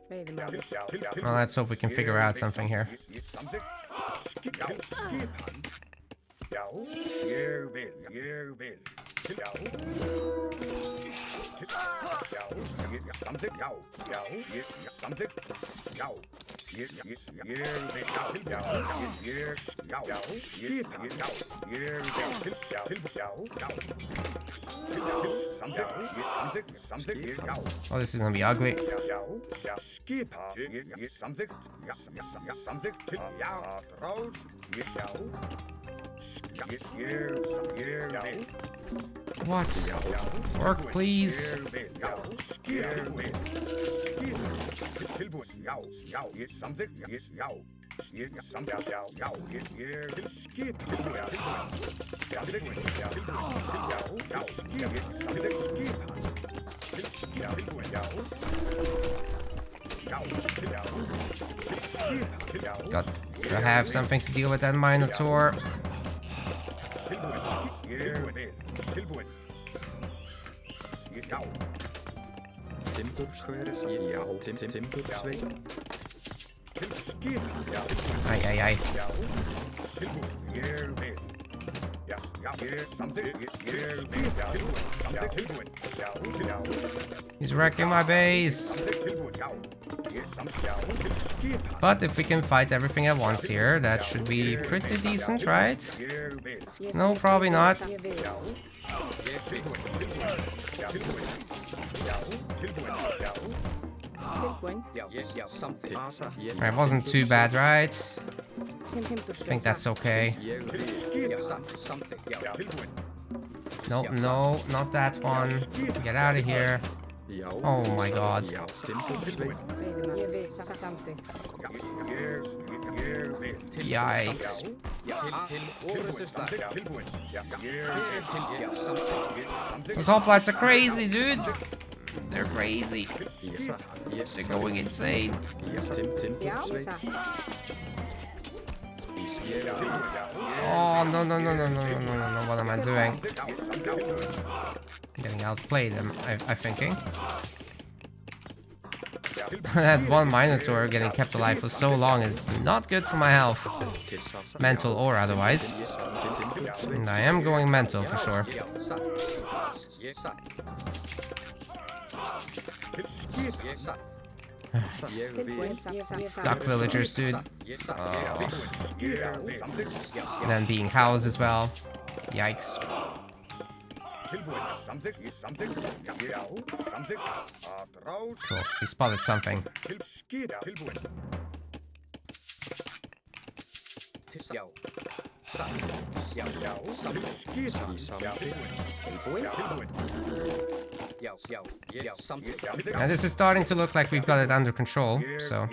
Speaker 4: Veiðimaður.
Speaker 1: Well, let's hope we can figure out something here. Oh, this is gonna be ugly. What? Work, please. Got to have something to deal with that Minotaur. Ay, ay, ay. He's wrecking my base. But if we can fight everything at once here, that should be pretty decent, right? No, probably not. It wasn't too bad, right? I think that's okay. No, no, not that one. Get out of here. Oh my god. Yikes. Those hoplites are crazy, dude. They're crazy. They're going insane. Oh, no, no, no, no, no, no, no, no, no. What am I doing? I'm getting outplayed, I'm thinking. That one Minotaur getting kept alive for so long is not good for my health. Mental or otherwise. And I am going mental for sure. Stuck villagers, dude. Oh. And then being housed as well. Yikes. Cool, he spotted something. And this is starting to look like we've got it under control, so...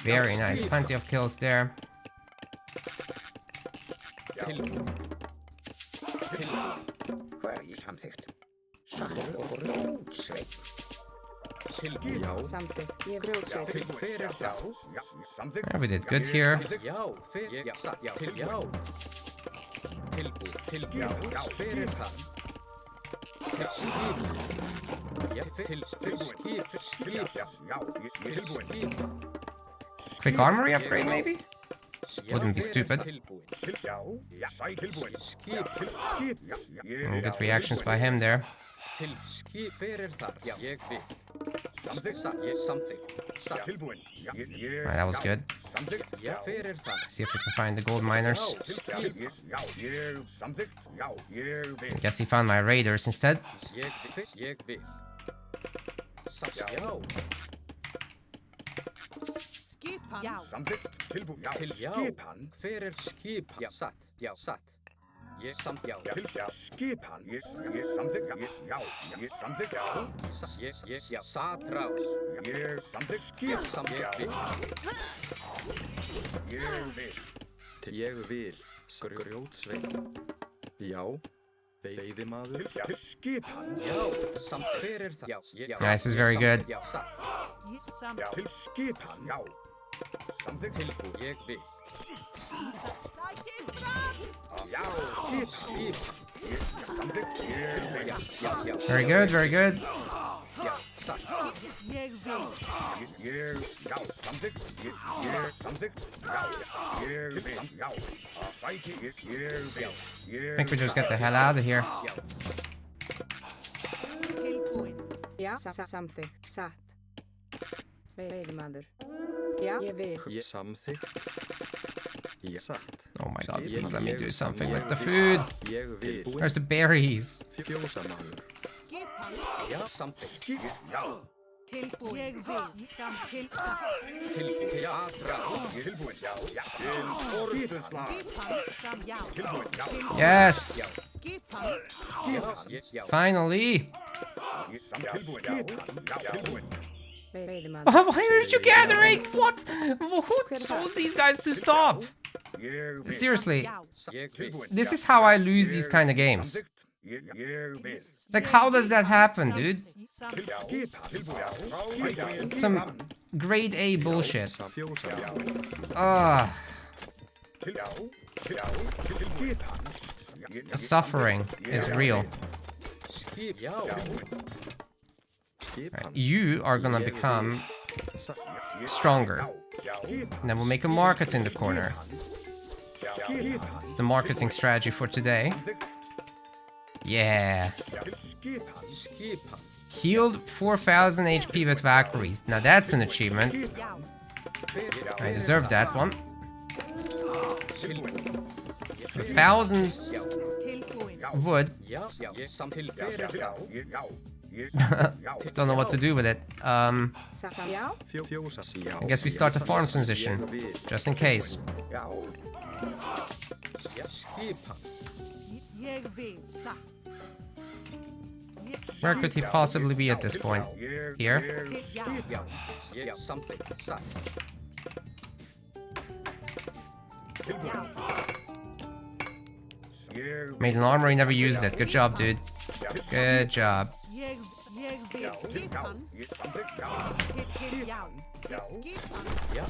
Speaker 1: Very nice, plenty of kills there.
Speaker 2: Tilbúin.
Speaker 7: Já.
Speaker 4: Samþykkt. Ég grjótsveit.
Speaker 2: Tilbúin. Hver er það?
Speaker 7: Samþykkt.
Speaker 1: Yeah, we did good here.
Speaker 2: Já, hver, ég, satt, já, til, já. Tilbúin, tilbúin, já, hver er það? Til skip. Já, til skip, skip.
Speaker 1: Quick armory upgrade, maybe? Wouldn't be stupid. Good reactions by him there.
Speaker 2: Til skip, hver er það? Já, ég vil. Samþykkt, ég samþykkt. Tilbúin.
Speaker 1: Alright, that was good.
Speaker 2: Já, hver er það?
Speaker 1: See if we can find the gold miners. I guess he found my raiders instead.
Speaker 2: Ég vil. Já.
Speaker 3: Skipan. Já.
Speaker 2: Skipan. Hver er skip? Já, satt. Já, satt. Ég samt, já. Skipan. Ég samþykkt. Já, satt rás. Skip samt,
Speaker 7: Ég vil. Grjótsveit. Já. Veiðimaður.
Speaker 2: Já, samt, hver er það? Já,
Speaker 1: Yeah, this is very good.
Speaker 2: Já, satt.
Speaker 3: Ég samt.
Speaker 2: Tilbúin, ég vil.
Speaker 3: Sækir fram.
Speaker 1: Very good, very good.
Speaker 2: Já, satt.
Speaker 3: Ég vil.
Speaker 1: I think we just get the hell out of here.
Speaker 3: Tilbúin.
Speaker 4: Já, samþykkt. Satt. Veiðimaður. Já, ég vil.
Speaker 7: Ég samþykkt. Ég satt.
Speaker 1: Oh my god, please let me do something with the food.
Speaker 7: Ég vil.
Speaker 1: Where's the berries?
Speaker 7: Fjósamaður.
Speaker 3: Skipan.
Speaker 2: Já, samþykkt.
Speaker 3: Tilbúin. Ég vil. Samt til satt.
Speaker 2: Tilbúin, satt rás.
Speaker 3: Skipan. Sam já.
Speaker 1: Yes!
Speaker 3: Skipan.
Speaker 2: Já,
Speaker 1: Finally!
Speaker 4: Veiðimaður.
Speaker 1: Why aren't you gathering? What? Who told these guys to stop? Seriously,
Speaker 3: Já.
Speaker 2: ég vil.
Speaker 1: this is how I lose these kind of games. Like, how does that happen, dude? Some grade A bullshit.
Speaker 7: Fjósamaður.
Speaker 1: Ah, the suffering is real.
Speaker 2: Skip, já.
Speaker 7: Skipan.
Speaker 1: You are gonna become stronger. And then we'll make a market in the corner. It's the marketing strategy for today. Yeah.
Speaker 2: Skipan.
Speaker 1: Healed 4000 HP with Valkyries. Now that's an achievement.
Speaker 3: Já.
Speaker 1: I deserve that one.
Speaker 2: Tilbúin.
Speaker 1: 1000
Speaker 3: Tilbúin.
Speaker 1: wood.
Speaker 2: Já, ég samt til hver er það?
Speaker 1: Don't know what to do with it.
Speaker 4: Já.
Speaker 7: Fjósamaður.
Speaker 1: I guess we start the farm transition, just in case.
Speaker 2: Skipan.
Speaker 3: Ég vil. Satt.
Speaker 1: Where could he possibly be at this point? Here?
Speaker 3: Já.
Speaker 2: Já, ég samþykkt. Satt.
Speaker 3: Já.
Speaker 1: Made an armory, never used it. Good job, dude. Good job.
Speaker 3: Ég vil. Skipan. Til já. Skipan.
Speaker 2: Já,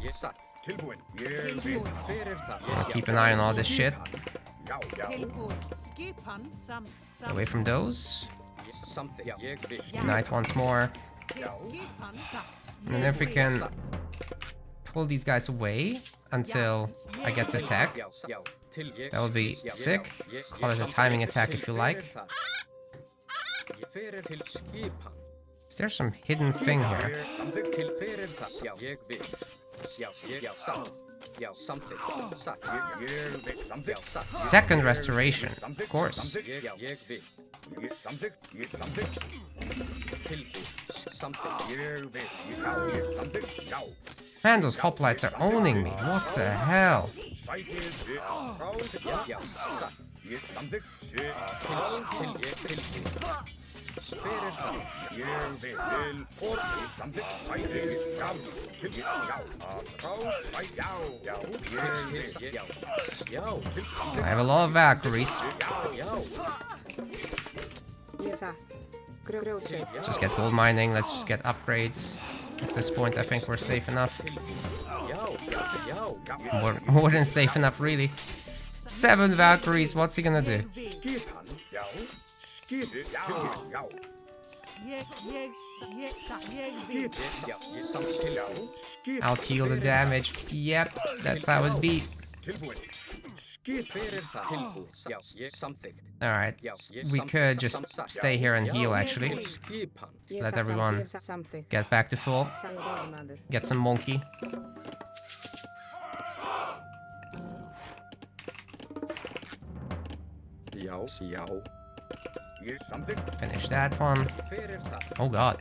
Speaker 2: ég satt. Tilbúin. Hver er það?
Speaker 1: Keep an eye on all this shit.
Speaker 3: Tilbúin. Skipan. Sam.
Speaker 1: Away from those.
Speaker 2: Samþykkt. Já, ég vil.
Speaker 1: Unite once more.
Speaker 3: Skipan. Satt.
Speaker 1: And then if we can pull these guys away until I get the attack,
Speaker 2: Já, já. Til ég.
Speaker 1: that would be
Speaker 2: Já,
Speaker 1: sick.
Speaker 2: ég
Speaker 1: Call it a
Speaker 2: samþykkt.
Speaker 1: timing attack if you
Speaker 2: Hver
Speaker 1: like.
Speaker 2: er það? Ég fer til skipan.
Speaker 1: Is there some hidden thing here?
Speaker 2: Samþykkt. Til hver er það? Já, ég vil. Já, satt. Já, samþykkt. Satt. Ég vil. Samþykkt. Satt.
Speaker 1: Second restoration, of course.
Speaker 2: Já, ég vil. Samþykkt. Tilbúin. Samþykkt.
Speaker 1: Man, those hoplites are owning me. What the hell?
Speaker 2: Já, satt. Hver er það? Já,
Speaker 1: I have a lot of Valkyries.
Speaker 2: já.
Speaker 4: Ég satt. Grjótsveit.
Speaker 1: Let's just get gold mining. Let's just get upgrades. At this point, I think we're safe enough. More than safe enough, really. 7 Valkyries. What's he gonna do? Out heal the damage. Yep, that's how it be. Alright, we could just stay here and heal actually. Let everyone get back to full. Get some monkey. Finish that one. Oh god.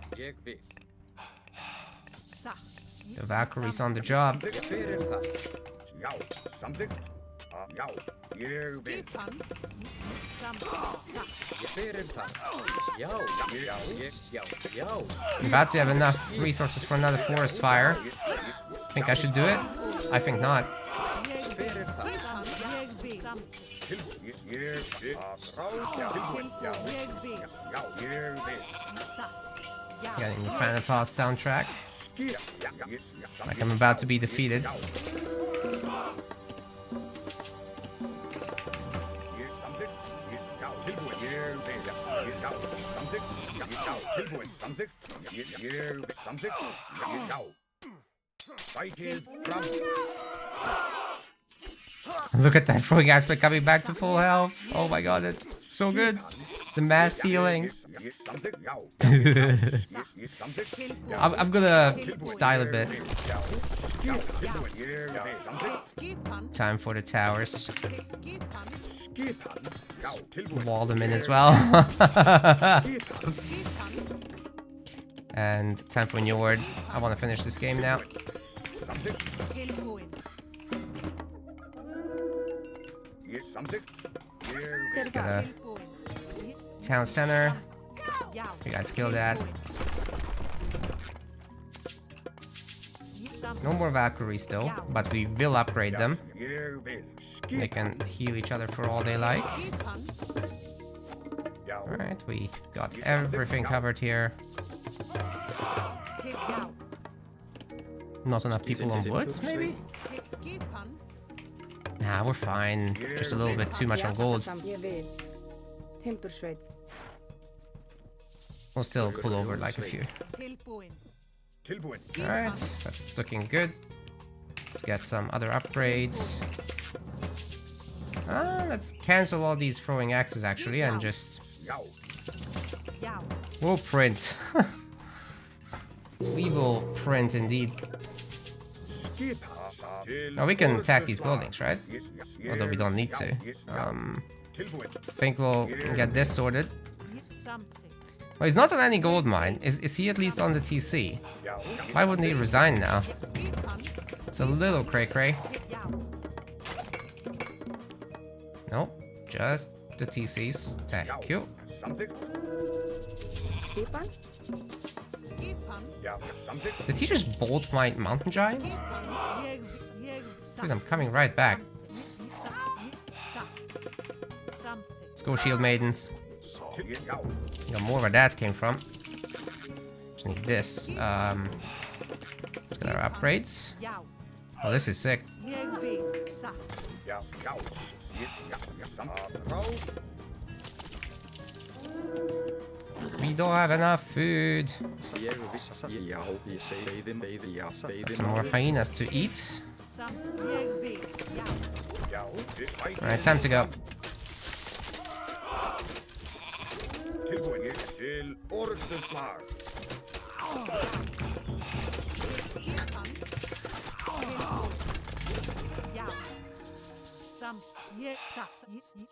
Speaker 1: The Valkyrie's on the job. I'm about to have enough resources for another forest fire. Think I should do it? I think not. Getting the Thanatos soundtrack. Like I'm about to be defeated. Look at that throwing aspect coming back to full health. Oh my god, it's so good. The mass healing. I'm gonna style a bit. Time for the towers. Wall them in as well. And time for Njord. I want to finish this game now. Just get a town center. You guys kill that. No more Valkyries though, but we will upgrade them. They can heal each other for all they like. Alright, we got everything covered here. Not enough people on wood, maybe? Nah, we're fine. Just a little bit too much on gold. We'll still pull over like a few. Alright, that's looking good. Let's get some other upgrades. Let's cancel all these throwing axes actually and just... We'll print. We will print indeed. Now we can attack these buildings, right? Although we don't need to. I think we'll get this sorted. Well, he's not on any gold mine. Is he at least on the TC? Why wouldn't he resign now? It's a little cray-cray. Nope, just the TCs. Thank you. Did he just bolt my mountain giant? Dude, I'm coming right back. Let's go, shield maidens. Got more where that came from. Just need this. Let's get our upgrades. Oh, this is sick. We don't have enough food. Got some more hyenas to eat. Alright, time to go.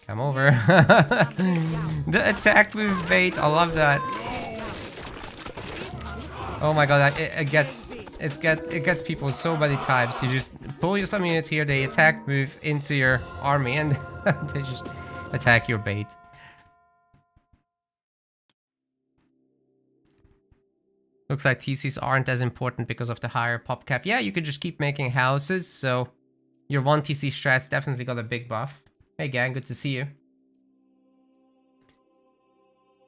Speaker 1: Come over. The attack move bait, I love that. Oh my god, it gets people so many times. You just pull your some units here, they attack move into your army and they just attack your bait. Looks like TCs aren't as important because of the higher pop cap. Yeah, you could just keep making houses, so your 1 TC strats definitely got a big buff. Hey gang, good to see you.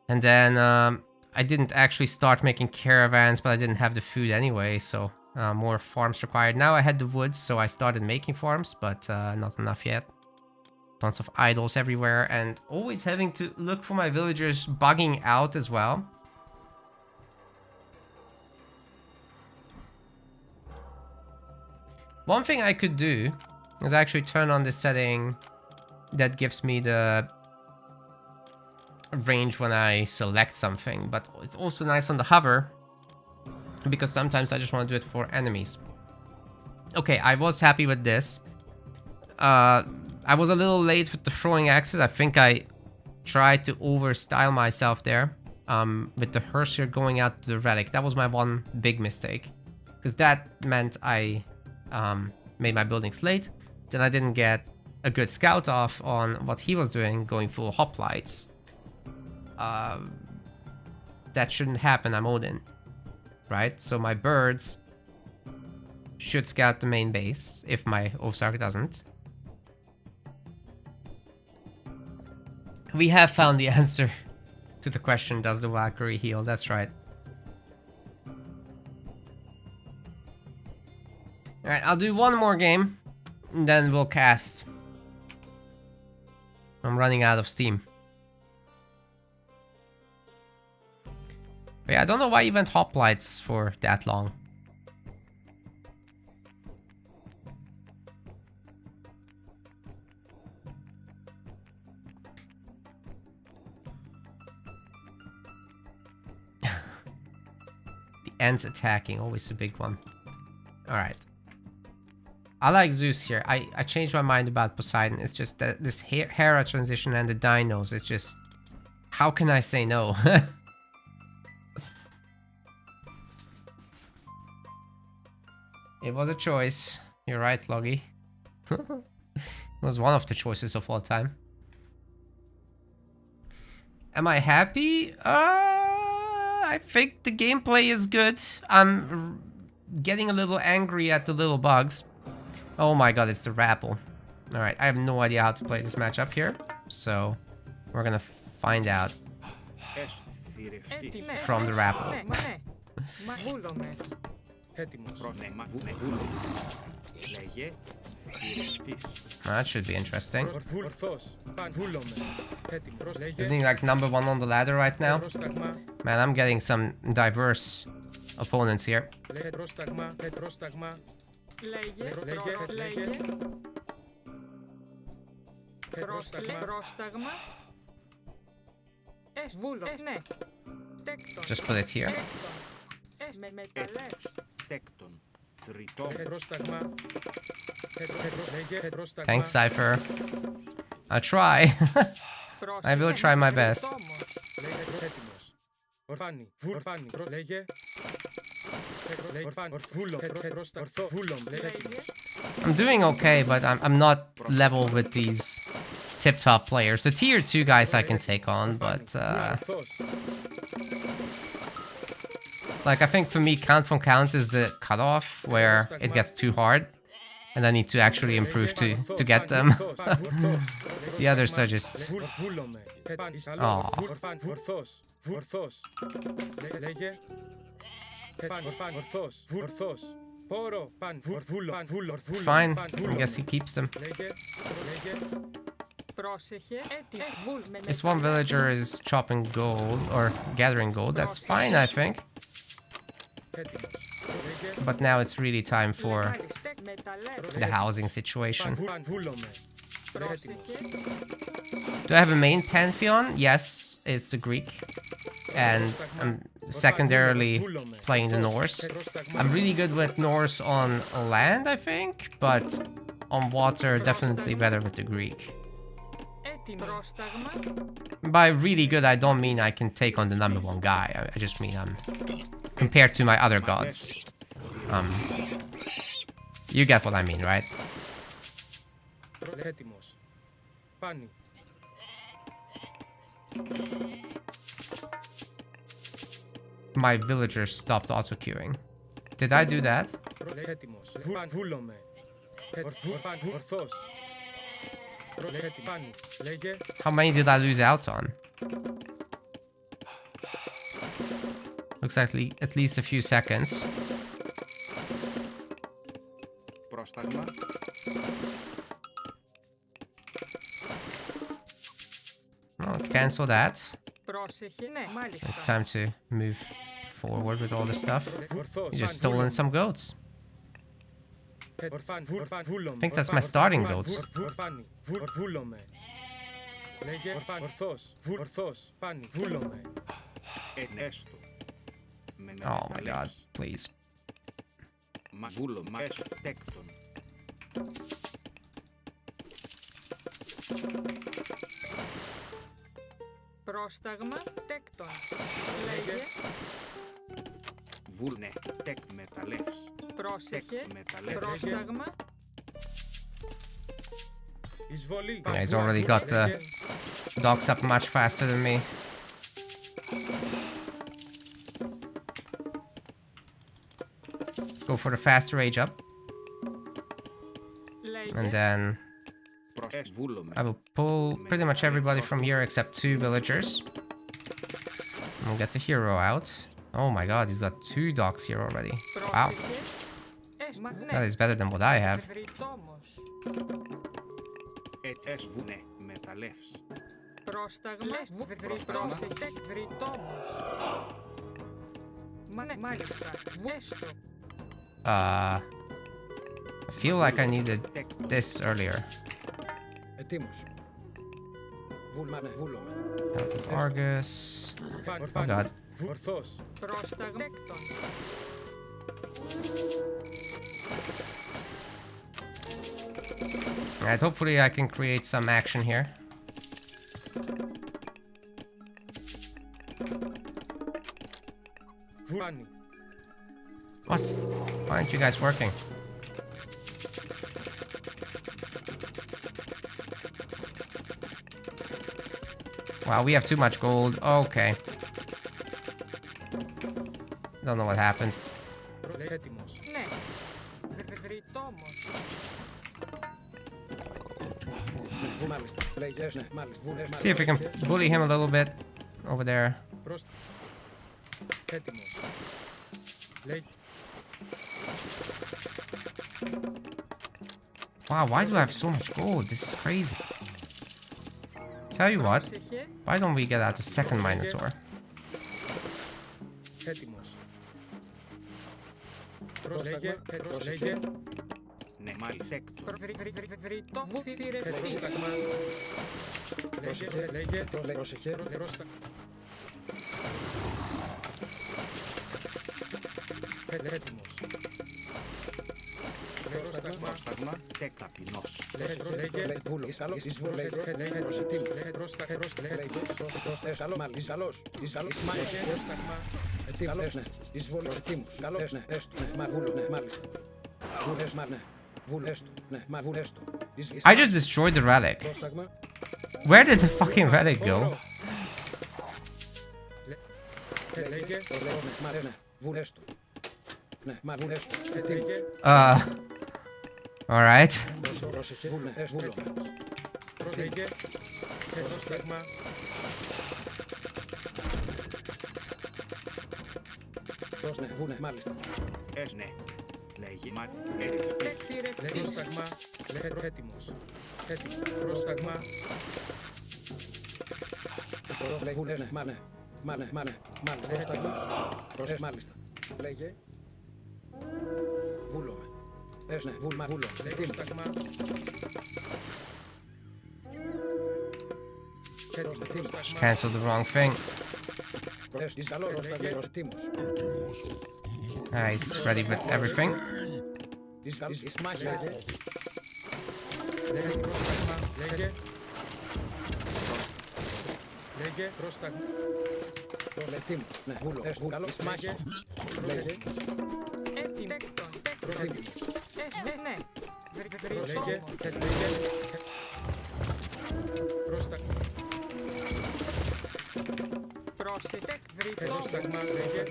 Speaker 1: And then I didn't actually start making caravans, but I didn't have the food anyway, so more farms required. Now I had the woods, so I started making farms, but not enough yet. Tons of idols everywhere, and always having to look for my villagers bugging out as well. One thing I could do is actually turn on the setting that gives me the range when I select something, but it's also nice on the hover because sometimes I just want to do it for enemies. Okay, I was happy with this. I was a little late with the throwing axes. I think I tried to overstyle myself there with the Hersier going out to the relic. That was my one big mistake, because that meant I made my buildings late. Then I didn't get a good scout off on what he was doing, going full hoplites. That shouldn't happen. I'm Odin, right? So my birds should scout the main base if my Ovsark doesn't. We have found the answer to the question, does the Valkyrie heal? That's right. Alright, I'll do one more game, and then we'll cast. I'm running out of steam. But yeah, I don't know why you went hoplites for that long. The ends attacking, always a big one. Alright. I like Zeus here. I changed my mind about Poseidon. It's just that this Hera transition and the dinos, it's just... How can I say no? It was a choice. You're right, Loggy. It was one of the choices of all time. Am I happy? I think the gameplay is good. I'm getting a little angry at the little bugs. Oh my god, it's the Rapple. Alright, I have no idea how to play this matchup here. So, we're gonna find out from the Rapple. That should be interesting. Isn't he like number one on the ladder right now? Man, I'm getting some diverse opponents here. Just put it here. Thanks, Cypher. I'll try. I will try my best. I'm doing okay, but I'm not level with these tip-top players. The tier 2 guys I can take on, but like, I think for me, count from count is the cutoff where it gets too hard, and I need to actually improve to get them. The others are just... Aww. Fine, I guess he keeps them. This one villager is chopping gold, or gathering gold. That's fine, I think. But now it's really time for the housing situation. Do I have a main pantheon? Yes, it's the Greek. And I'm secondarily playing the Norse. I'm really good with Norse on land, I think, but on water, definitely better with the Greek. By really good, I don't mean I can take on the number one guy. I just mean I'm compared to my other gods. You get what I mean, right? My villagers stopped auto-queuing. Did I do that? How many did I lose out on? looks like at least a few seconds.
Speaker 7: Πρόσταγμα.
Speaker 1: Well, let's cancel that.
Speaker 3: Πρόσεχε. Ναι, μάλιστα.
Speaker 1: It's time to move forward with all this stuff.
Speaker 6: Ορθώς.
Speaker 1: You just stolen some goats.
Speaker 6: Ορφάνι. Βούλομαι.
Speaker 1: I think that's my starting goats.
Speaker 6: Ορφάνι. Βούλομαι. Λέγε. Ορθώς. Ορθώς. Πάνι. Βούλομαι.
Speaker 7: Ενέστο.
Speaker 1: Oh my god, please.
Speaker 7: Μα βούλομαι. Έστω. Τέκτον.
Speaker 3: Πρόσταγμα. Τέκτον. Λέγε.
Speaker 7: Βούλνε. Τεκ μεταλλεύς.
Speaker 3: Πρόσεχε.
Speaker 7: Μεταλλεύς.
Speaker 3: Πρόσταγμα.
Speaker 6: Εισβολή.
Speaker 1: Yeah, he's already got the dogs up much faster than me. Let's go for the fast rage up.
Speaker 3: Λέγε.
Speaker 1: And then
Speaker 7: Βούλομαι.
Speaker 1: I will pull pretty much everybody from here except 2 villagers. And we'll get the hero out. Oh my god, he's got 2 dogs here already. Wow,
Speaker 3: Πρόσεχε.
Speaker 1: that is better than what I have.
Speaker 3: Βρυτόμος.
Speaker 7: Έσβουνε. Μεταλλεύς.
Speaker 3: Πρόσταγμα. Πρόσεχε. Βρυτόμος. Ναι, μάλιστα. Έστω.
Speaker 1: I feel like I needed this earlier.
Speaker 5: Ετοίμος. Βούλμανε, βούλομαι.
Speaker 1: Out of Argus. Oh god.
Speaker 6: Ορθώς.
Speaker 3: Πρόσταγμα. Τέκτον.
Speaker 1: Alright, hopefully I can create some action here.
Speaker 6: Βούλμανι.
Speaker 1: What? Why aren't you guys working? Wow, we have too much gold. Okay. Don't know what happened.
Speaker 6: Έτοιμος.
Speaker 3: Ναι. Βρυτόμος.
Speaker 5: Μάλιστα. Λέγες, ναι, μάλιστα.
Speaker 1: See if we can bully him a little bit over there.
Speaker 6: Προς... Έτοιμος. Λέγε.
Speaker 1: Wow, why do I have so much gold? This is crazy. Tell you what,
Speaker 3: Πρόσεχε.
Speaker 1: why don't we get out the second Minotaur?
Speaker 6: Έτοιμος. Λέγε. Λέγε.
Speaker 7: Ναι, μάλιστα. Έκτον.
Speaker 3: Βρυτό. Βουθυρευτή.
Speaker 6: Πρόσταγμα. Λέγε.
Speaker 5: Πρόσεχε.
Speaker 6: Πρόσταγμα. Έτοιμος. Πρόσταγμα.
Speaker 7: Πρόσταγμα. Τεκαπεινός.
Speaker 6: Λέγε.
Speaker 5: Βούλο. Ισαλός. Εισβολή.
Speaker 6: Λέγε.
Speaker 5: Ετοίμος.
Speaker 6: Πρόσταγμα.
Speaker 5: Ισαλός. Ισαλός. Μάλιστα.
Speaker 6: Πρόσταγμα.
Speaker 5: Ετοίμος. Ναι. Εισβολή. Ετοίμος. Καλός. Ναι. Έστω. Ναι. Μα βούλο. Ναι. Μάλιστα. Βούλες. Μα ναι. Βούλ. Έστω. Ναι. Μα βούλ. Έστω.
Speaker 1: I just destroyed the relic.
Speaker 5: Πρόσταγμα.
Speaker 1: Where did the fucking relic go?
Speaker 6: Λέγε.
Speaker 5: Ναι. Μα ναι. Βούλ. Έστω. Ναι. Μα βούλ. Έστω. Ετοίμος.
Speaker 1: Alright.
Speaker 5: Πρόσεχε. Βούλ. Ναι. Βούλο.
Speaker 6: Λέγε. Πρόσταγμα.
Speaker 5: Ναι. Βούλ. Ναι. Μάλιστα.
Speaker 7: Ναι. Λέγει. Μα εριφτής.
Speaker 6: Λέγε. Πρόσταγμα. Λέγε. Έτοιμος. Πρόσταγμα.
Speaker 5: Βούλ. Ναι. Μα ναι. Μα ναι. Μα ναι. Μάλιστα. Πρόσταγμα. Μάλιστα. Λέγε. Βούλομαι. Ναι. Βούλ. Μα βούλο. Ετοίμος.
Speaker 6: Πρόσταγμα.
Speaker 1: Just canceled the wrong thing.
Speaker 5: Ισαλό. Πρόσταγμα. Ετοίμος.
Speaker 1: Nice. Ready with everything.
Speaker 5: Ισμάχη.
Speaker 6: Λέγε. Πρόσταγμα. Λέγε. Λέγε. Πρόσταγμα.
Speaker 5: Ετοίμος. Ναι. Βούλο. Καλό. Ισμάχη. Λέγε.
Speaker 3: Έτοιμο.
Speaker 5: Έτοιμος.
Speaker 3: Ναι.
Speaker 6: Λέγε. Πρόσταγμα.
Speaker 3: Πρόσεχε.
Speaker 6: Πρόσταγμα. Λέγε.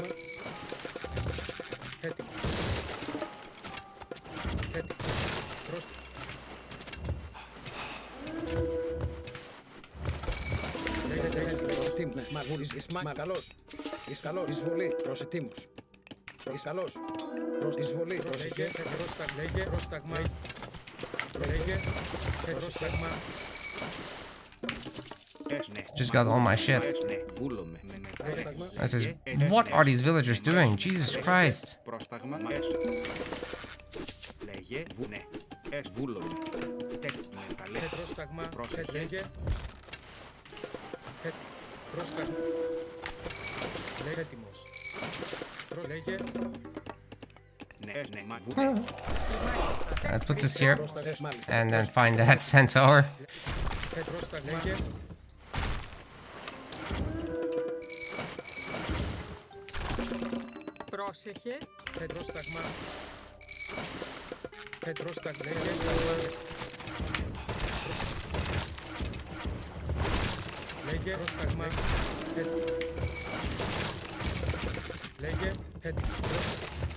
Speaker 6: Έτοιμο. Πρόσταγμα.
Speaker 5: Ετοίμος. Μα βούλης. Ισμάχη. Καλός. Είσαι καλός. Εισβολή. Προς ετοίμους. Είσαι καλός. Προς εισβολή.
Speaker 6: Λέγε,
Speaker 5: Προσεχέ.
Speaker 6: λέγε, πρόσταγμα. Λέγε, πρόσταγμα.
Speaker 1: Just got all my shit. This is... What are these villagers doing? Jesus Christ.
Speaker 7: Πρόσταγμα. Λέγε. Ναι. Βούλομαι.
Speaker 6: Πρόσταγμα.
Speaker 7: Πρόσεχε.
Speaker 6: Λέγε. Πρόσταγμα. Λέγε έτοιμος. Λέγε.
Speaker 7: Ναι, μα
Speaker 1: Let's put this here
Speaker 5: Πρόσταγες μάλιστα.
Speaker 1: and then find that centaur.
Speaker 6: Πρόσταγμα. Λέγε.
Speaker 3: Πρόσεχε.
Speaker 6: Πρόσταγμα. Πρόσταγμα. Λέγε. Σταγμα. Λέγε. Πρόσταγμα. Λέγε.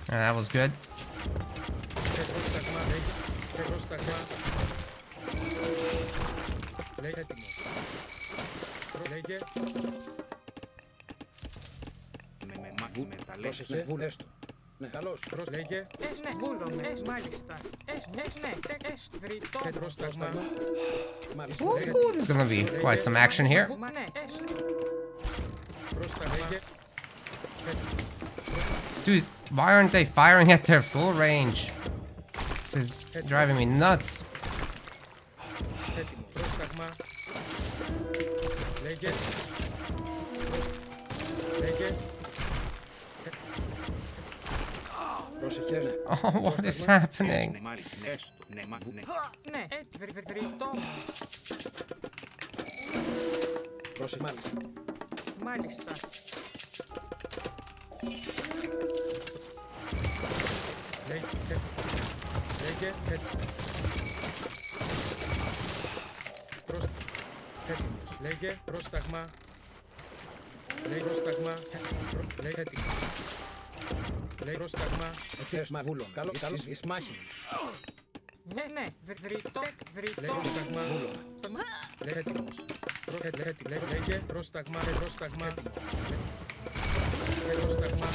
Speaker 1: That was good.
Speaker 6: Πρόσταγμα. Λέγε. Πρόσταγμα. Λέγε έτοιμος. Λέγε.
Speaker 5: Πρόσεχε. Βούλες του. Ναι, καλός.
Speaker 6: Λέγε.
Speaker 3: Ναι, βούλομαι. Μάλιστα. Ναι, βρυτό.
Speaker 6: Πρόσταγμα.
Speaker 5: Μάλιστα.
Speaker 1: Ooh, there's gonna be quite some action here.
Speaker 3: Μα ναι,
Speaker 6: Πρόσταγμα. Λέγε.
Speaker 1: Dude, why aren't they firing at their full range? This is driving me nuts.
Speaker 6: Έτοιμο. Πρόσταγμα. Λέγε. Λέγε.
Speaker 5: Πρόσεχε. Ναι.
Speaker 1: Oh, what is happening?
Speaker 3: ναι, βρυτό.
Speaker 5: Πρόσεχε. Μάλιστα.
Speaker 3: Μάλιστα.
Speaker 6: Λέγε. Λέγε. Έτοιμος. Λέγε. Πρόσταγμα. Λέγε. Πρόσταγμα. Λέγε. Έτοιμος. Λέγε. Πρόσταγμα.
Speaker 5: Εχθές μα βούλων. Καλός. Καλός. Εις μάχη.
Speaker 3: Ναι, βρυτό.
Speaker 6: Λέγε. Πρόσταγμα. Λέγε. Έτοιμος. Λέγε. Πρόσταγμα. Πρόσταγμα. Λέγε. Πρόσταγμα.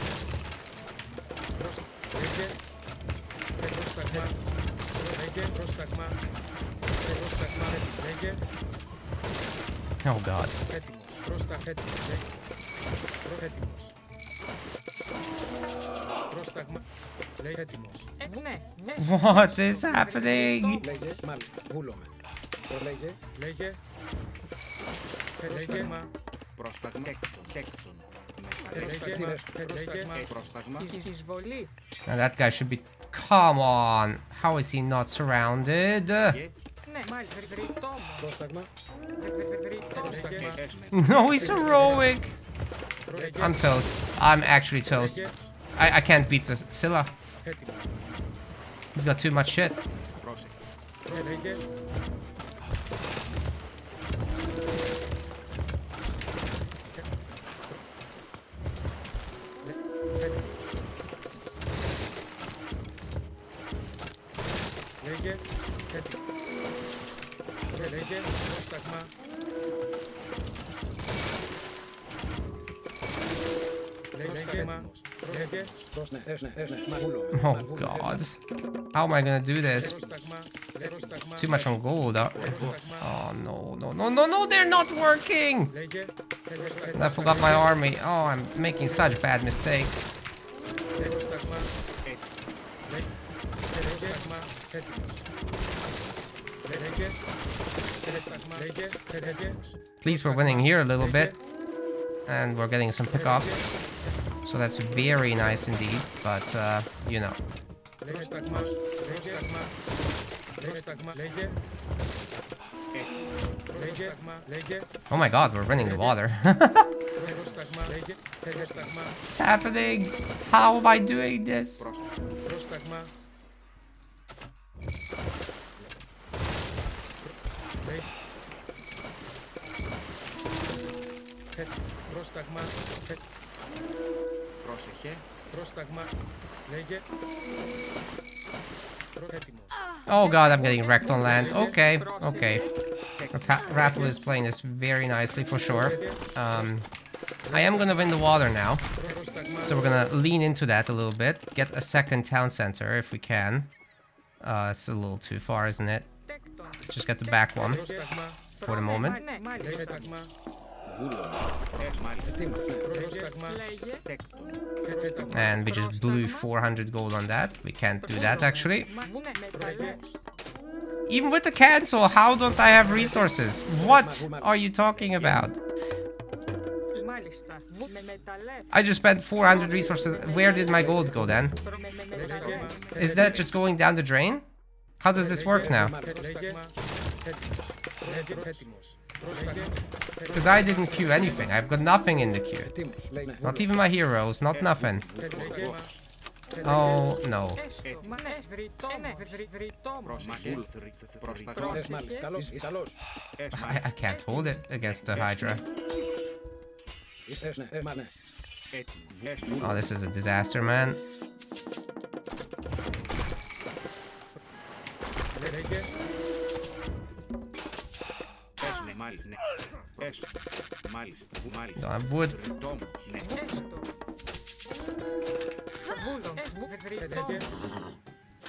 Speaker 6: Λέγε. Πρόσταγμα. Λέγε. Πρόσταγμα. Πρόσταγμα. Λέγε.
Speaker 1: Oh god.
Speaker 6: Έτοιμος. Πρόσταγμα. Έτοιμος. Πρόσταγμα. Λέγε έτοιμος.
Speaker 3: Ναι,
Speaker 1: What is happening?
Speaker 5: Λέγε. Μάλιστα. Βούλομαι. Προλέγε.
Speaker 6: Λέγε. Λέγε.
Speaker 7: Πρόσταγμα. Τέξον.
Speaker 6: Λέγε.
Speaker 7: Πρόσταγμα.
Speaker 3: εισβολή.
Speaker 1: Now that guy should be... Come on. How is he not surrounded?
Speaker 3: Ναι, μάλιστα, βρυτό.
Speaker 5: Πρόσταγμα.
Speaker 1: No, he's heroic. I'm toast. I'm actually toast. I can't beat this Scylla. He's got too much shit.
Speaker 7: Πρόσεχε.
Speaker 6: Λέγε. Λέγε. Λέγε. Πρόσταγμα. Λέγε. Λέγε.
Speaker 5: Προς ναι. Ναι. Μα βούλομαι.
Speaker 1: Oh god. How am I gonna do this?
Speaker 6: Πρόσταγμα. Πρόσταγμα.
Speaker 1: Too much on gold. Oh no, no, no, no, no, they're not working!
Speaker 6: Λέγε.
Speaker 1: I forgot my army. Oh, I'm making such bad mistakes.
Speaker 6: Πρόσταγμα. Πρόσταγμα. Λέγε. Πρόσταγμα. Λέγε.
Speaker 1: At least we're winning here a little bit. And we're getting some pickups. So that's very nice indeed. But, you know.
Speaker 6: Πρόσταγμα. Πρόσταγμα. Πρόσταγμα. Λέγε. Λέγε. Λέγε.
Speaker 1: Oh my god, we're winning the water.
Speaker 6: Πρόσταγμα. Λέγε. Πρόσταγμα.
Speaker 1: What's happening? How am I doing this?
Speaker 6: Πρόσταγμα. Πρόσταγμα.
Speaker 7: Πρόσεχε.
Speaker 6: Πρόσταγμα. Λέγε. Έτοιμο.
Speaker 1: Oh god, I'm getting wrecked on land. Okay, okay. Raffle is playing this very nicely for sure. I am gonna win the water now.
Speaker 6: πρόσταγμα,
Speaker 1: So we're gonna lean into that a little bit. Get a second town center if we can. It's a little too far, isn't it? Just get the back one
Speaker 6: πρόσταγμα,
Speaker 1: for the moment.
Speaker 6: πρόσταγμα, πρόσταγμα,
Speaker 1: And we just blew 400 gold on that. We can't do that actually. Even with the cancel, how don't I have resources? What are you talking about? I just spent 400 resources. Where did my gold go then? Is that just going down the drain? How does this work now?
Speaker 6: έτοιμος, πρόσταγμα,
Speaker 1: Because I didn't queue anything. I've got nothing in the queue.
Speaker 5: Έτοιμος, λέει, ναι.
Speaker 1: Not even my heroes, not nothing. Oh no.
Speaker 5: Μάλιστα, καλός, είσαι καλός.
Speaker 1: I can't hold it against the Hydra.
Speaker 5: Ναι, ναι.
Speaker 1: Oh, this is a disaster, man.
Speaker 6: λέγε,
Speaker 1: Don't have wood.
Speaker 6: λέγε,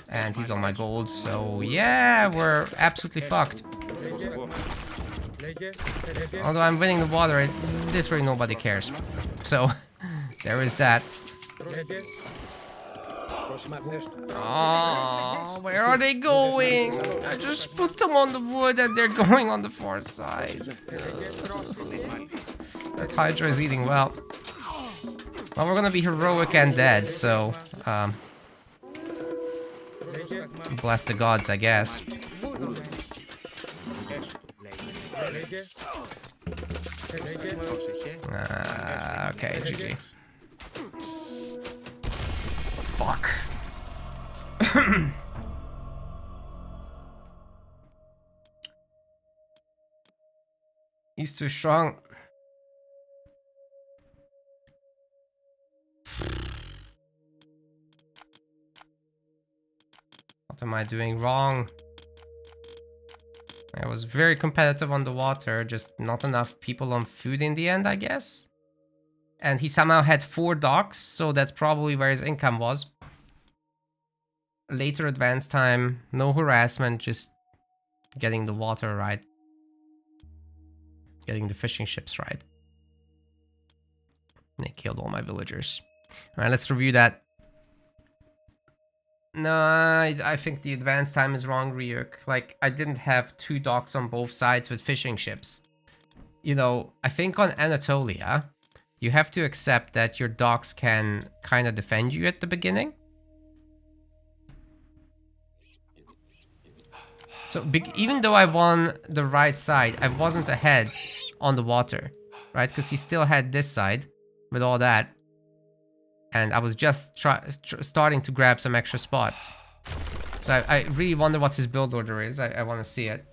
Speaker 1: And he's on my gold, so yeah, we're absolutely fucked.
Speaker 6: λέγε, λέγε,
Speaker 1: Although I'm winning the water, literally nobody cares. So, there is that.
Speaker 6: λέγε,
Speaker 1: Oh, where are they going? I just put them on the wood and they're going on the far side. That Hydra is eating well. Well, we're gonna be heroic and dead, so bless the gods, I guess.
Speaker 6: λέγε, λέγε,
Speaker 1: Okay, GG. Fuck. He's too strong. What am I doing wrong? I was very competitive on the water, just not enough people on food in the end, I guess. And he somehow had 4 docks, so that's probably where his income was. Later advance time, no harassment, just getting the water right. Getting the fishing ships right. And they killed all my villagers. Alright, let's review that. No, I think the advance time is wrong, Ryuk. Like, I didn't have 2 docks on both sides with fishing ships. You know, I think on Anatolia, you have to accept that your docks can kind of defend you at the beginning. So even though I won the right side, I wasn't ahead on the water, right? Because he still had this side with all that. And I was just starting to grab some extra spots. So I really wonder what his build order is. I want to see it.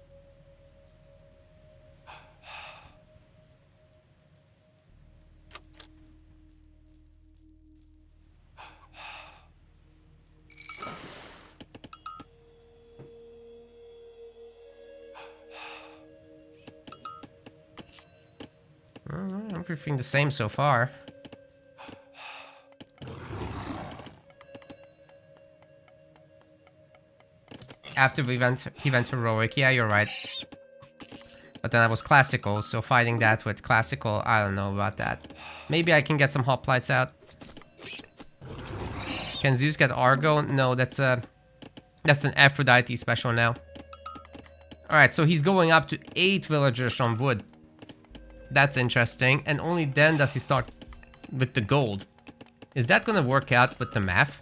Speaker 1: Everything the same so far. After he went heroic. Yeah, you're right. But then I was classical, so fighting that with classical, I don't know about that. Maybe I can get some hoplites out. Can Zeus get Argo? No, that's an Aphrodite special now. Alright, so he's going up to 8 villagers from wood. That's interesting. And only then does he start with the gold. Is that gonna work out with the math?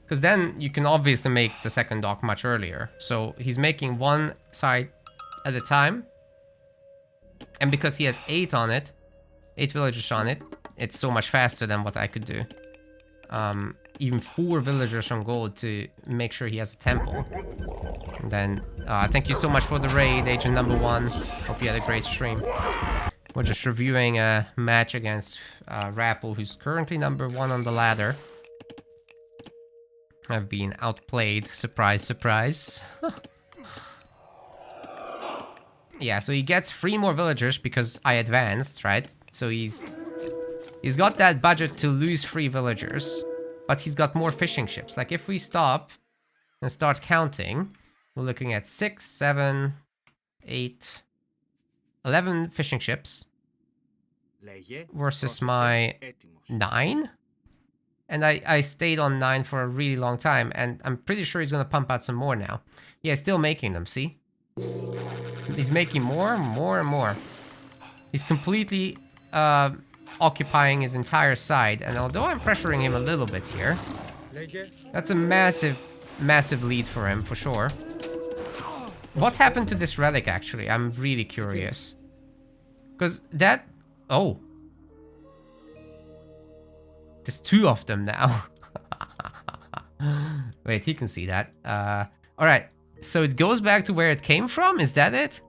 Speaker 1: Because then you can obviously make the second dock much earlier. So he's making 1 side at a time. And because he has 8 on it, 8 villagers on it, it's so much faster than what I could do. Even 4 villagers from gold to make sure he has a temple. And then, thank you so much for the raid, agent number 1. Hope you had a great stream. We're just reviewing a match against Rappel, who's currently number 1 on the ladder. I've been outplayed. Surprise, surprise. Yeah, so he gets 3 more villagers because I advanced, right? So he's He's got that budget to lose 3 villagers, but he's got more fishing ships. Like if we stop and start counting, we're looking at 6, 7, 8, 11 fishing ships versus my 9. And I stayed on 9 for a really long time, and I'm pretty sure he's gonna pump out some more now. Yeah, still making them, see? He's making more, more, and more. He's completely occupying his entire side, and although I'm pressuring him a little bit here, that's a massive, massive lead for him, for sure. What happened to this relic, actually? I'm really curious. Because that... Oh. There's 2 of them now. Wait, he can see that. Alright, so it goes back to where it came from? Is that it?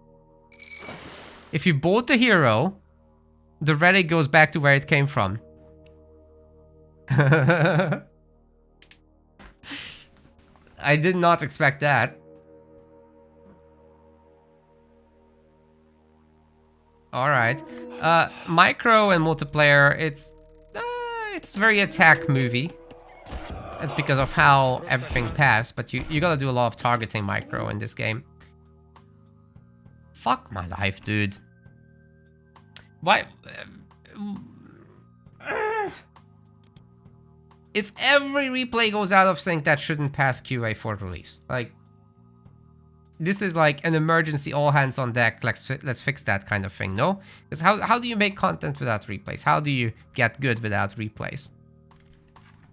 Speaker 1: If you bolt the hero, the relic goes back to where it came from. I did not expect that. Alright. Micro and multiplayer, it's very attack movie. That's because of how everything passed, but you gotta do a lot of targeting micro in this game. Fuck my life, dude. Why? If every replay goes out of sync, that shouldn't pass QA for release. Like, this is like an emergency all hands on deck, let's fix that kind of thing, no? Because how do you make content without replays? How do you get good without replays?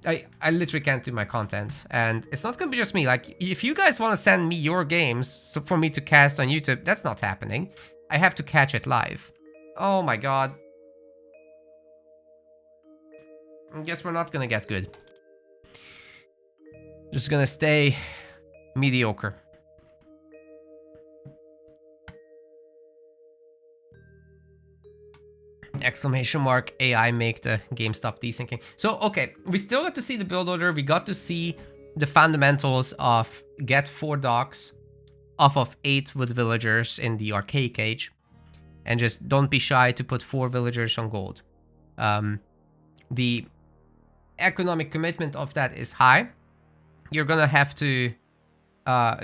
Speaker 1: I literally can't do my content, and it's not gonna be just me. Like, if you guys want to send me your games for me to cast on YouTube, that's not happening. I have to catch it live. Oh my god. I guess we're not gonna get good. Just gonna stay mediocre. Exclamation mark, AI make the game stop desyncing. So, okay, we still got to see the build order. We got to see the fundamentals of get 4 docks off of 8 wood villagers in the arcade cage. And just don't be shy to put 4 villagers on gold. The economic commitment of that is high. You're gonna have to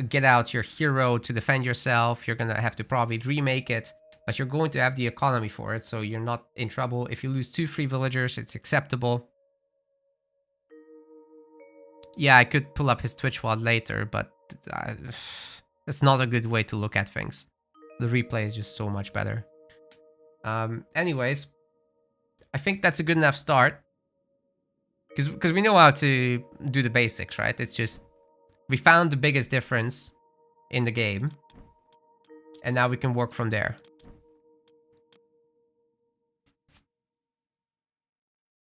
Speaker 1: get out your hero to defend yourself. You're gonna have to probably remake it. But you're going to have the economy for it, so you're not in trouble. If you lose 2 free villagers, it's acceptable. Yeah, I could pull up his Twitch VOD later, but it's not a good way to look at things. The replay is just so much better. Anyways, I think that's a good enough start. Because we know how to do the basics, right? It's just, we found the biggest difference in the game. And now we can work from there.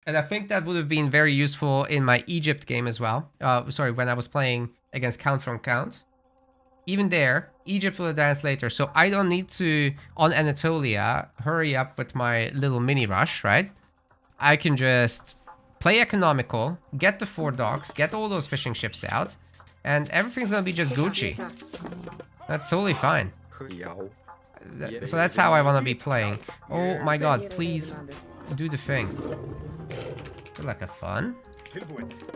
Speaker 1: And I think that would have been very useful in my Egypt game as well. Sorry, when I was playing against Count from Count. Even there, Egypt will advance later. So I don't need to, on Anatolia, hurry up with my little mini rush, right? I can just play economical, get the 4 docks, get all those fishing ships out, and everything's gonna be just Gucci. That's totally fine. So that's how I want to be playing. Oh my god, please do the thing. Feel like a fun.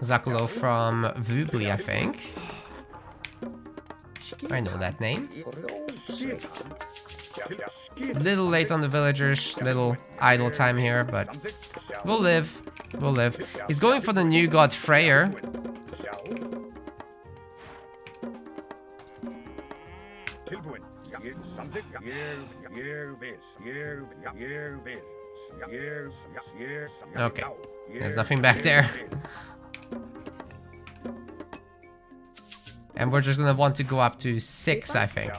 Speaker 1: Zakulo from Vugli, I think. I know that name. Little late on the villagers, little idle time here, but we'll live. We'll live. He's going for the new god Freyr. Okay, there's nothing back there. And we're just gonna want to go up to 6, I think.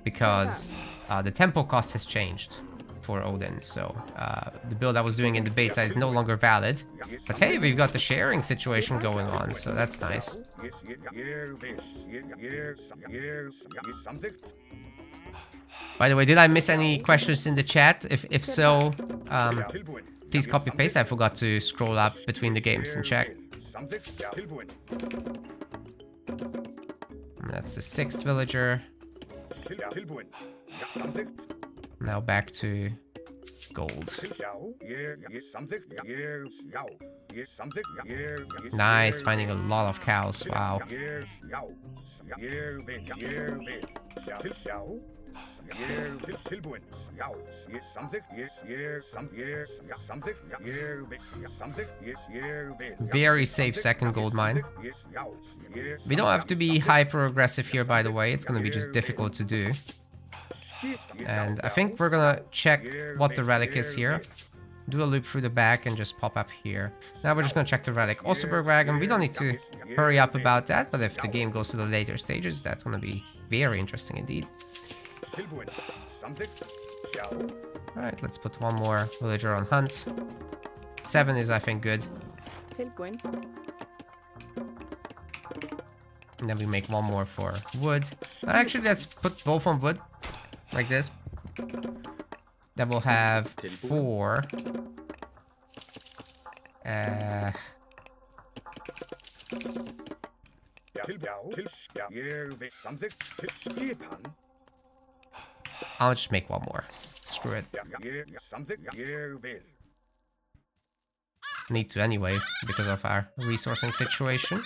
Speaker 1: Because the tempo cost has changed for Odin. So the build I was doing in the beta is no longer valid. But hey, we've got the sharing situation going on, so that's nice. By the way, did I miss any questions in the chat? If so, please copy paste. I forgot to scroll up between the games and check. That's the 6th villager. Now back to gold.
Speaker 6: Já, something, já, something,
Speaker 1: Nice, finding a lot of cows. Wow.
Speaker 6: já, tilbúin, já, something, something, something,
Speaker 1: Very safe second gold mine. We don't have to be hyper aggressive here, by the way. It's gonna be just difficult to do. And I think we're gonna check what the relic is here. Do a loop through the back and just pop up here. Now we're just gonna check the relic. Also, Wagon, we don't need to hurry up about that, but if the game goes to the later stages, that's gonna be very interesting indeed. Alright, let's put one more villager on hunt. 7 is, I think, good.
Speaker 4: Tilbúin.
Speaker 1: And then we make one more for wood. Actually, let's put both on wood. Like this. Then we'll have 4. I'll just make one more. Screw it. Need to anyway, because of our resourcing situation.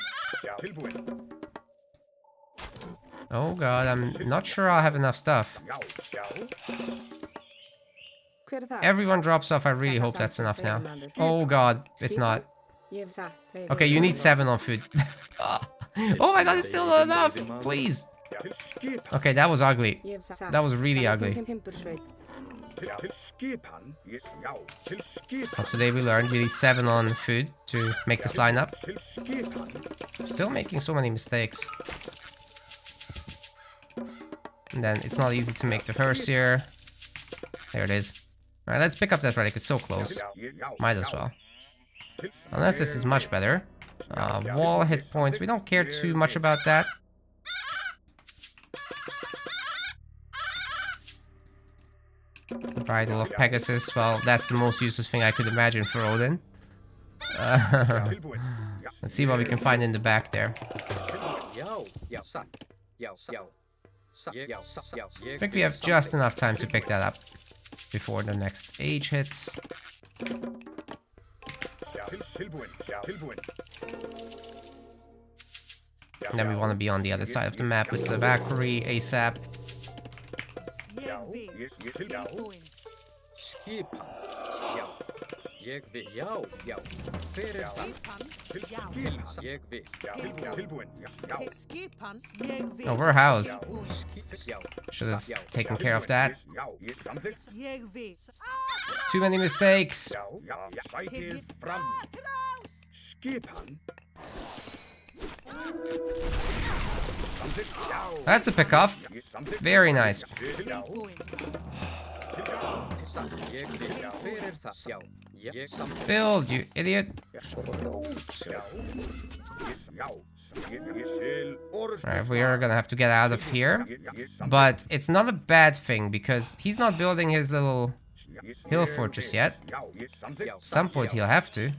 Speaker 1: Oh god, I'm not sure I'll have enough stuff.
Speaker 4: Hver er það?
Speaker 1: Everyone drops off, I really hope that's enough now. Oh god, it's not.
Speaker 4: Ég hef sagt. þeir
Speaker 1: Okay, you need 7 on food. Oh my god, it's still not enough! Please! Okay, that was ugly.
Speaker 4: Ég hef sagt.
Speaker 1: That was really ugly.
Speaker 4: Timbursveit.
Speaker 1: So today we learned you need 7 on food to make this line up. Still making so many mistakes. And then it's not easy to make the hearse here. There it is. Alright, let's pick up that relic. It's so close. Might as well. Unless this is much better. Wall hit points. We don't care too much about that. Bridle of Pegasus. Well, that's the most useless thing I could imagine for Odin. Let's see what we can find in the back there. I think we have just enough time to pick that up before the next age hits. And then we want to be on the other side of the map with the Valkyrie ASAP.
Speaker 2: Ég vil, já, hver er það? Ég vil, tilbúin, já.
Speaker 3: Skipans, ég vil.
Speaker 1: Oh, we're housed.
Speaker 2: Já,
Speaker 1: Should have taken care of that.
Speaker 3: Ég vil.
Speaker 1: Too many mistakes.
Speaker 6: Sækið fram. Skipan.
Speaker 1: That's a pick-off. Very nice.
Speaker 2: ég vil, hver er það? Já, ég samt.
Speaker 1: Build, you idiot. Alright, we are gonna have to get out of here. But it's not a bad thing, because he's not building his little hill fortress yet. At some point he'll have to.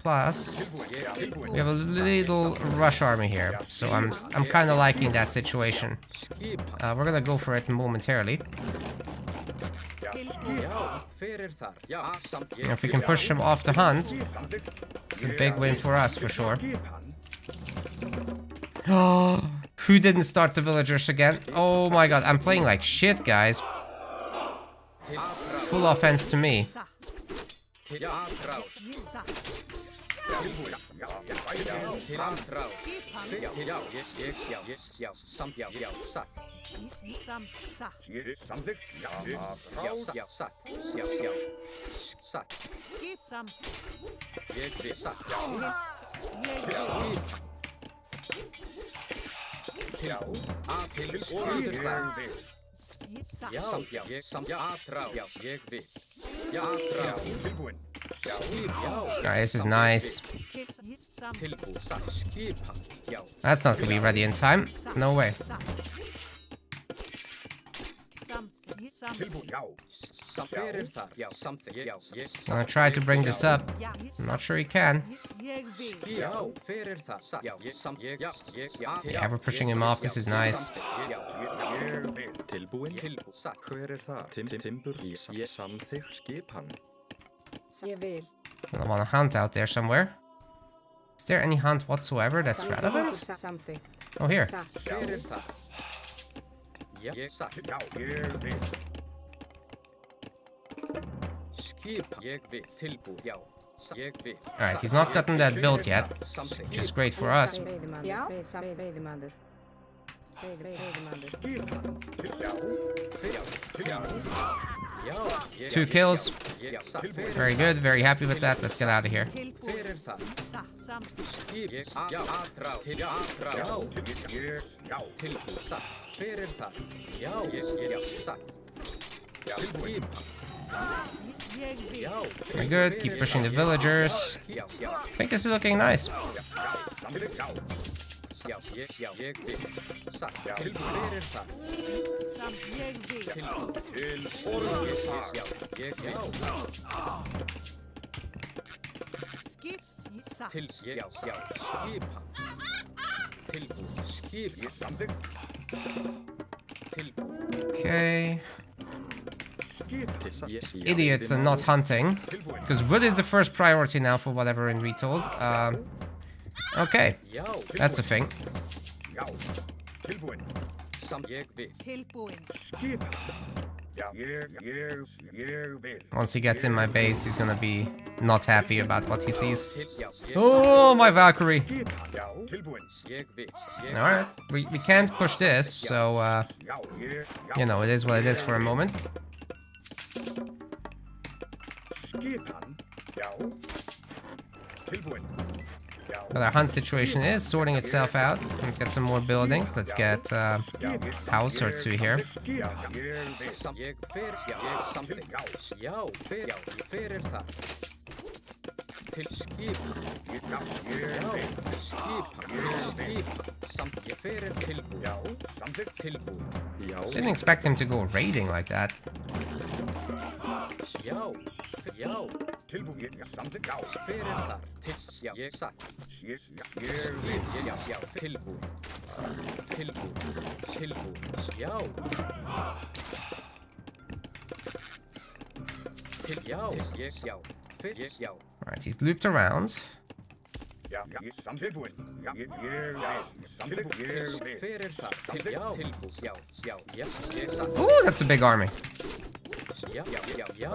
Speaker 1: Plus, we have a little rush army here, so I'm kind of liking that situation. We're gonna go for it momentarily.
Speaker 2: Já, hver er þar? Já, samt.
Speaker 1: If we can push him off the hunt, it's a big win for us for sure. Who didn't start the villagers again? Oh my god, I'm playing like shit, guys. Full offense to me. Alright, this is nice. That's not gonna be ready in time. No way.
Speaker 2: Hver það? Já, something. Já, ég.
Speaker 1: I'm gonna try to bring this up. I'm not sure he can.
Speaker 3: Ég vil.
Speaker 2: Já, hver það? Já, ég. Ég. Já, ég. Já.
Speaker 1: Yeah, we're pushing him off. This is nice.
Speaker 2: Já,
Speaker 6: Ég vil.
Speaker 7: Tilbúin?
Speaker 2: tilbúið. Satt.
Speaker 7: Hver það? Timbur. Ég samþykk skipan.
Speaker 4: Ég vil.
Speaker 1: I don't want a hunt out there somewhere. Is there any hunt whatsoever that's relevant?
Speaker 4: Samþykkt.
Speaker 1: Oh, here.
Speaker 4: Satt.
Speaker 2: Hver það? Já, ég. Satt.
Speaker 6: Já, ég vil.
Speaker 2: Skipa. Ég vil. Tilbúið. Já. Ég vil.
Speaker 1: Alright, he's not gotten that built yet, which is great for us.
Speaker 4: Veiðimaður. Já. Veiðimaður. Veiðimaður.
Speaker 6: Skipan. Já.
Speaker 2: Já.
Speaker 1: 2 kills.
Speaker 2: Já, satt.
Speaker 1: Very good. Very happy with that. Let's get out of here.
Speaker 3: Tilbúin. Samt.
Speaker 2: Skip. Já, atrá. Til atrá. Já.
Speaker 6: Já.
Speaker 2: Tilbúið. Satt. Hver það? Já, ég. Já, satt. Skip.
Speaker 3: Ég vil.
Speaker 2: Já.
Speaker 1: Very good. Keep pushing the villagers.
Speaker 2: Já, já.
Speaker 1: I think this is looking nice.
Speaker 2: Já, ég vil. Satt. Tilbúið. Hver það?
Speaker 3: Samt. Ég vil.
Speaker 2: Til orðar. Já, ég vil.
Speaker 3: Skip. Satt.
Speaker 2: Til, já, skipa. Tilbúið. Skip.
Speaker 6: Ég samþykk.
Speaker 2: Tilbúið.
Speaker 1: Okay.
Speaker 7: Yes.
Speaker 1: Idiots and not hunting. Because wood is the first priority now for whatever in Retold. Okay.
Speaker 2: Já.
Speaker 1: That's a thing.
Speaker 6: Já. Tilbúin.
Speaker 2: Samt ég vil.
Speaker 3: Tilbúin.
Speaker 6: Skipan. Já. Ég vil.
Speaker 1: Once he gets in my base, he's gonna be not happy about what he sees.
Speaker 2: Já, ég.
Speaker 1: Oh, my Valkyrie.
Speaker 6: Skipan. Já. Tilbúin.
Speaker 2: Ég vil.
Speaker 1: Alright, we can't push this, so,
Speaker 6: Já.
Speaker 1: you know, it is what it is for a moment.
Speaker 6: Skipan. Já. Tilbúin. Já.
Speaker 1: But our hunt situation is sorting itself out. Let's get some more buildings. Let's get house or 2 here.
Speaker 6: Skipan. Ég vil.
Speaker 2: Samt ég fer. Já, ég samþykk. Já, fer. Já, hver það? Til skip.
Speaker 6: Já. Ég
Speaker 2: Já,
Speaker 6: vil.
Speaker 2: skip. Samt ég fer. Tilbúið.
Speaker 6: Já. Samþykk.
Speaker 2: Tilbúið.
Speaker 1: Didn't expect him to go raiding like that.
Speaker 2: Já. Já.
Speaker 6: Tilbúin. Já. Samþykk. Já.
Speaker 2: Hver það? Til, já, ég satt.
Speaker 6: Ég
Speaker 2: Skip. Já, tilbúið. Tilbúið. Já. Já, ég. Já. Fyrir. Já.
Speaker 1: Alright, he's looped around.
Speaker 6: Já. Ég samþykk. Tilbúin. Já. Ég vil. Samþykk. Ég vil.
Speaker 2: Fyrir það. Já. Tilbúið. Já. Já. Ég satt.
Speaker 1: Ooh, that's a big army.
Speaker 2: Já. Já.
Speaker 6: Já.
Speaker 2: Já.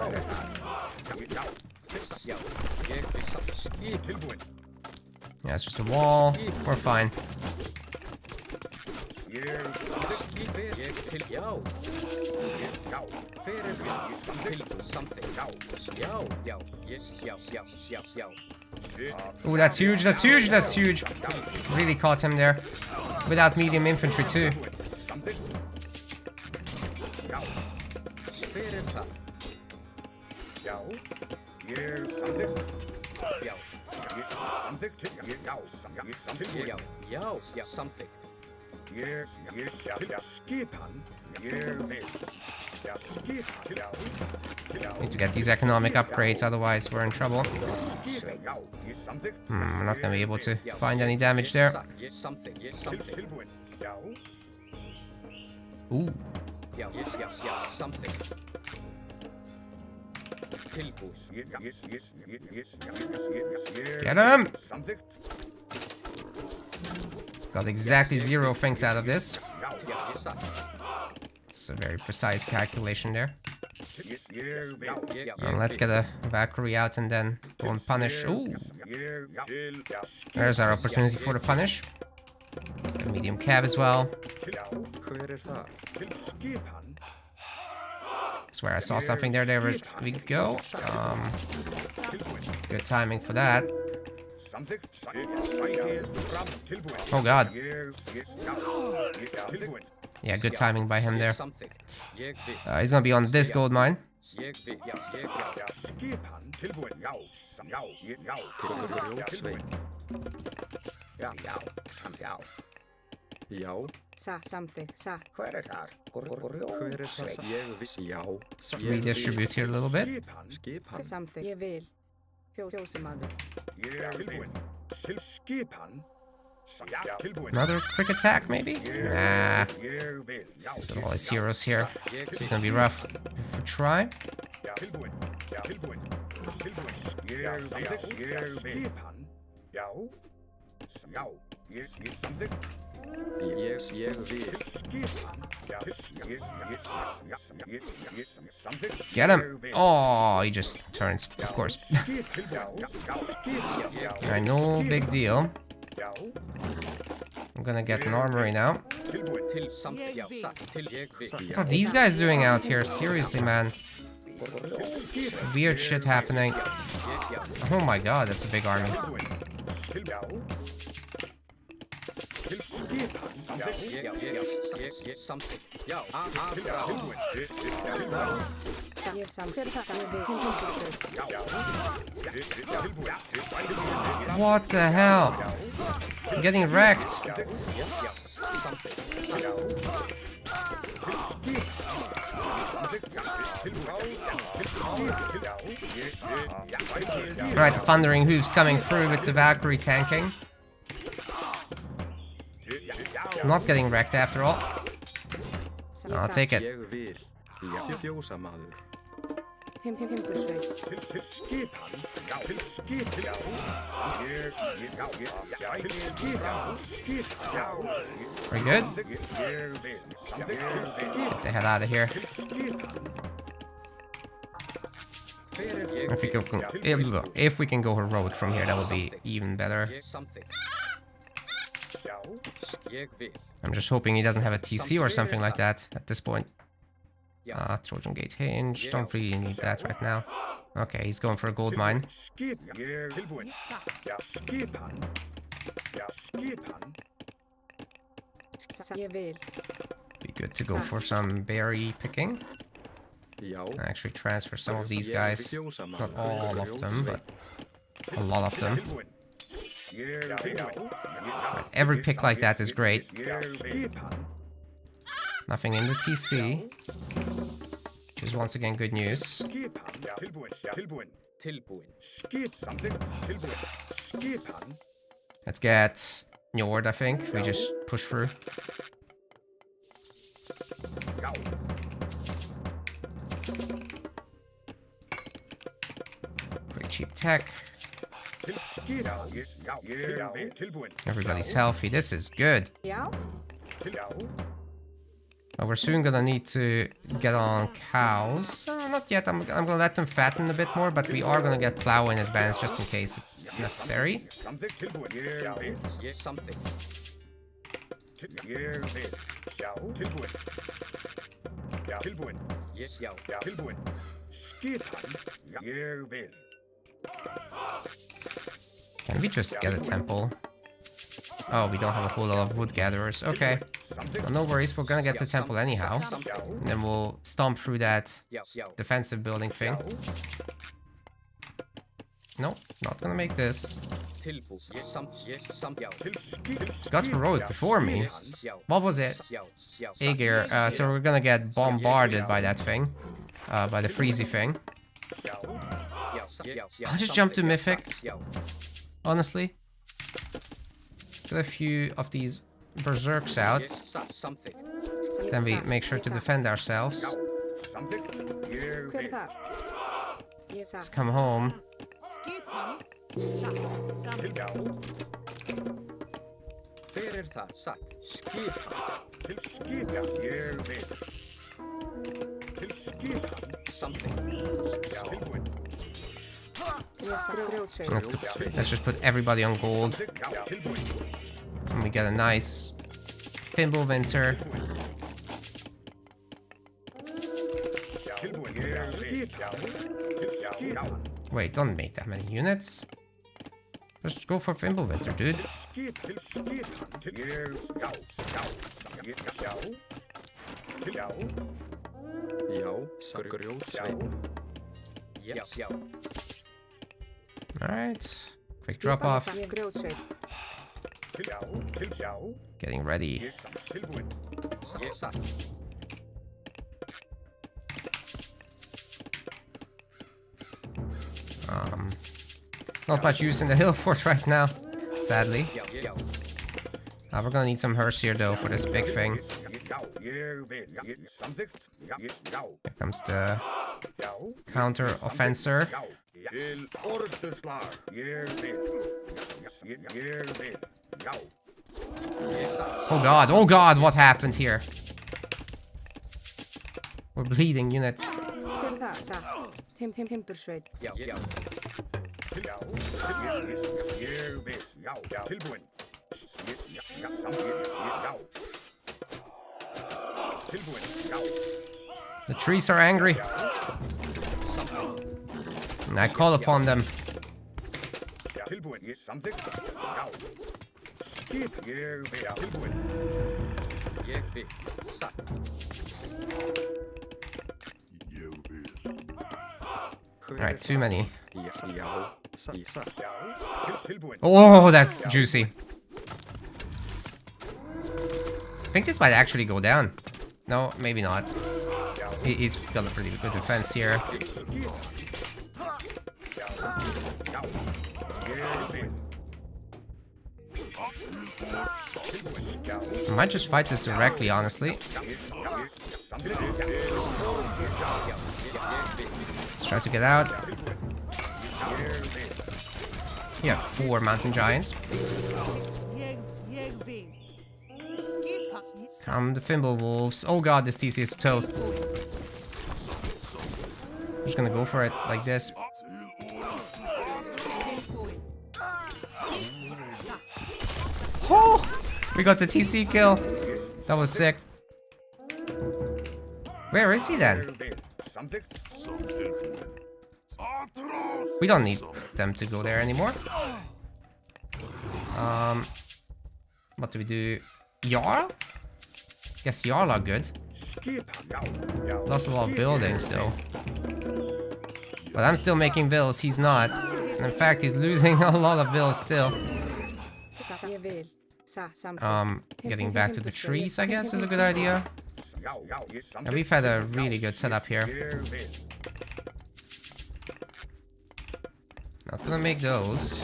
Speaker 2: Ég satt. Skip.
Speaker 6: Tilbúin.
Speaker 1: Yeah, it's just a wall. We're fine.
Speaker 6: Ég samþykk.
Speaker 2: Ég til. Já.
Speaker 6: Já.
Speaker 2: Fyrir.
Speaker 6: Ég samþykk.
Speaker 2: Tilbúið. Something. Já. Já. Já. Yes. Já.
Speaker 1: Ooh, that's huge, that's huge, that's huge. Really caught him there. Without medium infantry too.
Speaker 6: Samþykk. Já.
Speaker 2: Fyrir það.
Speaker 6: Já. Ég samþykk.
Speaker 2: Já.
Speaker 6: Ég samþykk. Ég samþykk.
Speaker 2: Já. Something.
Speaker 6: Ég skipan. Ég vil. Já. Skipan. Já.
Speaker 1: Need to get these economic upgrades, otherwise we're in trouble.
Speaker 6: Skipan. Já. Ég samþykk.
Speaker 1: We're not gonna be able to find any damage there.
Speaker 2: Something.
Speaker 6: Tilbúin. Já.
Speaker 1: Ooh,
Speaker 2: Já. Something. Tilbúið.
Speaker 1: get him!
Speaker 6: Samþykk.
Speaker 1: Got exactly 0 things out of this.
Speaker 6: Já.
Speaker 2: Já, ég satt.
Speaker 1: It's a very precise calculation there.
Speaker 6: Ég vil.
Speaker 1: And let's get a Valkyrie out and then go and punish. Ooh, there's our opportunity for the punish. A medium cab as well.
Speaker 7: Hver það?
Speaker 6: Til skipan.
Speaker 1: Swear I saw something there. There we go. Good timing for that.
Speaker 6: Samþykk. Fram. Tilbúin.
Speaker 1: Oh god.
Speaker 6: Tilbúin.
Speaker 1: Yeah, good timing by him there.
Speaker 2: Something. Ég vil.
Speaker 1: He's gonna be on this gold mine.
Speaker 2: Ég vil. Já.
Speaker 6: Skipan. Tilbúin. Já. Já.
Speaker 7: Tilbúin.
Speaker 6: Tilbúin. Já. Já.
Speaker 7: Já.
Speaker 4: Samþykk, satt.
Speaker 5: Hver þar?
Speaker 7: Hver það? Ég vissi, já.
Speaker 1: Redistribute here a little bit.
Speaker 7: Skipan.
Speaker 4: Samþykk, ég vil. Fjósamaður.
Speaker 6: Tilbúin. Skipan. Já, tilbúin.
Speaker 1: Another quick attack, maybe? Nah.
Speaker 6: Ég vil. Já,
Speaker 1: Got all his heroes here. This is gonna be rough. If we try.
Speaker 6: já, tilbúin. Já, tilbúin. Tilbúin. Ég vil. Skipan. Já. Já, ég samþykk.
Speaker 7: Ég vil.
Speaker 6: Skipan. Já, ég samþykk.
Speaker 1: Get him! Oh, he just turns, of course. Alright, no big deal.
Speaker 6: Já.
Speaker 1: I'm gonna get an armory now.
Speaker 2: Tilbúin til samþykk. Já, satt. Til ég vil.
Speaker 1: What are these guys doing out here? Seriously, man. Weird shit happening. Oh my god, that's a big army.
Speaker 2: Ég samþykk. Já,
Speaker 4: Ég samþykk, ég vil. Timburskveit.
Speaker 1: What the hell? I'm getting wrecked. Right, the Thundering Hoof's coming through with the Valkyrie tanking. I'm not getting wrecked after all. I'll take it.
Speaker 7: Ég vil. Já. Fjósamaður.
Speaker 4: Timbursveit.
Speaker 6: Skipan. Já, skipan. Já.
Speaker 1: Pretty good. Get the hell out of here. If we can go heroic from here, that would be even better.
Speaker 2: Ég samþykk. Ég vil.
Speaker 1: I'm just hoping he doesn't have a TC or something like that at this point. Trojan Gate Hinge. Don't really need that right now. Okay, he's going for a gold mine.
Speaker 6: Tilbúin. Já, skipan. Já, skipan.
Speaker 4: Ég vil.
Speaker 1: Be good to go for some berry picking.
Speaker 7: Já.
Speaker 1: Actually transfer some of these guys. Not all of them, but a lot of them. Right, every pick like that is great. Nothing in the TC. Which is once again good news. Let's get Njord, I think. We just push through. Quick cheap tech. Everybody's healthy. This is good.
Speaker 4: Já.
Speaker 1: We're soon gonna need to get on cows. Not yet. I'm gonna let them fatten a bit more, but we are gonna get plow in advance just in case it's necessary.
Speaker 2: Ég samþykk.
Speaker 1: Can we just get a temple? Oh, we don't have a whole lot of wood gatherers. Okay. Well, no worries. We're gonna get the temple anyhow. And then we'll stomp through that defensive building thing. Nope, not gonna make this. Got heroic before me. What was it? Aegir. So we're gonna get bombarded by that thing. By the freezy thing. I'll just jump to Mythic. Honestly. Get a few of these berserks out. Then we make sure to defend ourselves.
Speaker 4: Hver þar? Ég
Speaker 1: Let's
Speaker 4: satt.
Speaker 1: come home.
Speaker 3: Skipan. Samþykk.
Speaker 2: Hver það? Satt. Skipan. Samþykk.
Speaker 4: Ég satt. Grjótsveit.
Speaker 1: Let's just put everybody on gold. And we get a nice Fimbulwinter. Wait, don't make that many units. Just go for Fimbulwinter, dude.
Speaker 7: Já. Grjótsveit.
Speaker 2: Já.
Speaker 1: Alright. Quick drop off.
Speaker 4: Grjótsveit.
Speaker 1: Getting ready. Not much use in the hill fort right now, sadly. We're gonna need some hearse here though for this big thing. Here comes the counter offenser. Oh god, what happened here? We're bleeding units.
Speaker 4: Hver er það? Satt. Timbursveit.
Speaker 1: The trees are angry. And I call upon them. Alright, too many. Oh, that's juicy. I think this might actually go down. No, maybe not. He's got a pretty good defense here. I might just fight this directly, honestly. Let's try to get out. Yeah, 4 mountain giants. Come the Thimble Wolves. Oh god, this TC is toast. I'm just gonna go for it like this. Oh! We got the TC kill. That was sick. Where is he then? We don't need them to go there anymore. What do we do? Jarl? Guess Jarl are good. Lost a lot of buildings though. But I'm still making vills, he's not. And in fact, he's losing a lot of vills still. Getting back to the trees, I guess, is a good idea. And we've had a really good setup here. Not gonna make those.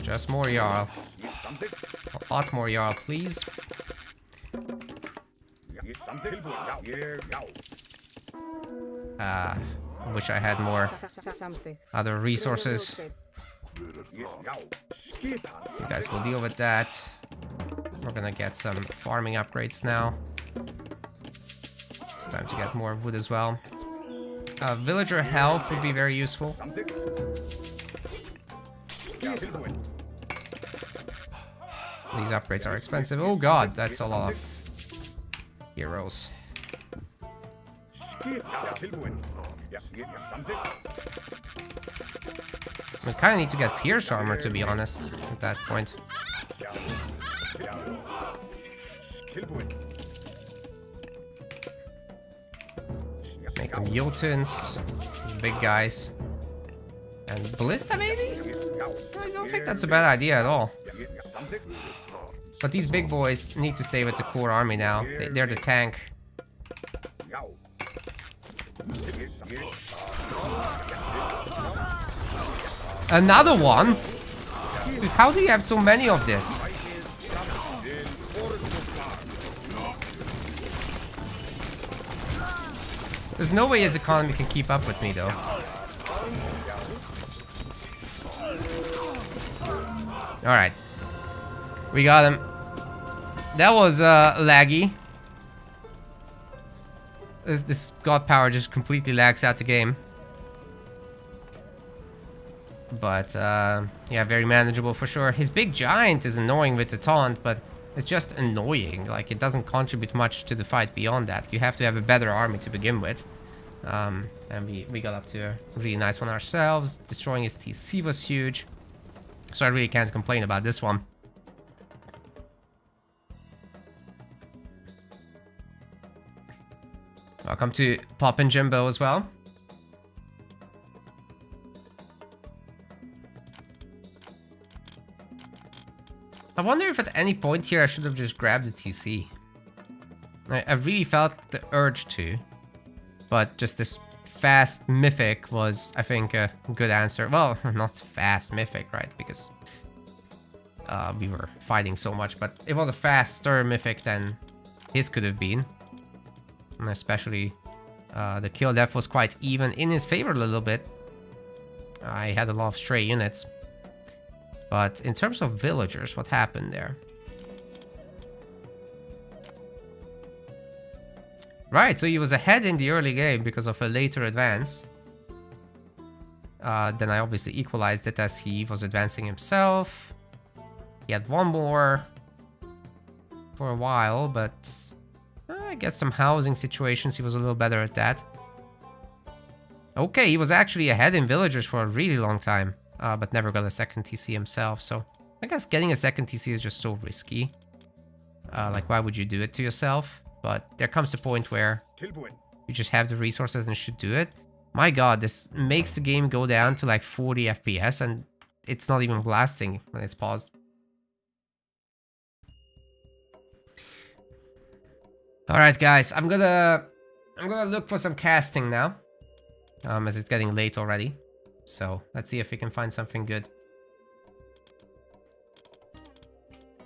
Speaker 1: Just more Jarl. A lot more Jarl, please. I wish I had more other resources. You guys will deal with that. We're gonna get some farming upgrades now. It's time to get more wood as well. Villager health would be very useful. These upgrades are expensive. Oh god, that's a lot of heroes. We kind of need to get pierce armor, to be honest, at that point. Make them Jotuns, big guys. And Ballista, maybe? I don't think that's a bad idea at all. But these big boys need to stay with the core army now. They're the tank. Another one? Dude, how do you have so many of this? There's no way his economy can keep up with me, though. Alright. We got him. That was laggy. This god power just completely lags out the game. But yeah, very manageable for sure. His big giant is annoying with the taunt, but it's just annoying. Like, it doesn't contribute much to the fight beyond that. You have to have a better army to begin with. And we got up to a really nice one ourselves. Destroying his TC was huge. So I really can't complain about this one. Welcome to Pop and Jimbo as well. I wonder if at any point here I should have just grabbed the TC. I really felt the urge to, but just this fast mythic was, I think, a good answer. Well, not fast mythic, right? Because we were fighting so much, but it was a faster mythic than his could have been. And especially the kill death was quite even in his favor a little bit. I had a lot of stray units. But in terms of villagers, what happened there? Right, so he was ahead in the early game because of a later advance. Then I obviously equalized it as he was advancing himself. He had one more for a while, but I guess some housing situations he was a little better at that. Okay, he was actually ahead in villagers for a really long time, but never got a second TC himself, so I guess getting a second TC is just so risky. Like, why would you do it to yourself? But there comes the point where you just have the resources and should do it. My god, this makes the game go down to like 40 FPS and it's not even blasting when it's paused. Alright guys, I'm gonna look for some casting now. As it's getting late already. So let's see if we can find something good.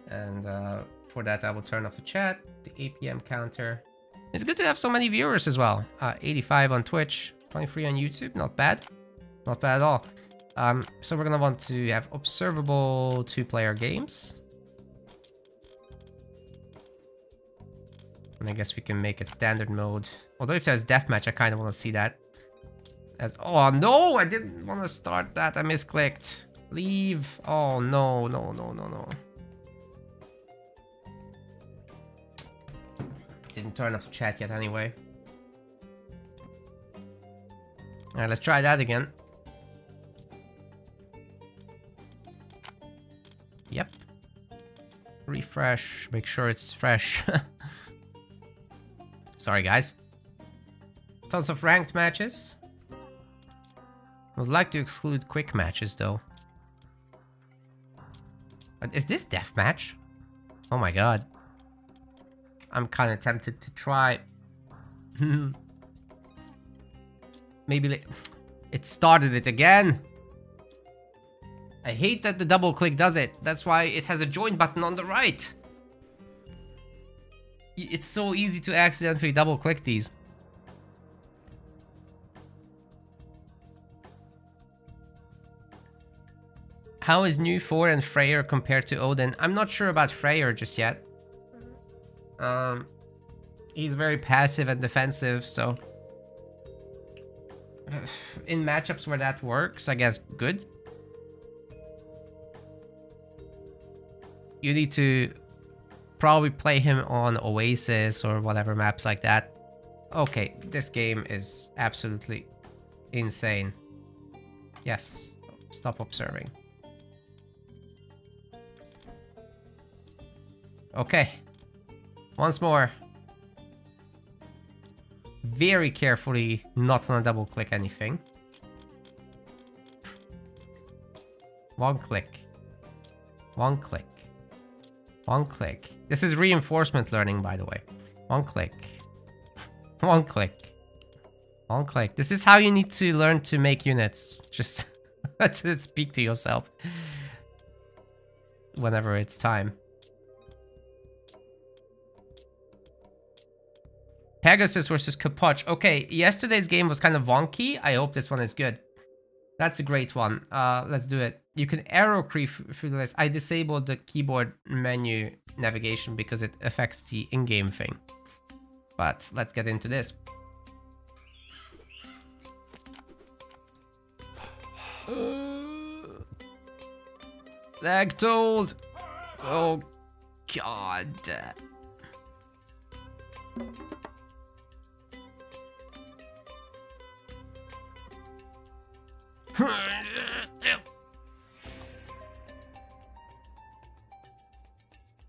Speaker 1: And for that I will turn off the chat, the 8 PM counter. It's good to have so many viewers as well. 85 on Twitch, 23 on YouTube, not bad. Not bad at all. So we're gonna want to have observable 2-player games. And I guess we can make it standard mode. Although if there's deathmatch, I kind of want to see that. Oh no, I didn't want to start that. I misclicked. Leave. Oh no, no, no, no, no. Didn't turn off the chat yet anyway. Alright, let's try that again. Yep. Refresh. Make sure it's fresh. Sorry, guys. Tons of ranked matches. Would like to exclude quick matches, though. But is this deathmatch? Oh my god. I'm kind of tempted to try. Maybe it started it again. I hate that the double click does it. That's why it has a join button on the right. It's so easy to accidentally double click these. How is New 4 and Freyr compared to Odin? I'm not sure about Freyr just yet. He's very passive and defensive, so in matchups where that works, I guess good. You need to probably play him on Oasis or whatever maps like that. Okay, this game is absolutely insane. Yes, stop observing. Okay, once more. Very carefully not gonna double click anything. One click. One click. One click. This is reinforcement learning, by the way. One click. One click. One click. This is how you need to learn to make units. Just to speak to yourself whenever it's time. Pegasus versus Capuch. Okay, yesterday's game was kind of wonky. I hope this one is good. That's a great one. Let's do it. You can arrow creep through the list. I disabled the keyboard menu navigation because it affects the in-game thing. But let's get into this. Lag told. Oh, God.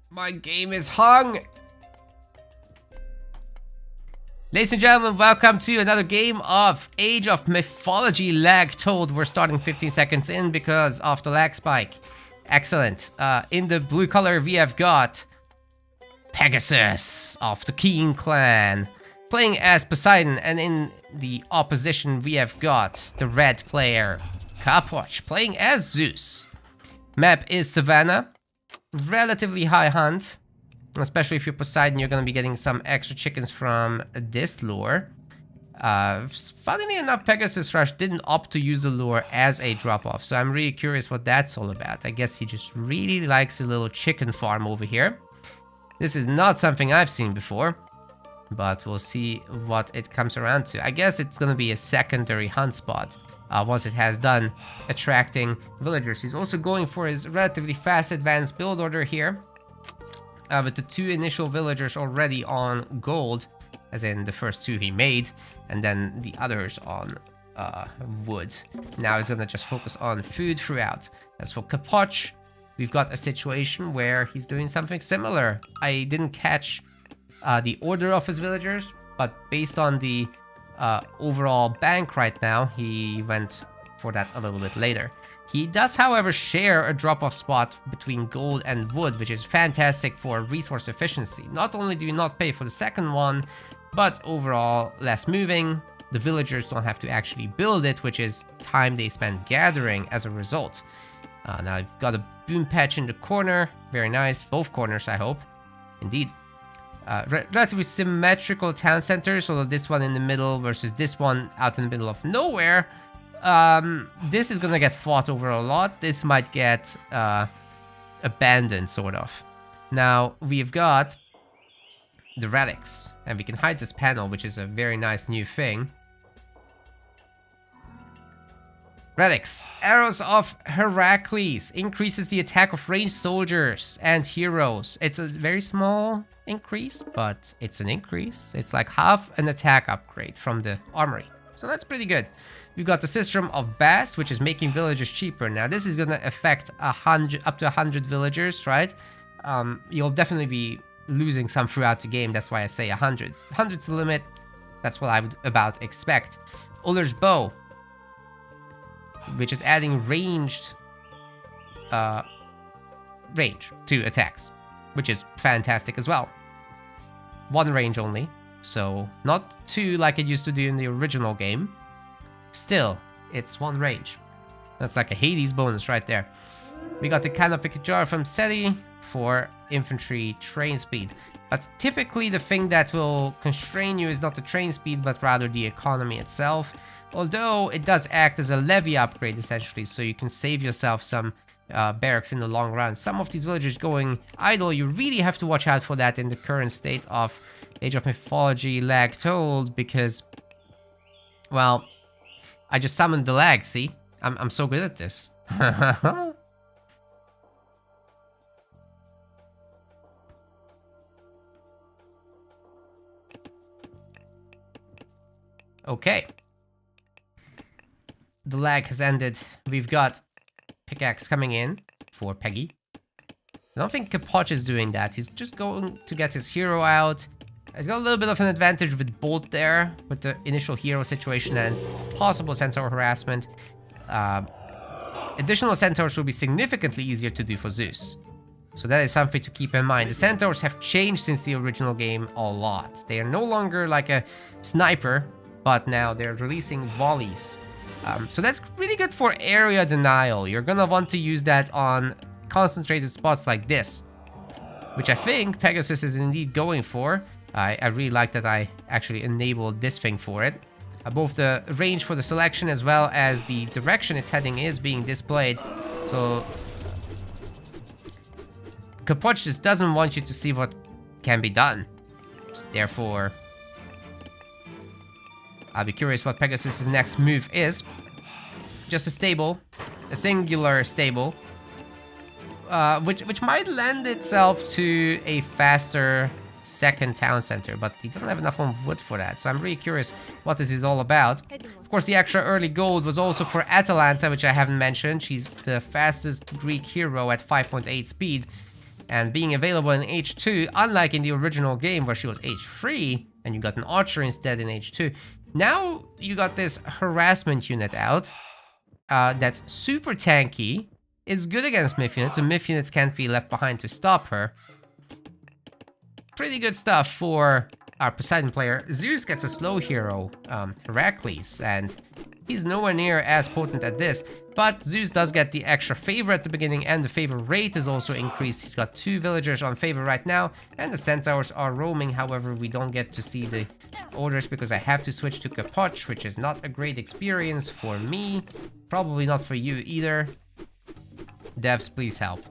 Speaker 1: My game is hung. Ladies and gentlemen, welcome to another game of Age of Mythology Lag Told. We're starting 15 seconds in because of the lag spike. Excellent. In the blue color, we have got Pegasus of the Keen clan, playing as Poseidon, and in the opposition, we have got the red player, Kapwatch, playing as Zeus. Map is Savannah. Relatively high hunt. Especially if you're Poseidon, you're going to be getting some extra chickens from this lure. Funnily enough, Pegasus Rush didn't opt to use the lure as a drop-off, so I'm really curious what that's all about. I guess he just really likes the little chicken farm over here. This is not something I've seen before, but we'll see what it comes around to. I guess it's going to be a secondary hunt spot once it has done attracting villagers. He's also going for his relatively fast advanced build order here. With the 2 initial villagers already on gold, as in the first 2 he made, and then the others on wood. Now he's gonna just focus on food throughout. As for Kapwatch, we've got a situation where he's doing something similar. I didn't catch the order of his villagers, but based on the overall bank right now, he went for that a little bit later. He does, however, share a drop-off spot between gold and wood, which is fantastic for resource efficiency. Not only do you not pay for the second one, but overall less moving. The villagers don't have to actually build it, which is time they spend gathering as a result. Now I've got a boom patch in the corner. Very nice. Both corners, I hope. Indeed. Relatively symmetrical town centers, although this one in the middle versus this one out in the middle of nowhere. This is gonna get fought over a lot. This might get abandoned, sort of. Now, we've got the relics, and we can hide this panel, which is a very nice new thing. Relics. Arrows of Heracles increases the attack of ranged soldiers and heroes. It's a very small increase, but it's an increase. It's like half an attack upgrade from the armory. So that's pretty good. We've got the system of Bass, which is making villagers cheaper. Now this is gonna affect up to 100 villagers, right? You'll definitely be losing some throughout the game. That's why I say 100. 100's the limit. That's what I would about expect. Uller's Bow, which is adding range to attacks, which is fantastic as well. 1 range only, so not 2 like it used to do in the original game. Still, it's 1 range. That's like a Hades bonus right there. We got the Canopy Jar from Seti for infantry train speed. But typically the thing that will constrain you is not the train speed, but rather the economy itself. Although it does act as a levy upgrade essentially, so you can save yourself some barracks in the long run. Some of these villagers going idle, you really have to watch out for that in the current state of Age of Mythology Retold, because, well, I just summoned the lag, see? I'm so good at this. Okay. The lag has ended. We've got pickaxe coming in for Peggy. I don't think Kapwatch is doing that. He's just going to get his hero out. He's got a little bit of an advantage with Bolt there, with the initial hero situation and possible centaur harassment. Additional centaurs will be significantly easier to do for Zeus. So that is something to keep in mind. The centaurs have changed since the original game a lot. They are no longer like a sniper, but now they're releasing volleys. So that's really good for area denial. You're gonna want to use that on concentrated spots like this, which I think Pegasus is indeed going for. I really like that I actually enabled this thing for it. Both the range for the selection as well as the direction it's heading is being displayed. So Kapwatch just doesn't want you to see what can be done. Therefore, I'll be curious what Pegasus's next move is. Just a stable, a singular stable, which might lend itself to a faster second town center, but he doesn't have enough on wood for that. So I'm really curious what this is all about. Of course, the extra early gold was also for Atalanta, which I haven't mentioned. She's the fastest Greek hero at 5.8 speed, and being available in H2, unlike in the original game where she was H3 and you got an archer instead in H2. Now you got this harassment unit out that's super tanky, is good against Myth units, so Myth units can't be left behind to stop her. Pretty good stuff for our Poseidon player. Zeus gets a slow hero, Heracles, and he's nowhere near as potent at this, but Zeus does get the extra favor at the beginning, and the favor rate is also increased. He's got 2 villagers on favor right now, and the centaurs are roaming. However, we don't get to see the orders because I have to switch to Kapoch, which is not a great experience for me. Probably not for you either. Devs, please help.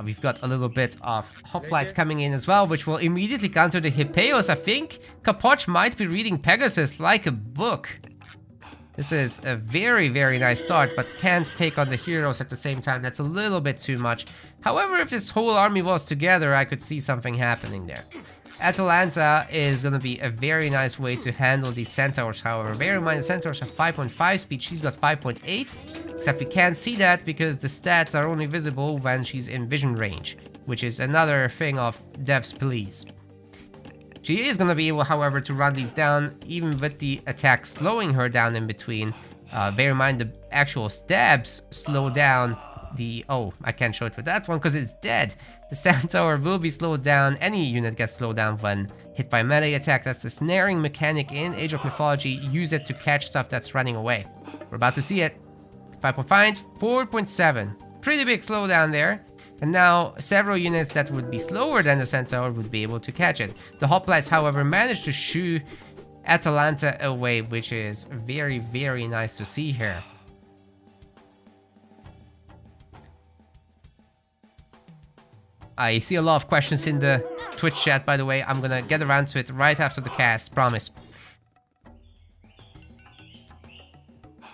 Speaker 1: We've got a little bit of hoplites coming in as well, which will immediately counter the Hippeos. I think Kapoch might be reading Pegasus like a book. This is a very, very nice start, but can't take on the heroes at the same time. That's a little bit too much. However, if this whole army was together, I could see something happening there. Atalanta is going to be a very nice way to handle these centaurs, however. Bear in mind, the centaurs have 5.5 speed, she's got 5.8, except we can't see that because the stats are only visible when she's in vision range, which is another thing of devs, please. She is going to be able, however, to run these down, even with the attack slowing her down in between. Bear in mind, the actual stabs slow down the... Oh, I can't show it with that one because it's dead. The centaur will be slowed down. Any unit gets slowed down when hit by a melee attack. That's the snaring mechanic in Age of Mythology. Use it to catch stuff that's running away. We're about to see it. 5.5, 4.7. Pretty big slowdown there. And now several units that would be slower than the centaur would be able to catch it. The hoplites, however, managed to shoo Atalanta away, which is very, very nice to see here. I see a lot of questions in the Twitch chat, by the way. I'm gonna get around to it right after the cast, promise.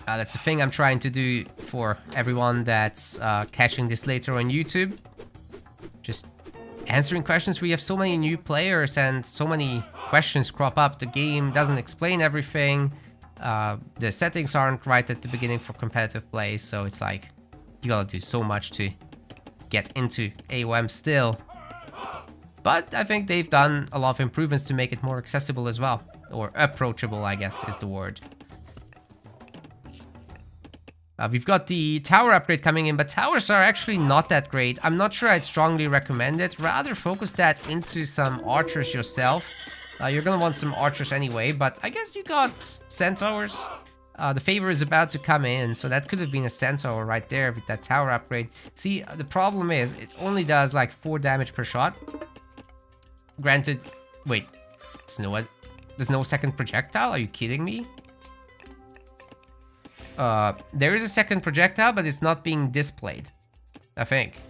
Speaker 1: That's the thing I'm trying to do for everyone that's catching this later on YouTube. Just answering questions. We have so many new players and so many questions crop up. The game doesn't explain everything. The settings aren't right at the beginning for competitive play, so it's like you gotta do so much to get into AOM still. But I think they've done a lot of improvements to make it more accessible as well. Or approachable, I guess, is the word. We've got the tower upgrade coming in, but towers are actually not that great. I'm not sure I'd strongly recommend it. Rather focus that into some archers yourself. You're gonna want some archers anyway, but I guess you got centaurs. The favor is about to come in, so that could have been a centaur right there with that tower upgrade. See, the problem is it only does like 4 damage per shot. Granted, wait, there's no second projectile? Are you kidding me? There is a second projectile, but it's not being displayed, I think.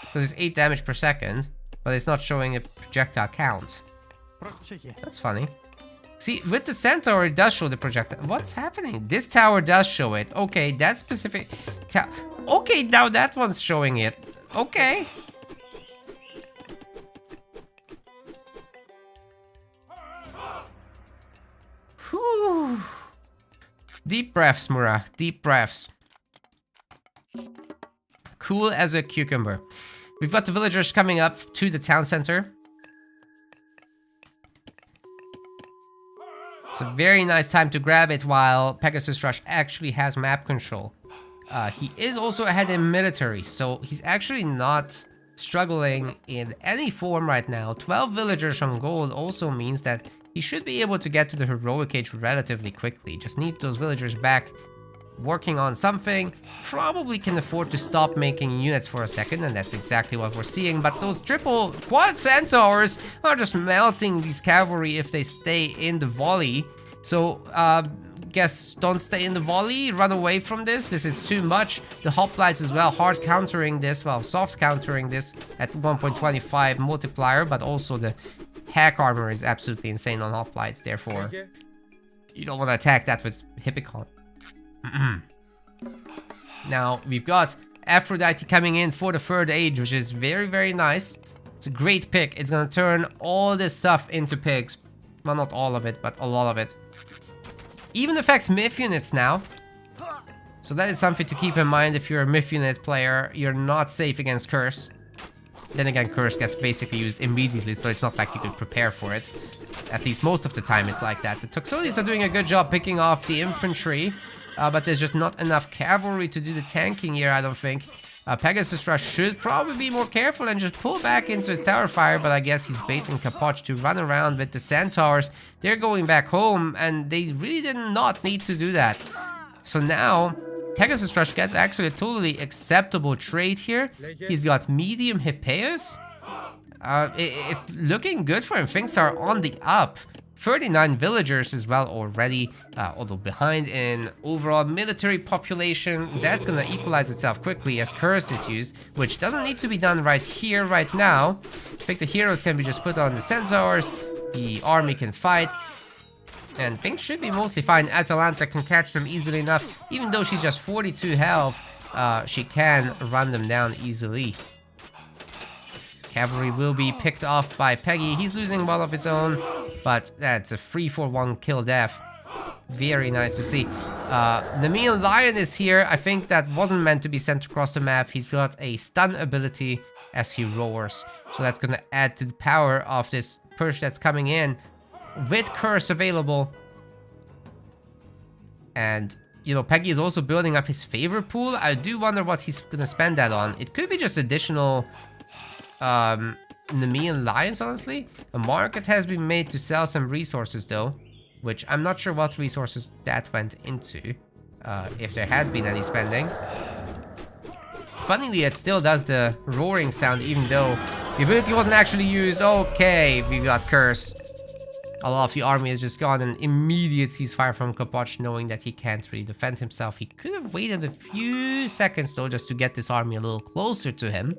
Speaker 1: Because it's 8 damage per second, but it's not showing a projectile count. That's funny. See, with the centaur, it does show the projectile. What's happening? This tower does show it. Okay, that specific tower. Okay, now that one's showing it. Okay. Whew. Deep breaths, Mura. Deep breaths. Cool as a cucumber. We've got the villagers coming up to the town center. It's a very nice time to grab it while Pegasus Rush actually has map control. He is also ahead in military, so he's actually not struggling in any form right now. 12 villagers on gold also means that he should be able to get to the heroic age relatively quickly. Just need those villagers back working on something. Probably can afford to stop making units for a second, and that's exactly what we're seeing. But those triple quad centaurs are just melting these cavalry if they stay in the volley. So, guess don't stay in the volley, run away from this. This is too much. The hoplites as well, hard countering this, well, soft countering this at 1.25 multiplier, but also the hack armor is absolutely insane on hoplites, therefore you don't want to attack that with Hippicon. Now, we've got Aphrodite coming in for the third age, which is very, very nice. It's a great pick. It's gonna turn all this stuff into pigs. Well, not all of it, but a lot of it. Even affects Myth units now. So that is something to keep in mind if you're a Myth unit player. You're not safe against Curse. Then again, Curse gets basically used immediately, so it's not like you could prepare for it. At least most of the time it's like that. The Toxotes are doing a good job picking off the infantry. but there's just not enough cavalry to do the tanking here, I don't think. Pegasus Rush should probably be more careful and just pull back into his tower fire, but I guess he's baiting Kapoch to run around with the centaurs. They're going back home, and they really did not need to do that. So now, Pegasus Rush gets actually a totally acceptable trade here. He's got medium Hippeus. It's looking good for him. Things are on the up. 39 villagers as well already, although behind in overall military population. That's gonna equalize itself quickly as Curse is used, which doesn't need to be done right here, right now. I think the heroes can be just put on the centaurs, the army can fight, and things should be mostly fine. Atalanta can catch them easily enough. Even though she's just 42 health, she can run them down easily. Cavalry will be picked off by Peggy. He's losing one of his own, but that's a 3-for-1 kill death. Very nice to see. Nemean Lion is here. I think that wasn't meant to be sent across the map. He's got a stun ability as he roars. So that's going to add to the power of this push that's coming in. With Curse available. And, you know, Peggy is also building up his favor pool. I do wonder what he's going to spend that on. It could be just additional Nemean Lions, honestly. A market has been made to sell some resources, though. Which I'm not sure what resources that went into. If there had been any spending. Funnily, it still does the roaring sound, even though the ability wasn't actually used. Okay, we got Curse. A lot of the army is just gone, and immediate ceasefire from Kapoch, knowing that he can't really defend himself. He could have waited a few seconds, though, just to get this army a little closer to him.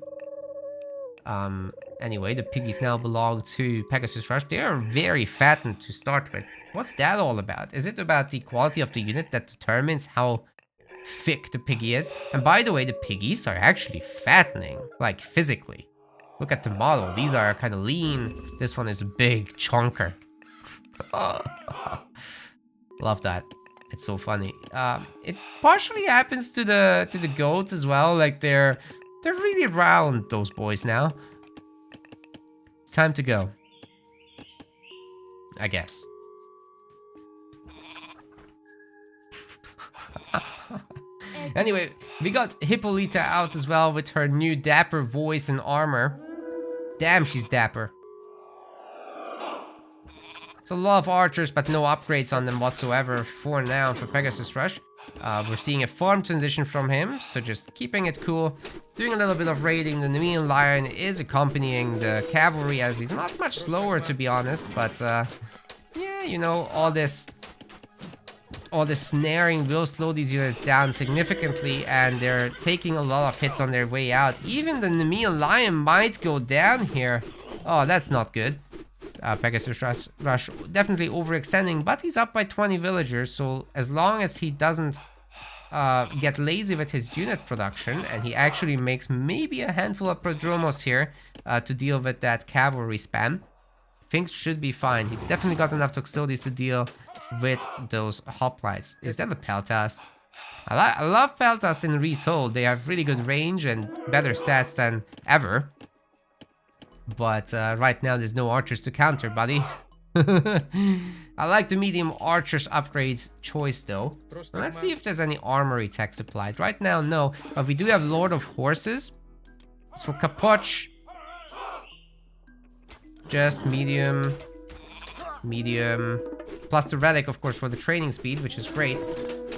Speaker 1: Anyway, the piggies now belong to Pegasus Rush. They are very fattened to start with. What's that all about? Is it about the quality of the unit that determines how thick the piggy is? And by the way, the piggies are actually fattening, like physically. Look at the model. These are kind of lean. This one is a big chunker. Love that. It's so funny. It partially happens to the goats as well. Like they're really round, those boys now. It's time to go, I guess. Anyway, we got Hippolyta out as well with her new dapper voice and armor. Damn, she's dapper. It's a lot of archers, but no upgrades on them whatsoever for now for Pegasus Rush. We're seeing a farm transition from him, so just keeping it cool. Doing a little bit of raiding. The Nemean Lion is accompanying the cavalry, as he's not much slower, to be honest. But, yeah, you know, all this snaring will slow these units down significantly, and they're taking a lot of hits on their way out. Even the Nemean Lion might go down here. Oh, that's not good. Pegasus Rush definitely overextending, but he's up by 20 villagers, so as long as he doesn't get lazy with his unit production, and he actually makes maybe a handful of prodromos here to deal with that cavalry spam, things should be fine. He's definitely got enough Toxotes to deal with those hoplites. Is that a Peltast? I love Peltast in Retold. They have really good range and better stats than ever. But right now there's no archers to counter, buddy. I like the medium archers upgrade choice though. Let's see if there's any armory tech supplied. Right now, no. But we do have Lord of Horses. It's for Kapoch. Just medium. Plus the relic, of course, for the training speed, which is great.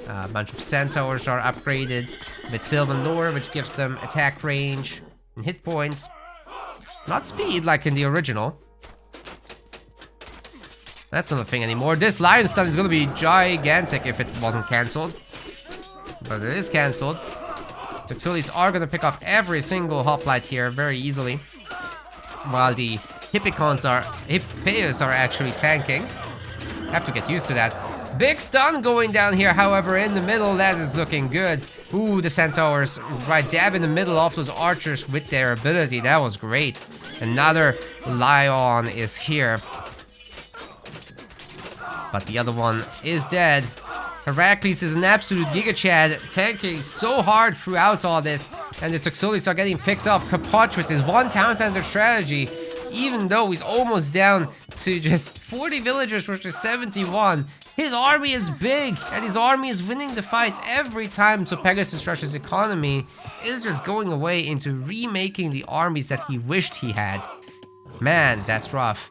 Speaker 1: A bunch of centaurs are upgraded with Sylvan Lore, which gives them attack range and hit points. Not speed like in the original. That's not a thing anymore. This Lion Stun is gonna be gigantic if it wasn't cancelled. But it is cancelled. Toxotes are gonna pick off every single hoplite here very easily. While the Hippeus are actually tanking. Have to get used to that. Big stun going down here, however, in the middle. That is looking good. Ooh, the centaurs right dab in the middle of those archers with their ability. That was great. Another Lion is here. But the other one is dead. Heracles is an absolute Giga Chad, tanking so hard throughout all this. And the Toxotes are getting picked off. Kapoch with his 1 town center strategy. Even though he's almost down to just 40 villagers versus 71. His army is big, and his army is winning the fights every time, so Pegasus Rush's economy is just going away into remaking the armies that he wished he had. Man, that's rough.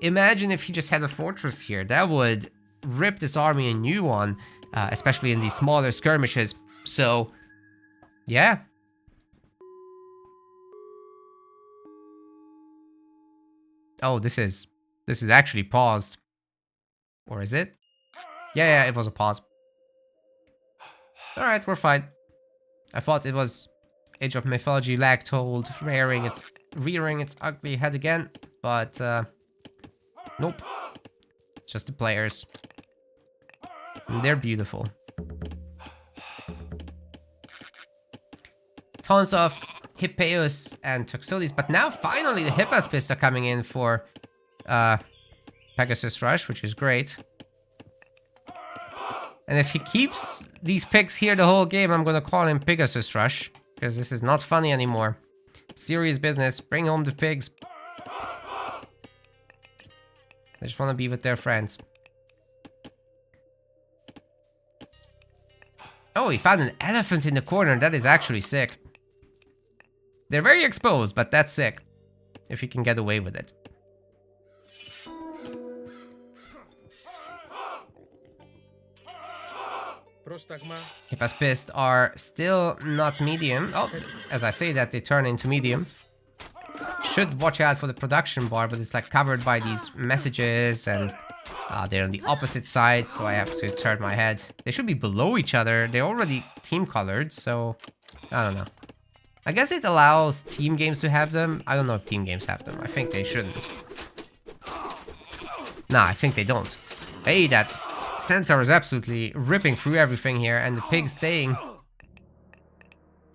Speaker 1: Imagine if he just had a fortress here. That would rip this army a new one, especially in these smaller skirmishes. So, yeah. Oh, this is actually paused. Or is it? Yeah, it was a pause. Alright, we're fine. I thought it was Age of Mythology Retold rearing its ugly head again, but nope. It's just the players. And they're beautiful. Tons of Hippeus and Toxotes, but now finally the Hippaspists are coming in for Pegasus Rush, which is great. And if he keeps these pigs here the whole game, I'm gonna call him Pegasus Rush, because this is not funny anymore. Serious business. Bring home the pigs. They just want to be with their friends. Oh, he found an elephant in the corner. That is actually sick. They're very exposed, but that's sick. If you can get away with it. Hippaspists are still not medium. Oh, as I say that, they turn into medium. Should watch out for the production bar, but it's like covered by these messages, and they're on the opposite side, so I have to turn my head. They should be below each other. They're already team colored, so I don't know. I guess it allows team games to have them. I don't know if team games have them. I think they shouldn't. Nah, I think they don't. Hey, that Centaur is absolutely ripping through everything here, and the pig's staying.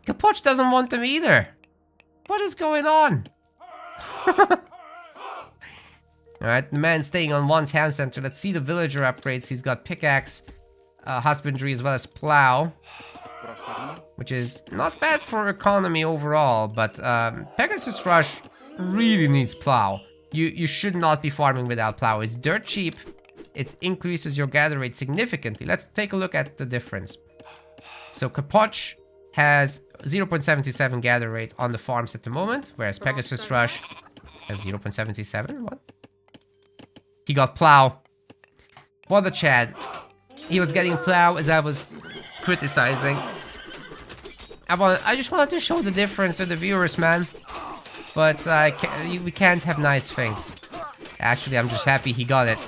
Speaker 1: Capoch doesn't want them either. What is going on? Alright, the man staying on one town center. Let's see the villager upgrades. He's got pickaxe, husbandry, as well as plow, which is not bad for economy overall, but Pegasus Rush really needs plow. You should not be farming without plow. It's dirt cheap. It increases your gather rate significantly. Let's take a look at the difference. So Capoch has 0.77 gather rate on the farms at the moment, whereas Pegasus Rush has 0.77. What? He got plow. What a Chad. He was getting plow as I was criticizing. I just wanted to show the difference to the viewers, man. But we can't have nice things. Actually, I'm just happy he got it.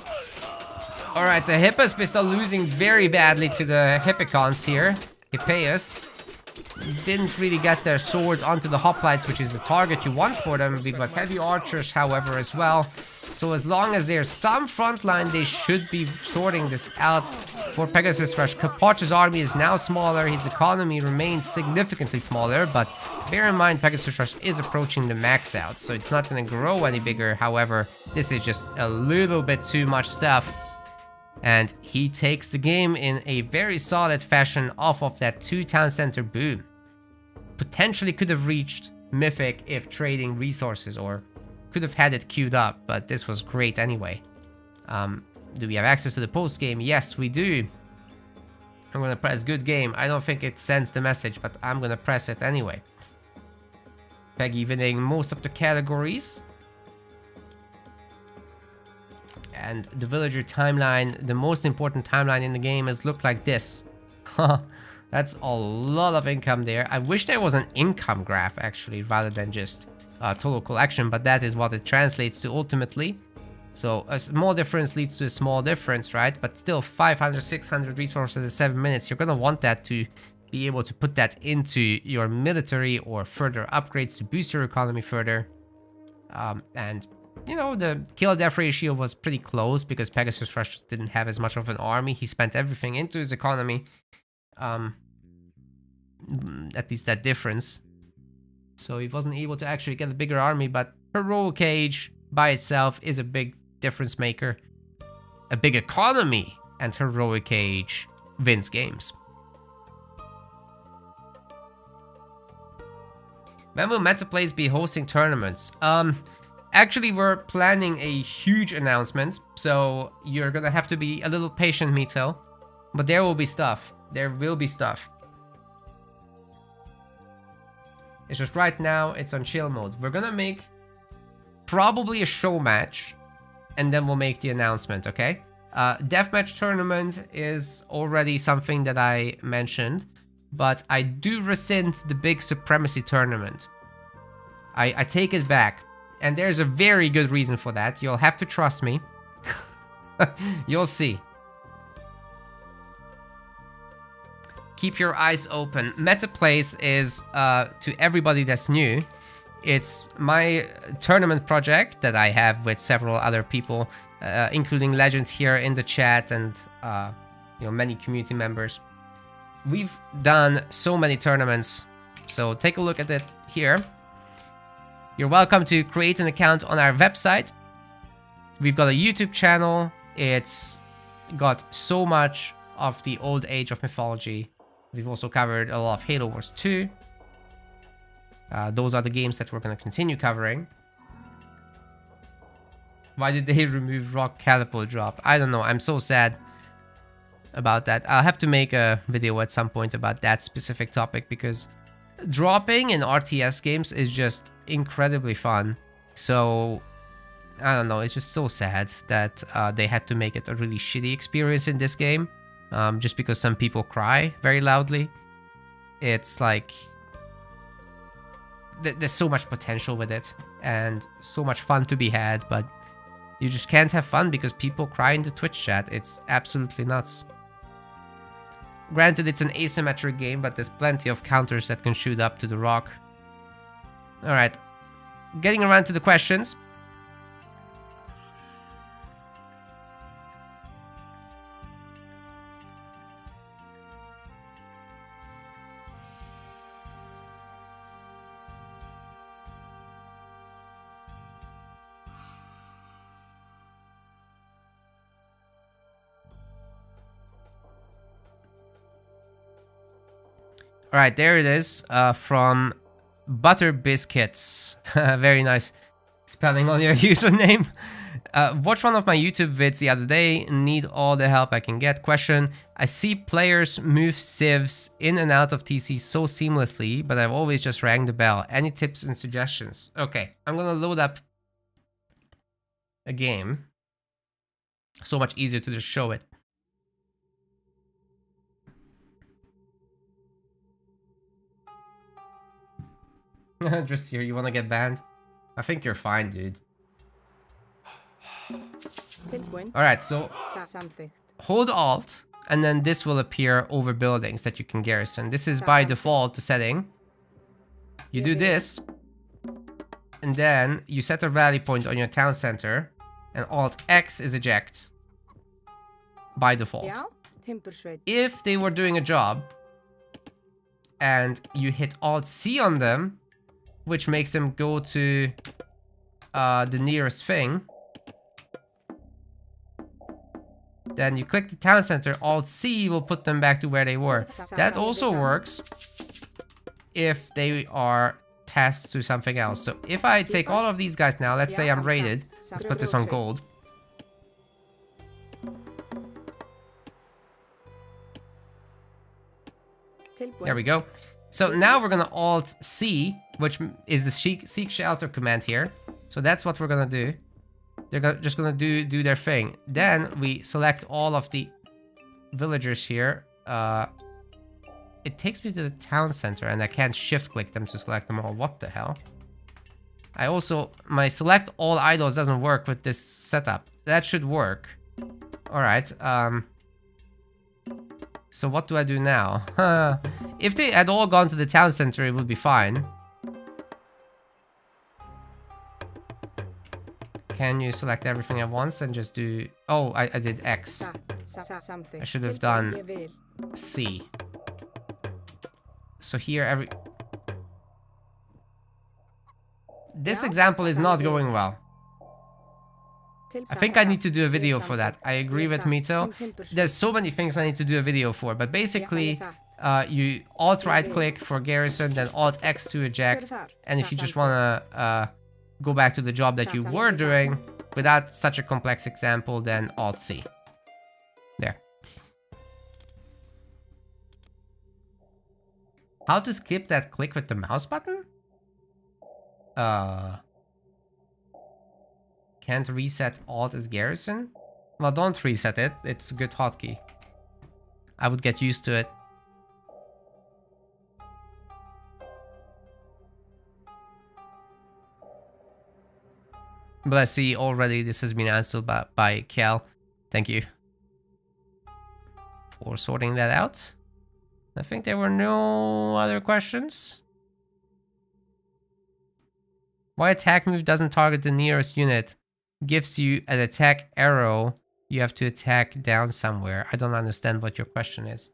Speaker 1: Alright, the Hippaspists are losing very badly to the Hippicons here. Hippeus didn't really get their swords onto the hoplites, which is the target you want for them. We've got heavy archers, however, as well. So as long as there's some front line, they should be sorting this out for Pegasus Rush. Capoch's army is now smaller. His economy remains significantly smaller, but bear in mind Pegasus Rush is approaching the max out, so it's not going to grow any bigger. However, this is just a little bit too much stuff. And he takes the game in a very solid fashion off of that 2 town center boom. Potentially could have reached Mythic if trading resources, or could have had it queued up, but this was great anyway. Do we have access to the post game? Yes, we do. I'm gonna press good game. I don't think it sends the message, but I'm gonna press it anyway. Peggy winning most of the categories. And the villager timeline, the most important timeline in the game, has looked like this. That's a lot of income there. I wish there was an income graph actually, rather than just total collection, but that is what it translates to ultimately. So a small difference leads to a small difference, right? But still 500, 600 resources in 7 minutes. You're gonna want that to be able to put that into your military or further upgrades to boost your economy further. And you know, the kill-death ratio was pretty close because Pegasus Rush didn't have as much of an army. He spent everything into his economy. At least that difference. So he wasn't able to actually get a bigger army, but Heroic Age by itself is a big difference maker. A big economy and Heroic Age wins games. When will Metaplays be hosting tournaments? Actually, we're planning a huge announcement, so you're gonna have to be a little patient, Mito. But there will be stuff. There will be stuff. It's just right now, it's on chill mode. We're gonna make probably a show match, and then we'll make the announcement, okay? Deathmatch tournament is already something that I mentioned, but I do rescind the big supremacy tournament. I take it back. And there's a very good reason for that. You'll have to trust me. You'll see. Keep your eyes open. MetaPlays is, to everybody that's new, it's my tournament project that I have with several other people, including Legend here in the chat and many community members. We've done so many tournaments, so take a look at it here. You're welcome to create an account on our website. We've got a YouTube channel. It's got so much of the old age of mythology. We've also covered a lot of Halo Wars 2. Those are the games that we're going to continue covering. Why did they remove Rock Catapult drop? I don't know. I'm so sad about that. I'll have to make a video at some point about that specific topic, because dropping in RTS games is just incredibly fun. So I don't know, it's just so sad that they had to make it a really shitty experience in this game, just because some people cry very loudly. It's like there's so much potential with it and so much fun to be had, but you just can't have fun because people cry in the Twitch chat. It's absolutely nuts. Granted, it's an asymmetric game, but there's plenty of counters that can shoot up to the rock. Alright, getting around to the questions. Alright, there it is, from Butter Biscuits. Very nice spelling on your username. Watched one of my YouTube vids the other day. Need all the help I can get. Question: I see players move civs in and out of TC so seamlessly, but I've always just rang the bell. Any tips and suggestions? Okay, I'm gonna load up a game. So much easier to just show it. Just here, you wanna get banned? I think you're fine, dude. Alright, so hold Alt, and then this will appear over buildings that you can garrison. This is by default the setting. You do this, and then you set a rally point on your town center, and Alt X is eject by default. If they were doing a job, and you hit Alt C on them, which makes them go to the nearest thing, then you click the town center, Alt C will put them back to where they were. That also works if they are tasked to something else. So if I take all of these guys now, let's say I'm raided, let's put this on gold. There we go. So now we're gonna Alt C, which is the seek shelter command here. So that's what we're gonna do. They're just gonna do their thing. Then we select all of the villagers here. It takes me to the town center, and I can't shift click them to select them all. What the hell? I also, my select all idols doesn't work with this setup. That should work. All right. So what do I do now? If they had all gone to the town center, it would be fine. Can you select everything at once and just do... Oh, I did X. I should have done C. So here this example is not going well. I think I need to do a video for that. I agree with Mito. There's so many things I need to do a video for, but basically you Alt right click for garrison, then Alt X to eject, and if you just wanna go back to the job that you were doing without such a complex example, then Alt-C. There. How to skip that click with the mouse button? Can't reset Alt as Garrison? Well, don't reset it. It's a good hotkey. I would get used to it. But I see already this has been answered by Kel. Thank you for sorting that out. I think there were no other questions. Why attack move doesn't target the nearest unit? Gives you an attack arrow. You have to attack down somewhere. I don't understand what your question is.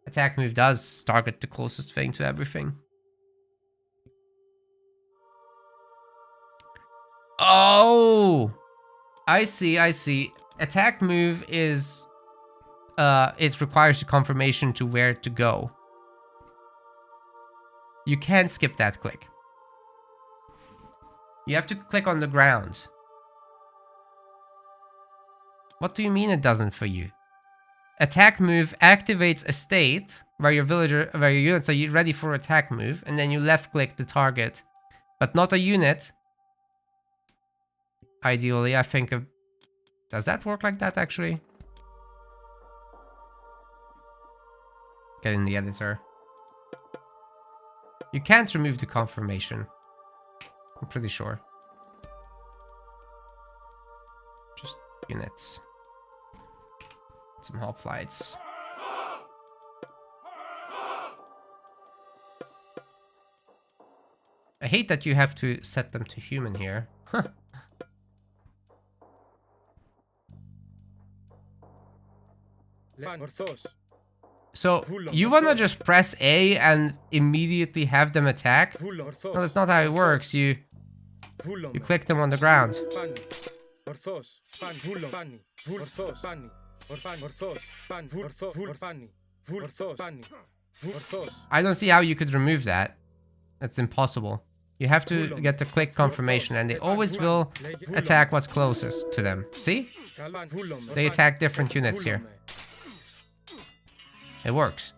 Speaker 1: Attack move does target the closest thing to everything. Oh! I see, I see. Attack move is... it requires a confirmation to where to go. You can't skip that click. You have to click on the ground. What do you mean it doesn't for you? Attack move activates a state where your units are ready for attack move, and then you left click the target, but not a unit. Ideally, I think does that work like that actually? Get in the editor. You can't remove the confirmation. I'm pretty sure. Just units. Some hoplites. I hate that you have to set them to human here. So, you wanna just press A and immediately have them attack? No, that's not how it works. You click them on the ground. I don't see how you could remove that. That's impossible. You have to get the click confirmation, and they always will attack what's closest to them. See? They attack different units here. It works.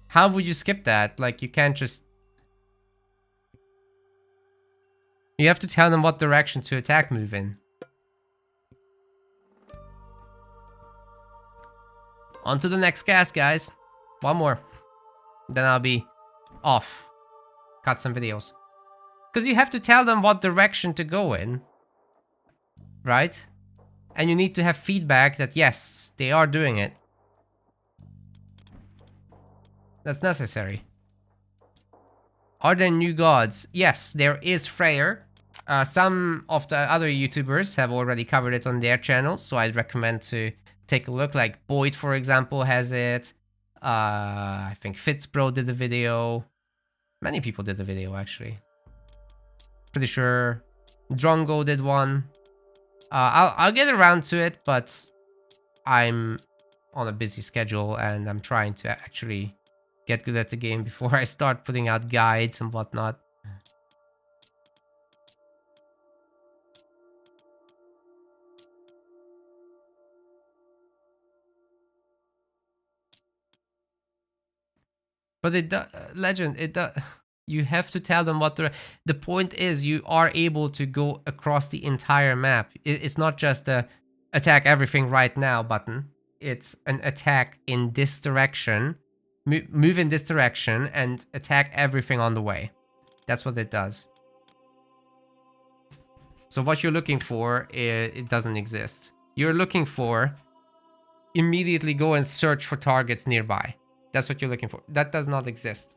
Speaker 1: How would you skip that? Like, you can't just... You have to tell them what direction to attack move in. On to the next cast, guys. One more. Then I'll be off. Cut some videos. Because you have to tell them what direction to go in. Right? And you need to have feedback that yes, they are doing it. That's necessary. Are there new gods? Yes, there is Freyr. Some of the other YouTubers have already covered it on their channels, so I'd recommend to take a look. Like Boyd, for example, has it. I think Fitzbro did a video. Many people did a video, actually. Pretty sure Drongo did one. I'll get around to it, but I'm on a busy schedule and I'm trying to actually get good at the game before I start putting out guides and whatnot. But it does, Legend, it does. You have to tell them what the point is. You are able to go across the entire map. It's not just a attack everything right now button. It's an attack in this direction, move in this direction, and attack everything on the way. That's what it does. So what you're looking for, it doesn't exist. You're looking for immediately go and search for targets nearby. That's what you're looking for. That does not exist.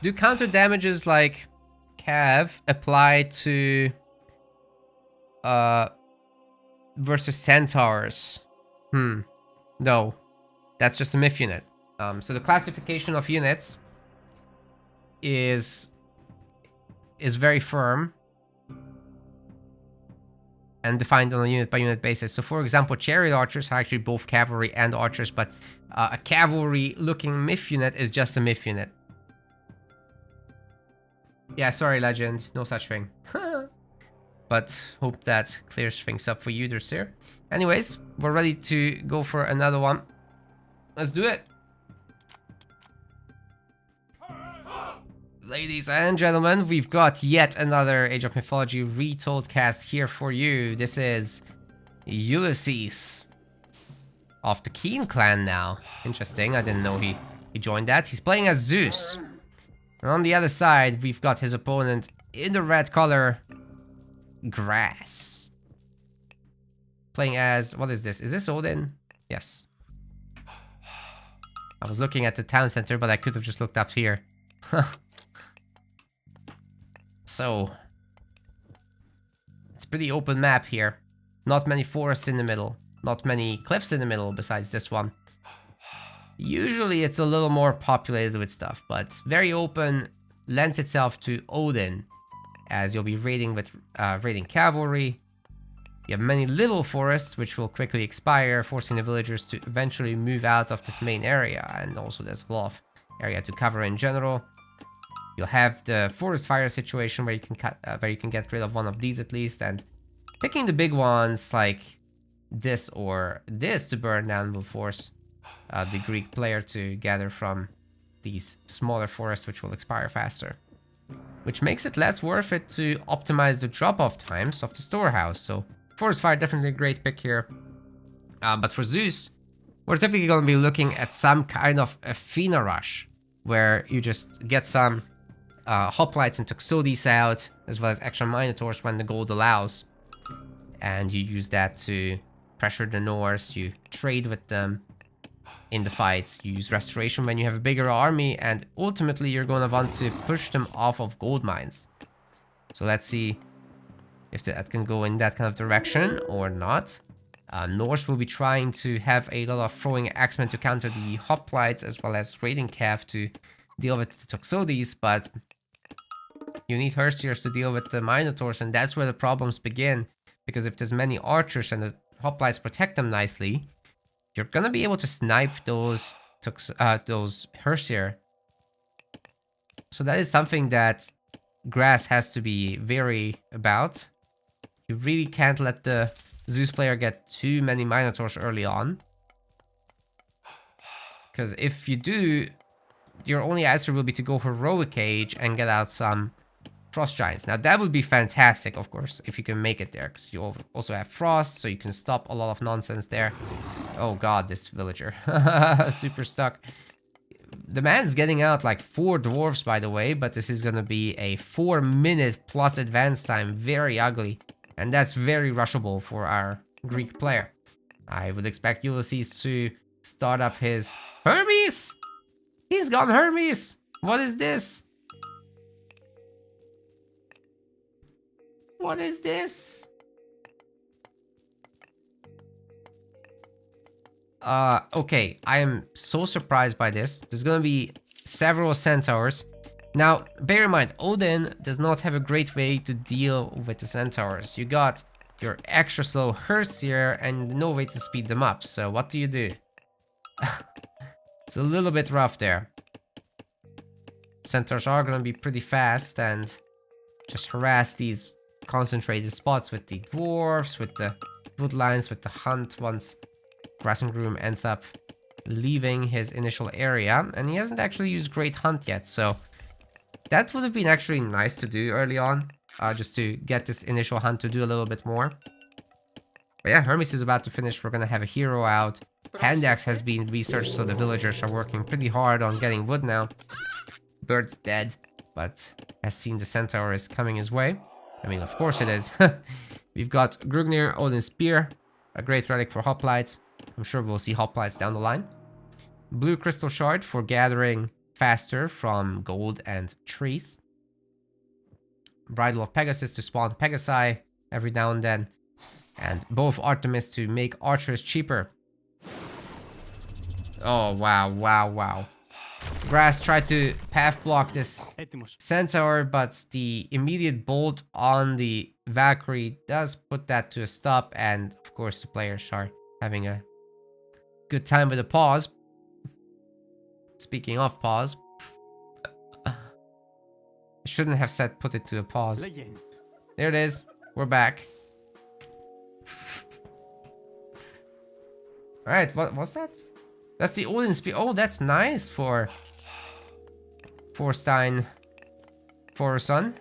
Speaker 1: Do counter damages like Cav apply to versus centaurs? No. That's just a myth unit. So the classification of units is very firm. and defined on a unit by unit basis. So for example, chariot archers are actually both cavalry and archers, but a cavalry looking myth unit is just a myth unit. Yeah, sorry legend, no such thing. But hope that clears things up for you, Drusir. Anyways, we're ready to go for another one. Let's do it. Ladies and gentlemen, we've got yet another Age of Mythology Retold cast here for you. This is Ulysses of the Keen clan now. Interesting, I didn't know he joined that. He's playing as Zeus. And on the other side, we've got his opponent in the red color, Grass. Playing as, what is this? Is this Odin? Yes. I was looking at the town center, but I could have just looked up here. So, it's a pretty open map here. Not many forests in the middle. Not many cliffs in the middle besides this one. Usually it's a little more populated with stuff, but very open, lends itself to Odin, as you'll be raiding with raiding cavalry. You have many little forests, which will quickly expire, forcing the villagers to eventually move out of this main area, and also there's a lot of area to cover in general. You'll have the forest fire situation where you can get rid of one of these at least, and picking the big ones like this or this to burn down will force the Greek player to gather from these smaller forests, which will expire faster. Which makes it less worth it to optimize the drop-off times of the storehouse. So forest fire definitely a great pick here. But for Zeus, we're typically going to be looking at some kind of Athena rush, where you just get some hoplites and Toxotes out, as well as extra Minotaurs when the gold allows. And you use that to pressure the Norse, you trade with them in the fights, you use restoration when you have a bigger army, and ultimately you're going to want to push them off of gold mines. So let's see if that can go in that kind of direction or not. Norse will be trying to have a lot of throwing axemen to counter the hoplites, as well as raiding cav to deal with the Toxotes, but you need Herstiers to deal with the Minotaurs, and that's where the problems begin. Because if there's many archers and the hoplites protect them nicely, you're gonna be able to snipe those Herstier. So that is something that Grass has to be wary about. You really can't let the Zeus player get too many Minotaurs early on. Because if you do, your only answer will be to go Heroic Age and get out some Frost Giants. Now that would be fantastic, of course, if you can make it there, because you also have Frost, so you can stop a lot of nonsense there. Oh god, this villager. Super stuck. The man's getting out like 4 dwarves, by the way, but this is gonna be a 4-minute plus advance time. Very ugly. And that's very rushable for our Greek player. I would expect Ulysses to start up his Hermes! He's gone Hermes! What is this? What is this? Okay, I am so surprised by this. There's gonna be several centaurs. Now, bear in mind, Odin does not have a great way to deal with the centaurs. You got your extra slow Herstier and no way to speed them up. So what do you do? It's a little bit rough there. Centaurs are gonna be pretty fast and just harass these concentrated spots with the dwarves, with the woodlines, with the hunt once Grass and Groom ends up leaving his initial area. And he hasn't actually used Great Hunt yet, so that would have been actually nice to do early on, just to get this initial hunt to do a little bit more. But yeah, Hermes is about to finish. We're gonna have a hero out. Hand axe has been researched, so the villagers are working pretty hard on getting wood now. Bird's dead, but has seen the centaur is coming his way. I mean, of course it is. We've got Grugnir, Odin's Spear, a great relic for hoplites. I'm sure we'll see hoplites down the line. Blue Crystal Shard for gathering faster from gold and trees. Bridle of Pegasus to spawn Pegasi every now and then. And Bow of Artemis to make archers cheaper. Oh, wow, wow, wow. Grass tried to path block this Centaur, but the immediate bolt on the Valkyrie does put that to a stop, and of course the players are having a good time with a pause. Speaking of pause, I shouldn't have said put it to a pause. There it is. We're back. Alright, what's that? That's the Odin Spear. Oh, that's nice for Stein for son.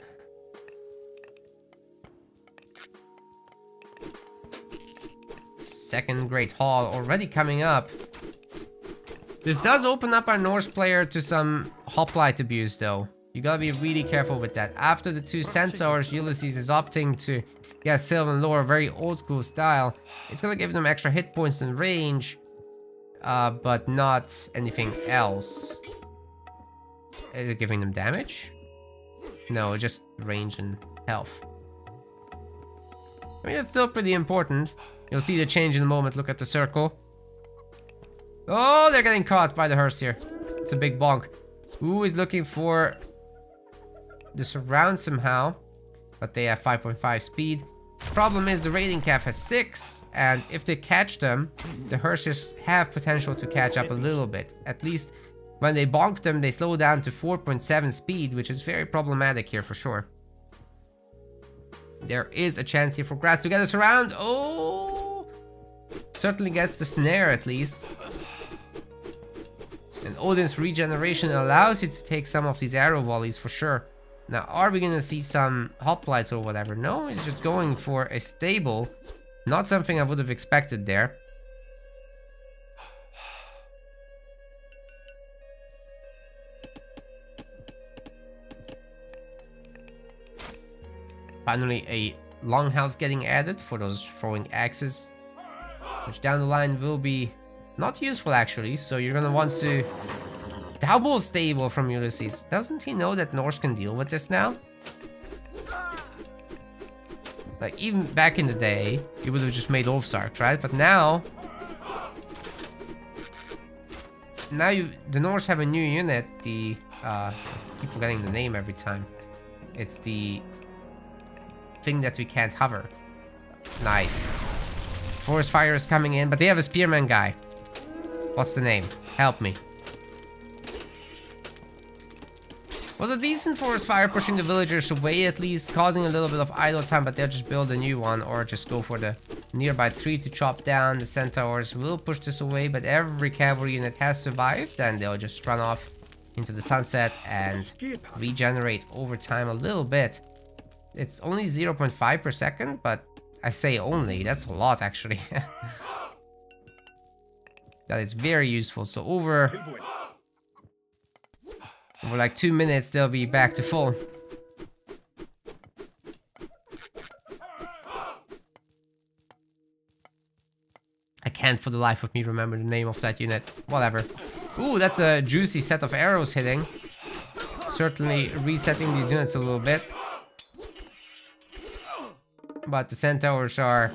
Speaker 1: Second Great Hall already coming up. This does open up our Norse player to some hoplite abuse though. You gotta be really careful with that. After the 2 Centaurs, Ulysses is opting to get Sylvan Lore, very old school style. It's gonna give them extra hit points and range, but not anything else. Is it giving them damage? No, just range and health. I mean, it's still pretty important. You'll see the change in a moment. Look at the circle. Oh, they're getting caught by the hearse here. It's a big bonk. Who is looking for the surround somehow? But they have 5.5 speed. Problem is the raiding cap has 6, and if they catch them, the hearses have potential to catch up a little bit. At least when they bonk them, they slow down to 4.7 speed, which is very problematic here for sure. There is a chance here for Grass to get us around. Oh! Certainly gets the snare at least. And Odin's regeneration allows you to take some of these arrow volleys for sure. Now, are we gonna see some hoplites or whatever? No, it's just going for a stable. Not something I would have expected there. Finally, a longhouse getting added for those throwing axes, which down the line will be not useful actually. So you're gonna want to double stable from Ulysses. Doesn't he know that Norse can deal with this now? Like even back in the day, he would have just made Ulfsark, right? But now the Norse have a new unit. The I keep forgetting the name every time. It's the thing that we can't hover. Nice. Forest fire is coming in, but they have a spearman guy. What's the name? Help me. Was a decent forest fire pushing the villagers away at least, causing a little bit of idle time, but they'll just build a new one or just go for the nearby tree to chop down. The centaurs will push this away, but every cavalry unit has survived, and they'll just run off into the sunset and regenerate over time a little bit. It's only 0.5 per second, but I say only, that's a lot actually. That is very useful. So over like 2 minutes, they'll be back to full. I can't for the life of me remember the name of that unit. Whatever. Ooh, that's a juicy set of arrows hitting. Certainly resetting these units a little bit. But the centaurs are,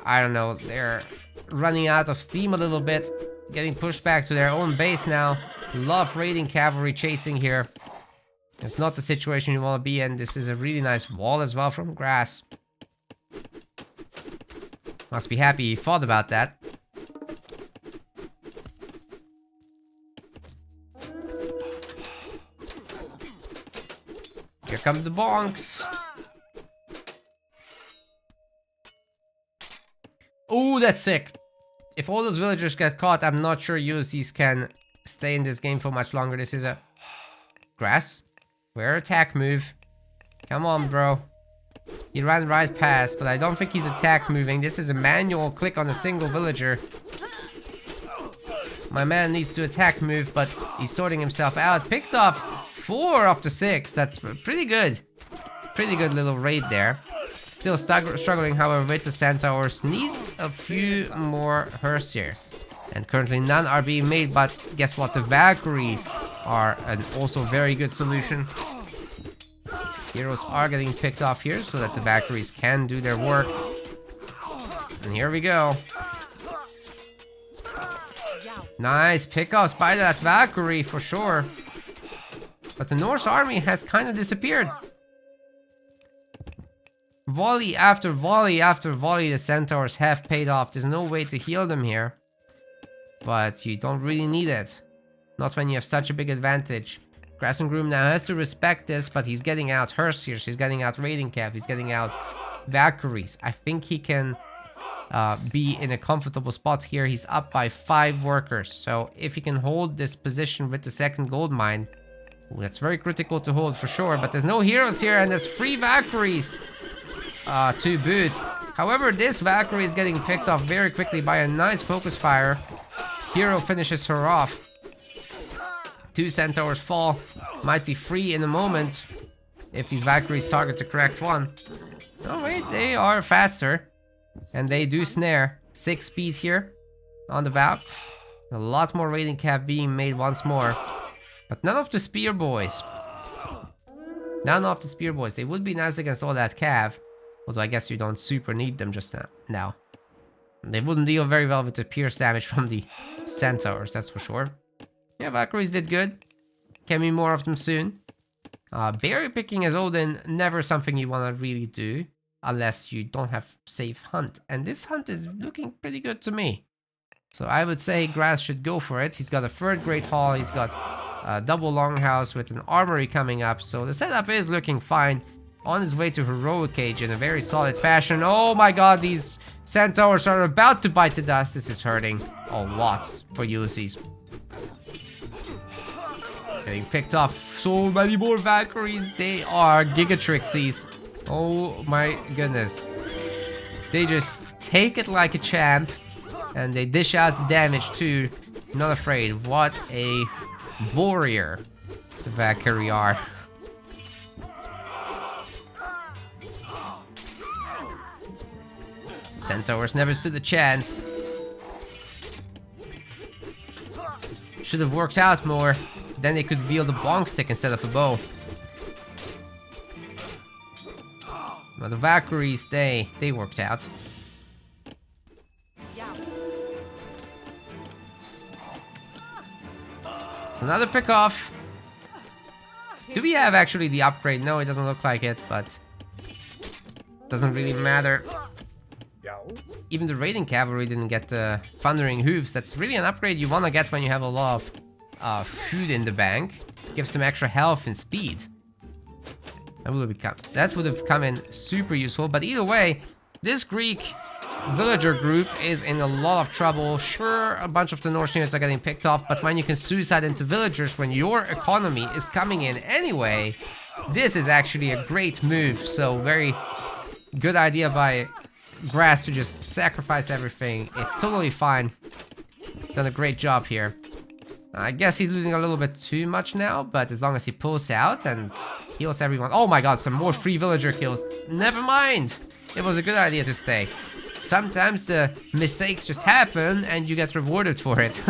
Speaker 1: I don't know, they're running out of steam a little bit. Getting pushed back to their own base now. Love raiding cavalry chasing here. It's not the situation you want to be in. This is a really nice wall as well from Grass. Must be happy he thought about that. Here come the bonks. Oh, that's sick. If all those villagers get caught, I'm not sure Ulysses can stay in this game for much longer. This is a Grass. Where attack move? Come on, bro. He ran right past, but I don't think he's attack moving. This is a manual click on a single villager. My man needs to attack move, but he's sorting himself out. Picked off 4 of the 6. That's pretty good. Pretty good little raid there. Still struggling, however, with the centaurs. Needs a few more hearse here. And currently none are being made, but guess what? The Valkyries are an also very good solution. Heroes are getting picked off here so that the Valkyries can do their work. And here we go. Nice pickoffs by that Valkyrie for sure. But the Norse army has kind of disappeared. Volley after volley after volley, the centaurs have paid off. There's no way to heal them here. But you don't really need it. Not when you have such a big advantage. Grassengroom now has to respect this, but he's getting out Hersiers, he's getting out Raiding Cav, he's getting out Valkyries. I think he can be in a comfortable spot here. He's up by 5 workers. So if he can hold this position with the second gold mine, that's very critical to hold for sure. But there's no heroes here and there's 3 Valkyries to boot. However, this Valkyrie is getting picked off very quickly by a nice focus fire. Hero finishes her off. 2 centaurs fall. Might be free in a moment if these Valkyries target the correct one. Oh wait, they are faster. And they do snare. 6 speed here on the Valks. A lot more raiding cap being made once more. But none of the spear boys. None of the spear boys. They would be nice against all that cav. Although I guess you don't super need them just now. They wouldn't deal very well with the pierce damage from the centaurs, that's for sure. Yeah, Valkyries did good. Can be more of them soon. Berry picking as Odin, never something you want to really do. Unless you don't have safe hunt. And this hunt is looking pretty good to me. So I would say Grass should go for it. He's got a 3rd Great Hall. He's got a double Longhouse with an armory coming up. So the setup is looking fine. On his way to Heroic Age in a very solid fashion. Oh my god, these centaurs are about to bite the dust. This is hurting a lot for Ulysses. Getting picked off so many more Valkyries. They are Gigatrixies. Oh my goodness. They just take it like a champ. And they dish out the damage too. Not afraid. What a warrior the Valkyrie are. Centaurs never stood a chance. Should have worked out more. Then they could wield a bonk stick instead of a bow. But the Valkyries, they worked out. It's another pick-off. Do we have actually the upgrade? No, it doesn't look like it, but doesn't really matter. Even the raiding cavalry didn't get the thundering hooves. That's really an upgrade you want to get when you have a lot of food in the bank. Gives some extra health and speed. That would have come in super useful. But either way, this Greek villager group is in a lot of trouble. Sure, a bunch of the Norse units are getting picked off, but when you can suicide into villagers when your economy is coming in anyway, this is actually a great move. So very good idea by Grass to just sacrifice everything. It's totally fine. He's done a great job here. I guess he's losing a little bit too much now, but as long as he pulls out and heals everyone. Oh my god, some more free villager kills. Never mind. It was a good idea to stay. Sometimes the mistakes just happen and you get rewarded for it.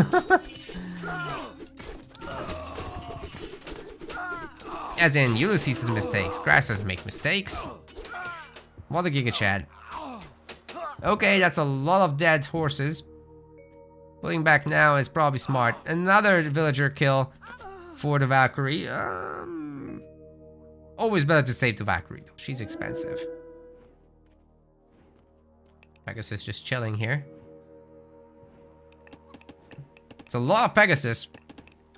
Speaker 1: As in Ulysses' mistakes. Grass doesn't make mistakes. What a Giga Chad. Okay, that's a lot of dead horses. Pulling back now is probably smart. Another villager kill for the Valkyrie. Always better to save the Valkyrie though. She's expensive. Pegasus just chilling here. It's a lot of Pegasus.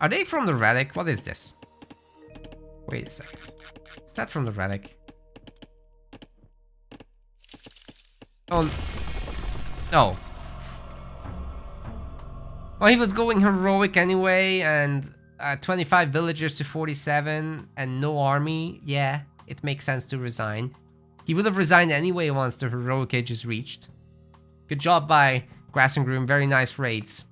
Speaker 1: Are they from the relic? What is this? Wait a second. Is that from the relic? Oh. Oh. Well, he was going heroic anyway, and 25 villagers to 47 and no army. Yeah, it makes sense to resign. He would have resigned anyway once the heroic age is reached. Good job by Grassengroom, very nice raids.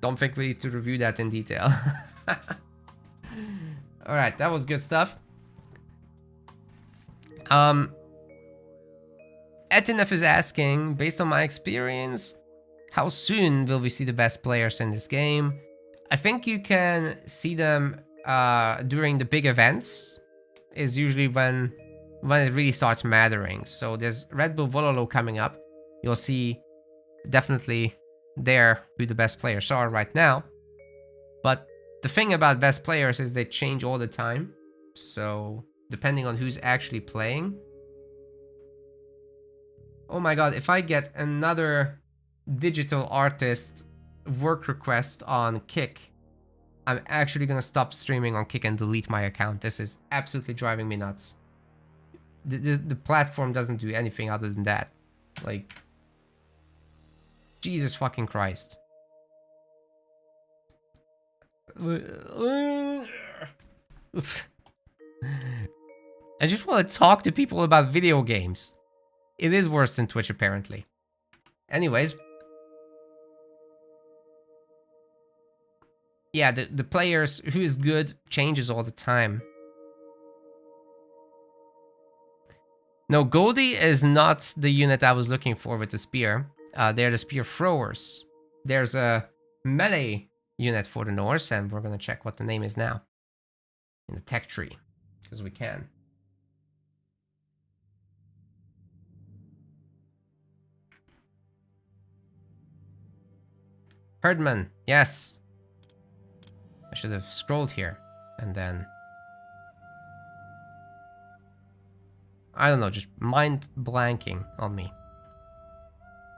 Speaker 1: Don't think we need to review that in detail. Alright, that was good stuff. Etinef is asking, based on my experience, how soon will we see the best players in this game? I think you can see them during the big events, is usually when it really starts mattering. So there's Red Bull Vololo coming up. You'll see definitely there who the best players are right now. But the thing about best players is they change all the time. So depending on who's actually playing. Oh my god, if I get another digital artist work request on Kick, I'm actually gonna stop streaming on Kick and delete my account. This is absolutely driving me nuts. The platform doesn't do anything other than that. Like, Jesus fucking Christ. I just want to talk to people about video games. It is worse than Twitch, apparently. Anyways. Yeah, the players who is good changes all the time. No, Goldie is not the unit I was looking for with the spear. They're the spear throwers. There's a melee unit for the Norse, and we're gonna check what the name is now. In the tech tree, because we can. Herdman, yes. I should have scrolled here, and then... I don't know, just mind blanking on me.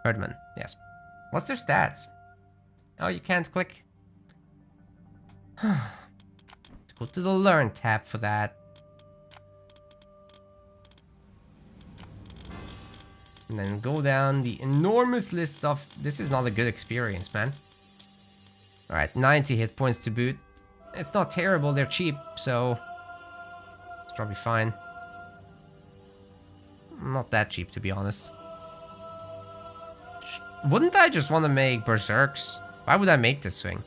Speaker 1: Herdman, yes. What's their stats? Oh, you can't click. Go to the Learn tab for that. And then go down the enormous list of... This is not a good experience, man. Alright, 90 hit points to boot. It's not terrible, they're cheap, so... It's probably fine. Not that cheap, to be honest. Wouldn't I just want to make Berserks? Why would I make this thing?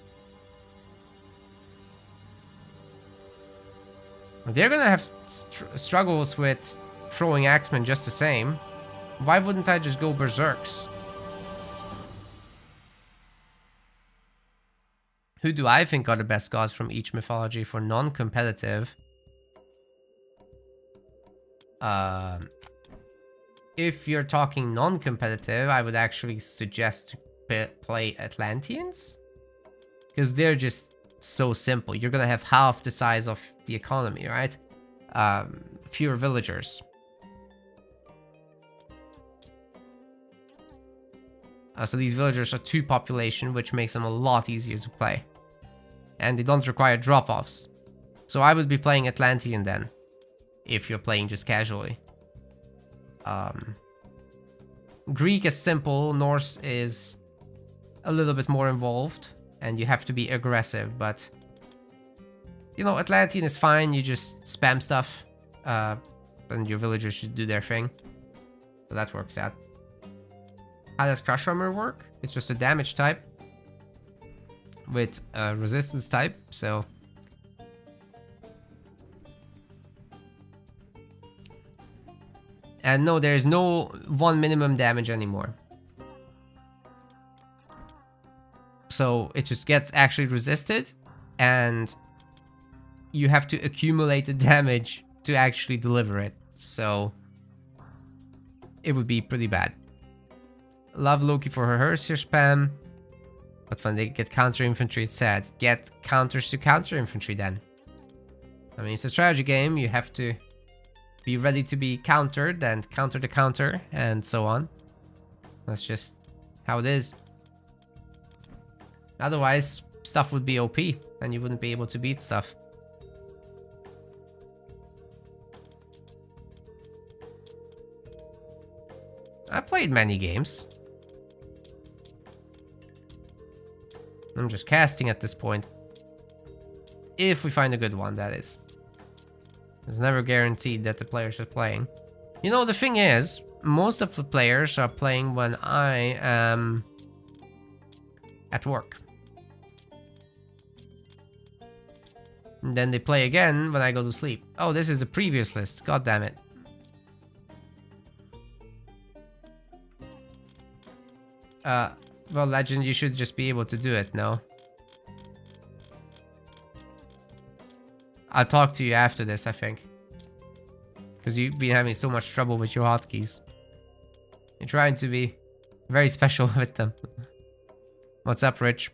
Speaker 1: They're gonna have struggles with throwing Axemen just the same. Why wouldn't I just go Berserks? Who do I think are the best gods from each mythology for non-competitive? If you're talking non-competitive, I would actually suggest to play Atlanteans. Because they're just so simple. You're gonna have half the size of the economy, right? Fewer villagers. So these villagers are 2 population, which makes them a lot easier to play. And they don't require drop-offs. So I would be playing Atlantean then, if you're playing just casually. Greek is simple, Norse is a little bit more involved, and you have to be aggressive, but... You know, Atlantean is fine, you just spam stuff, and your villagers should do their thing. So that works out. How does Crush Armor work? It's just a damage type with a resistance type, so... And no, there is no 1 minimum damage anymore. So it just gets actually resisted, and you have to accumulate the damage to actually deliver it. So it would be pretty bad. Love Loki for her Herseer spam. But when they get counter infantry, it's sad. Get counters to counter infantry then. I mean, it's a strategy game. You have to be ready to be countered and counter the counter and so on. That's just how it is. Otherwise, stuff would be OP and you wouldn't be able to beat stuff. I played many games. I'm just casting at this point. If we find a good one, that is. It's never guaranteed that the players are playing. You know, the thing is, most of the players are playing when I am at work. And then they play again when I go to sleep. Oh, this is the previous list. God damn it. Well, Legend, you should just be able to do it, no? I'll talk to you after this, I think. Because you've been having so much trouble with your hotkeys. You're trying to be very special with them. What's up, Rich?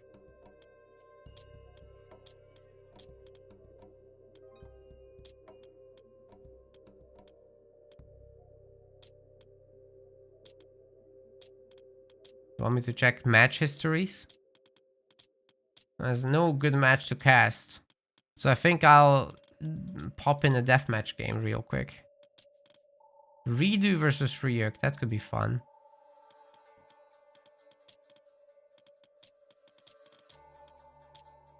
Speaker 1: You want me to check match histories? There's no good match to cast. So I think I'll pop in a deathmatch game real quick. Redo versus Ryuk, that could be fun.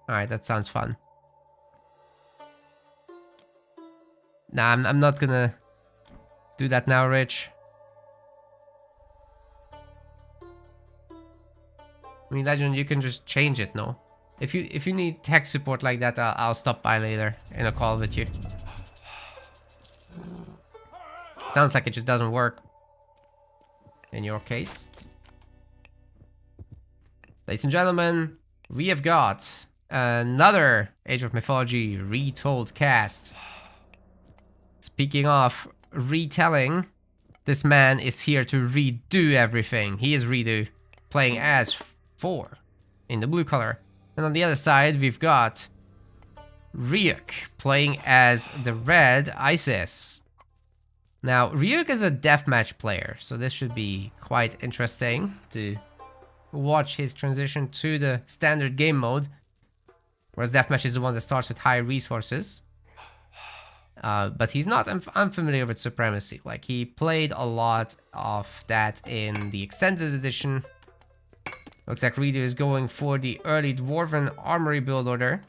Speaker 1: Alright, that sounds fun. Nah, I'm not gonna do that now, Rich. I mean, Legend, you can just change it, no? If you need tech support like that, I'll stop by later in a call with you. Sounds like it just doesn't work. In your case. Ladies and gentlemen, we have got another Age of Mythology Retold cast. Speaking of retelling, this man is here to redo everything. He is Redo, playing as 4 in the blue color. And on the other side, we've got Ryuk playing as the red Isis. Now, Ryuk is a deathmatch player, so this should be quite interesting to watch his transition to the standard game mode. Whereas deathmatch is the one that starts with high resources. But he's not unfamiliar with Supremacy. Like, he played a lot of that in the extended edition. Looks like Redo is going for the early Dwarven Armory build order.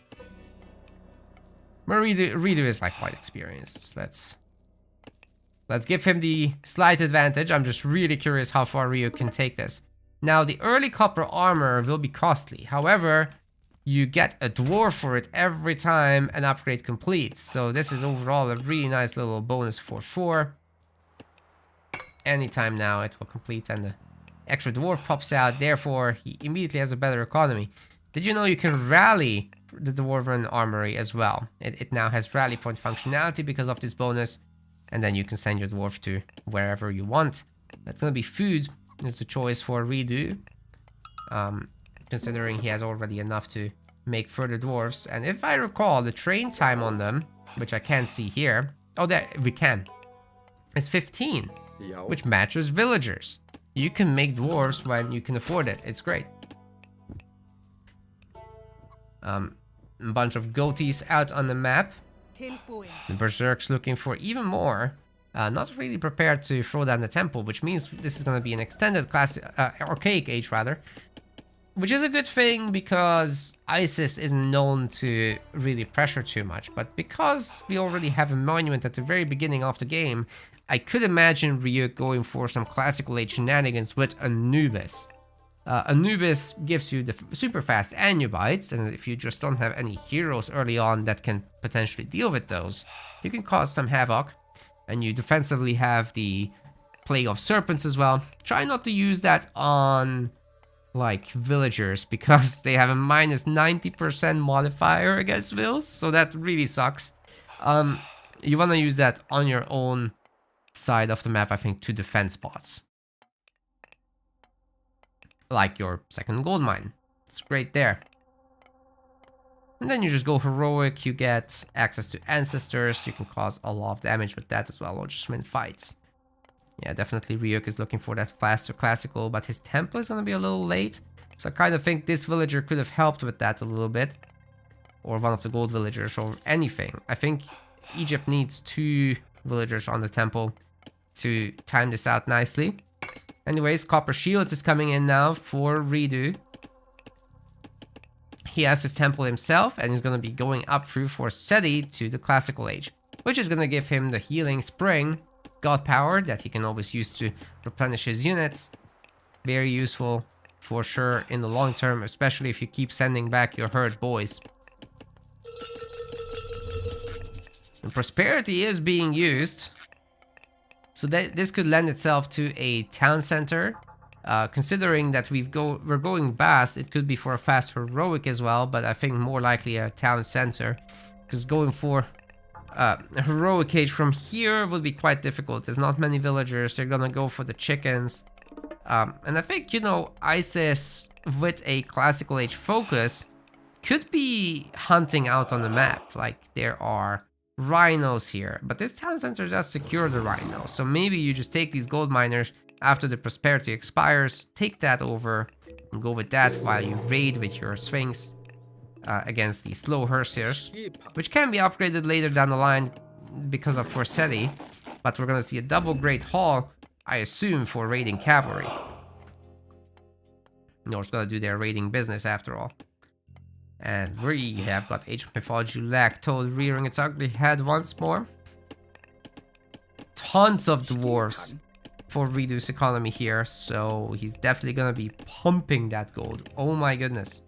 Speaker 1: But Redo is like quite experienced. Let's give him the slight advantage. I'm just really curious how far Ryu can take this. Now, the early copper armor will be costly. However, you get a dwarf for it every time an upgrade completes. So this is overall a really nice little bonus for 4. Anytime now it will complete and the extra dwarf pops out. Therefore, he immediately has a better economy. Did you know you can rally the Dwarven Armory as well? It now has rally point functionality because of this bonus. And then you can send your dwarf to wherever you want. That's going to be food is the choice for Redo. Considering he has already enough to make further dwarves. And if I recall, the train time on them, which I can't see here. Oh, there we can. It's 15, which matches villagers. You can make dwarves when you can afford it. It's great. A bunch of goatees out on the map. The Berserk's looking for even more. Not really prepared to throw down the temple, which means this is going to be an extended classic, archaic age rather. Which is a good thing because Isis isn't known to really pressure too much. But because we already have a monument at the very beginning of the game, I could imagine Ryuk going for some classical age shenanigans with Anubis. Anubis gives you the super fast Anubites, and if you just don't have any heroes early on that can potentially deal with those, you can cause some havoc. And you defensively have the Plague of Serpents as well. Try not to use that on like villagers because they have a minus 90% modifier against vills, so that really sucks. You want to use that on your own side of the map, I think, to defend spots. Like your second gold mine. It's great there. And then you just go heroic, you get access to ancestors, you can cause a lot of damage with that as well, or just win fights. Yeah, definitely Ryuk is looking for that faster classical, but his temple is going to be a little late. So I kind of think this villager could have helped with that a little bit. Or one of the gold villagers, or anything. I think Egypt needs 2 villagers on the temple to time this out nicely. Anyways, Copper Shields is coming in now for Redo. He has his temple himself, and he's going to be going up through for Seti to the classical age, which is going to give him the healing spring god power that he can always use to replenish his units. Very useful for sure in the long term, especially if you keep sending back your herd boys. And prosperity is being used, so that this could lend itself to a town center. Considering that we're going Bass, it could be for a fast heroic as well, but I think more likely a town center, because going for a heroic age from here would be quite difficult. There's not many villagers. They're gonna go for the chickens. And I think, you know, ISIS with a classical age focus could be hunting out on the map. Like, there are rhinos here, but this town center does secure the rhinos. So maybe you just take these gold miners after the prosperity expires, take that over, and go with that while you raid with your Sphinx against these slow Hersiers, which can be upgraded later down the line because of Forseti. But we're gonna see a double Great Hall, I assume, for raiding cavalry. Norse gonna do their raiding business after all. And we have got Age of Mythology Retold rearing its ugly head once more. Tons of dwarves for Redu's economy here, so he's definitely gonna be pumping that gold. Oh my goodness.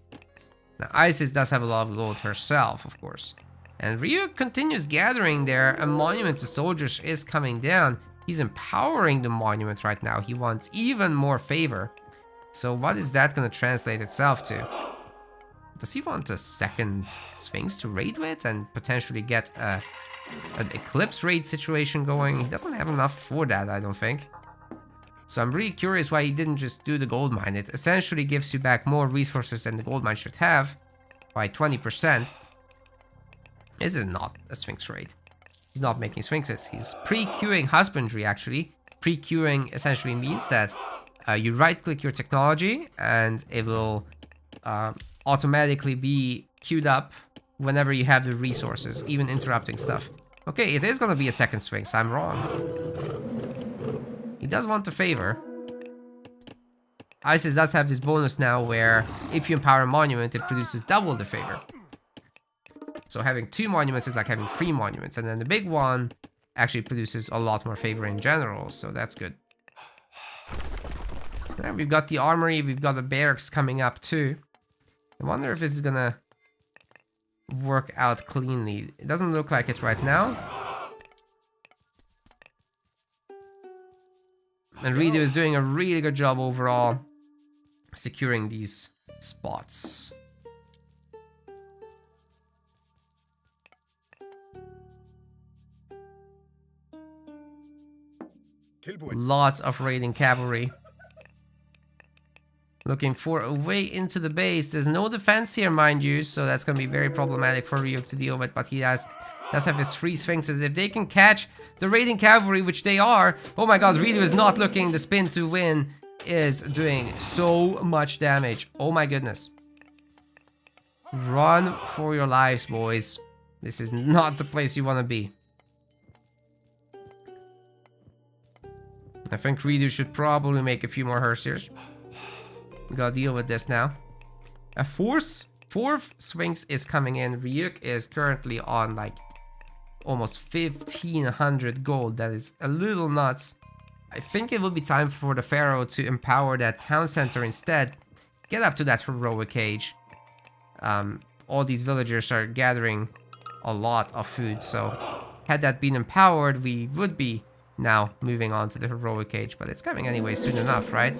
Speaker 1: Now Isis does have a lot of gold herself, of course. And Ryu continues gathering there. A monument to soldiers is coming down. He's empowering the monument right now. He wants even more favor. So what is that gonna translate itself to? Does he want a second Sphinx to raid with and potentially get an Eclipse raid situation going? He doesn't have enough for that, I don't think. So I'm really curious why he didn't just do the gold mine. It essentially gives you back more resources than the gold mine should have by 20%. This is not a Sphinx raid. He's not making Sphinxes. He's pre-queuing husbandry, actually. Pre-queuing essentially means that you right-click your technology and it will automatically be queued up whenever you have the resources, even interrupting stuff. Okay, it is gonna be a second Sphinx. I'm wrong. He does want the favor. Isis does have this bonus now where if you empower a monument, it produces double the favor. So having 2 monuments is like having 3 monuments, and then the big one actually produces a lot more favor in general, so that's good. And we've got the armory, we've got the barracks coming up too. I wonder if this is gonna work out cleanly. It doesn't look like it right now. And Redo is doing a really good job overall securing these spots. Lots of raiding cavalry. Looking for a way into the base. There's no defense here, mind you, so that's going to be very problematic for Ryuk to deal with, but he does have his 3 Sphinxes. If they can catch the raiding cavalry, which they are, oh my god, Ryu is not looking. The spin to win is doing so much damage. Oh my goodness. Run for your lives, boys. This is not the place you want to be. I think Ridu should probably make a few more Hersiers. We gotta deal with this now. A fourth Sphinx is coming in. Ryuk is currently on like almost 1500 gold. That is a little nuts. I think it will be time for the Pharaoh to empower that town center instead. Get up to that heroic age. All these villagers are gathering a lot of food, so had that been empowered, we would be now moving on to the heroic age, but it's coming anyway soon enough, right?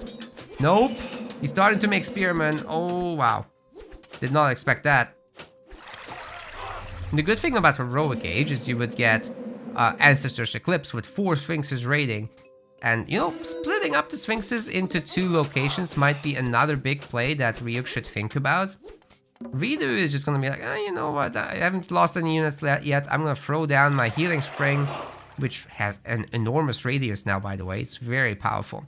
Speaker 1: Nope. He's starting to make spearmen. Oh, wow. Did not expect that. And the good thing about heroic age is you would get Ancestor's Eclipse with 4 Sphinxes raiding. And, you know, splitting up the Sphinxes into 2 locations might be another big play that Ryuk should think about. Ridu is just gonna be like, you know what, I haven't lost any units yet. I'm gonna throw down my healing spring, which has an enormous radius now, by the way. It's very powerful.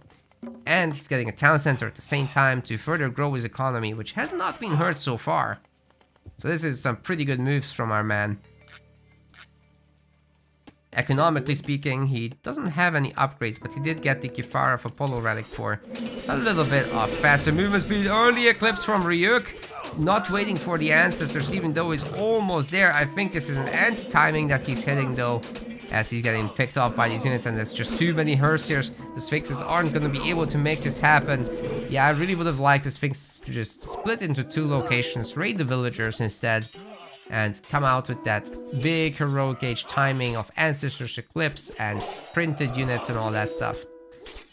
Speaker 1: And he's getting a town center at the same time to further grow his economy, which has not been hurt so far. So this is some pretty good moves from our man. Economically speaking, he doesn't have any upgrades, but he did get the Kifara of Apollo relic for a little bit of faster movement speed. Early eclipse from Ryuk. Not waiting for the ancestors, even though he's almost there. I think this is an anti-timing that he's hitting, though, as he's getting picked off by these units, and there's just too many Hersiers. The Sphinxes aren't going to be able to make this happen. Yeah, I really would have liked the Sphinx to just split into 2 locations, raid the villagers instead, and come out with that big heroic age timing of Ancestors Eclipse and printed units and all that stuff.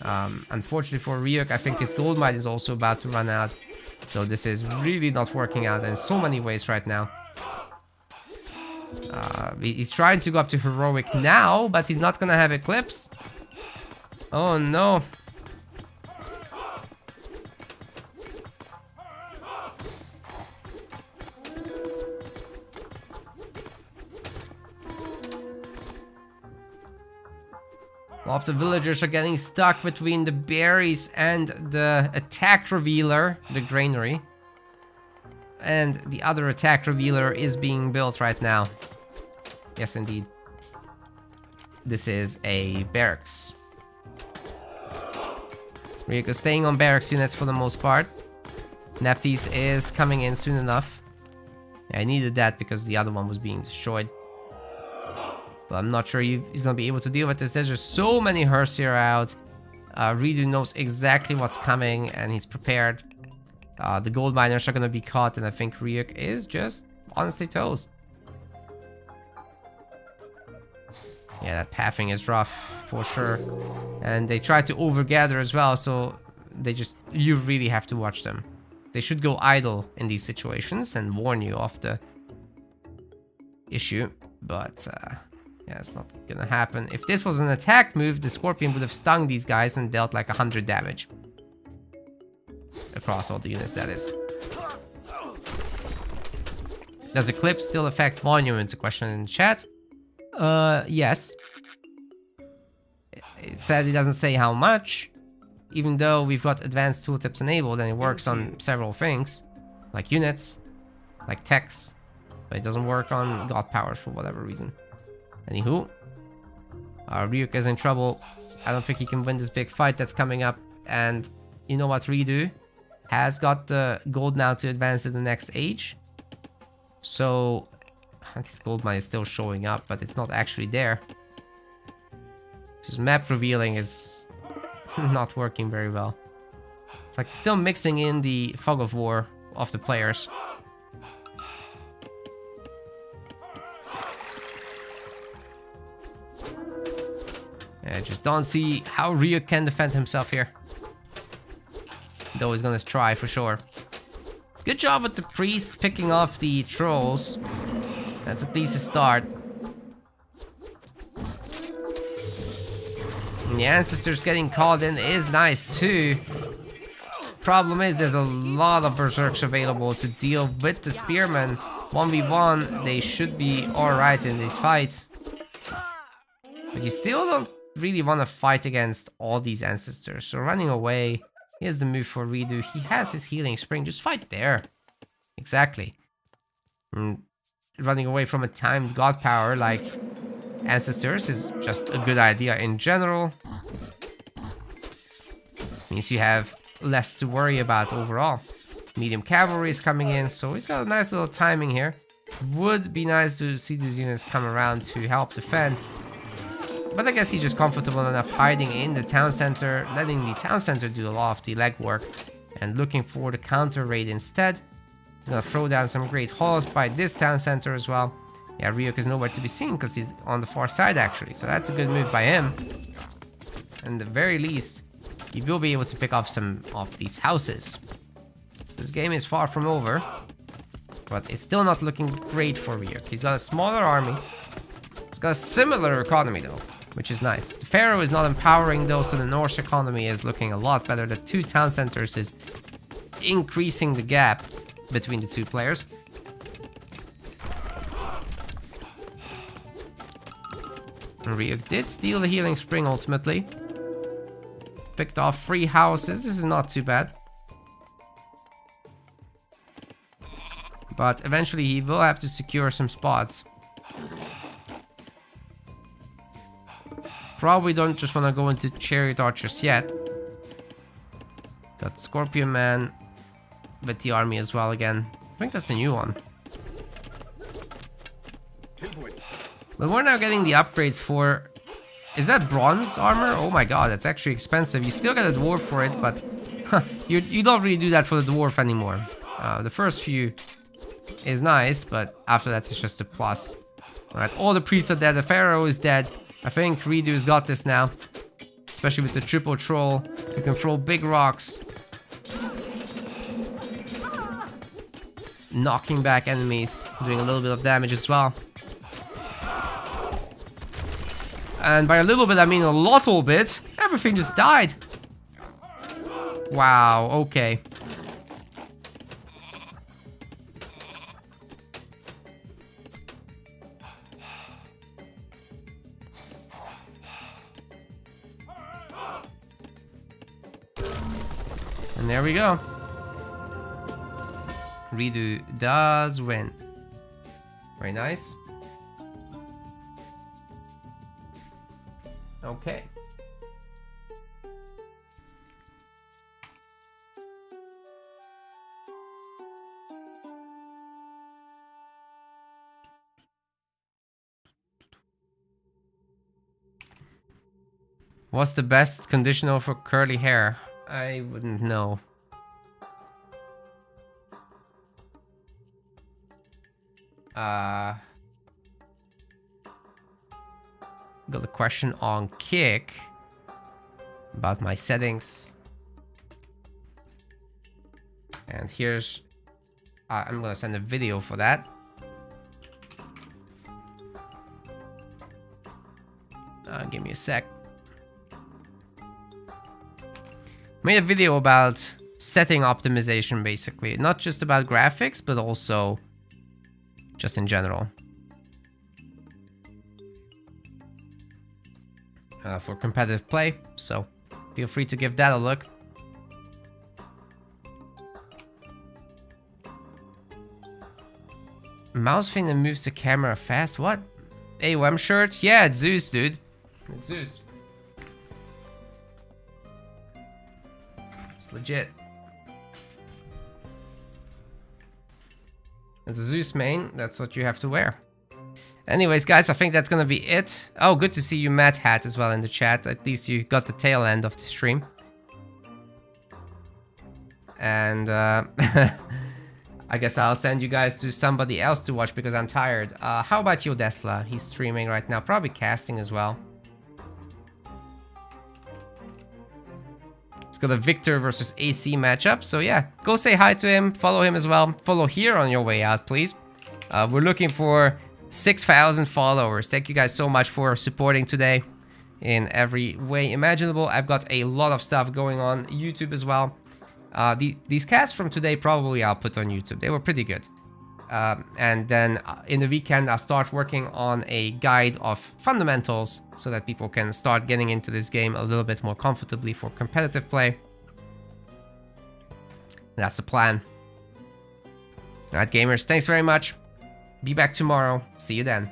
Speaker 1: Unfortunately for Ryuk, I think his gold mine is also about to run out. So this is really not working out in so many ways right now. He's trying to go up to heroic now, but he's not gonna have Eclipse. Oh no. All of the villagers are getting stuck between the berries and the attack revealer, the granary. And the other attack revealer is being built right now. Yes, indeed. This is a barracks. Ryuko's staying on barracks units for the most part. Neftis is coming in soon enough. I needed that because the other one was being destroyed. But I'm not sure he's gonna be able to deal with this. There's just so many Hersier out. Ridu knows exactly what's coming and he's prepared. The gold miners are gonna be caught, and I think Ryuk is just honestly toast. Yeah, that pathing is rough for sure. And they try to overgather as well, so you really have to watch them. They should go idle in these situations and warn you of the issue, but yeah, it's not gonna happen. If this was an attack move, the Scorpion would have stung these guys and dealt like 100 damage. Across all the units, that is. Does Eclipse still affect monuments? A question in the chat. Yes. It sadly doesn't say how much, even though we've got advanced tooltips enabled and it works on several things, like units, like techs, but it doesn't work on god powers for whatever reason. Anywho, Ryuk is in trouble. I don't think he can win this big fight that's coming up, and you know what, Ridu has got the gold now to advance to the next age. So this gold mine is still showing up, but it's not actually there. This map revealing is not working very well. It's like still mixing in the fog of war of the players. I just don't see how Ryuk can defend himself here. Though he's gonna try for sure. Good job with the priest picking off the trolls. That's at least a start. And the ancestors getting called in is nice too. Problem is there's a lot of berserks available to deal with the spearmen. 1v1, they should be alright in these fights. But you still don't really want to fight against all these ancestors. So running away, here's the move for Ridu. He has his healing spring, just fight there. Exactly. Running away from a timed god power like ancestors is just a good idea in general. Means you have less to worry about overall. Medium cavalry is coming in, so he's got a nice little timing here. Would be nice to see these units come around to help defend. But I guess he's just comfortable enough hiding in the town center, letting the town center do a lot of the legwork, and looking for the counter raid instead. He's gonna throw down some great hauls by this town center as well. Yeah, Ryuk is nowhere to be seen because he's on the far side actually, so that's a good move by him. And at the very least, he will be able to pick off some of these houses. This game is far from over, but it's still not looking great for Ryuk. He's got a smaller army. He's got a similar economy though, which is nice. The Pharaoh is not empowering though, so the Norse economy is looking a lot better. The two town centers is increasing the gap between the two players. And Ryuk did steal the healing spring ultimately. Picked off 3 houses. This is not too bad. But eventually he will have to secure some spots. Probably don't just want to go into chariot archers yet. Got Scorpion Man with the army as well again. I think that's a new one. But we're now getting the upgrades for... Is that bronze armor? Oh my god, that's actually expensive. You still get a dwarf for it, but you don't really do that for the dwarf anymore. The first few is nice, but after that it's just a plus. Alright, all the priests are dead. The Pharaoh is dead. I think Ridu's got this now. Especially with the triple troll. You can throw big rocks. Knocking back enemies. Doing a little bit of damage as well. And by a little bit, I mean a little bit. Everything just died. Wow, okay. there we go. Redo does win. Very nice. Okay. What's the best conditional for curly hair? I wouldn't know. Got a question on Kick about my settings. And here's... I'm gonna send a video for that. Give me a sec. Made a video about setting optimization, basically. Not just about graphics, but also just in general. For competitive play, so feel free to give that a look. Mouse thing that moves the camera fast? What? AOM shirt? Yeah, it's Zeus, dude. It's Zeus. It's legit. As a Zeus main, that's what you have to wear. Anyways, guys, I think that's gonna be it. Oh, good to see you, Matt Hat, as well in the chat. At least you got the tail end of the stream. And I guess I'll send you guys to somebody else to watch because I'm tired. How about Yodesla? He's streaming right now, probably casting as well. It's got a Victor versus AC matchup, so yeah, go say hi to him, follow him as well. Follow here on your way out, please. We're looking for 6,000 followers. Thank you guys so much for supporting today in every way imaginable. I've got a lot of stuff going on YouTube as well. These casts from today probably I'll put on YouTube. They were pretty good. And then in the weekend I'll start working on a guide of fundamentals so that people can start getting into this game a little bit more comfortably for competitive play. That's the plan. Alright, gamers, thanks very much. Be back tomorrow. See you then.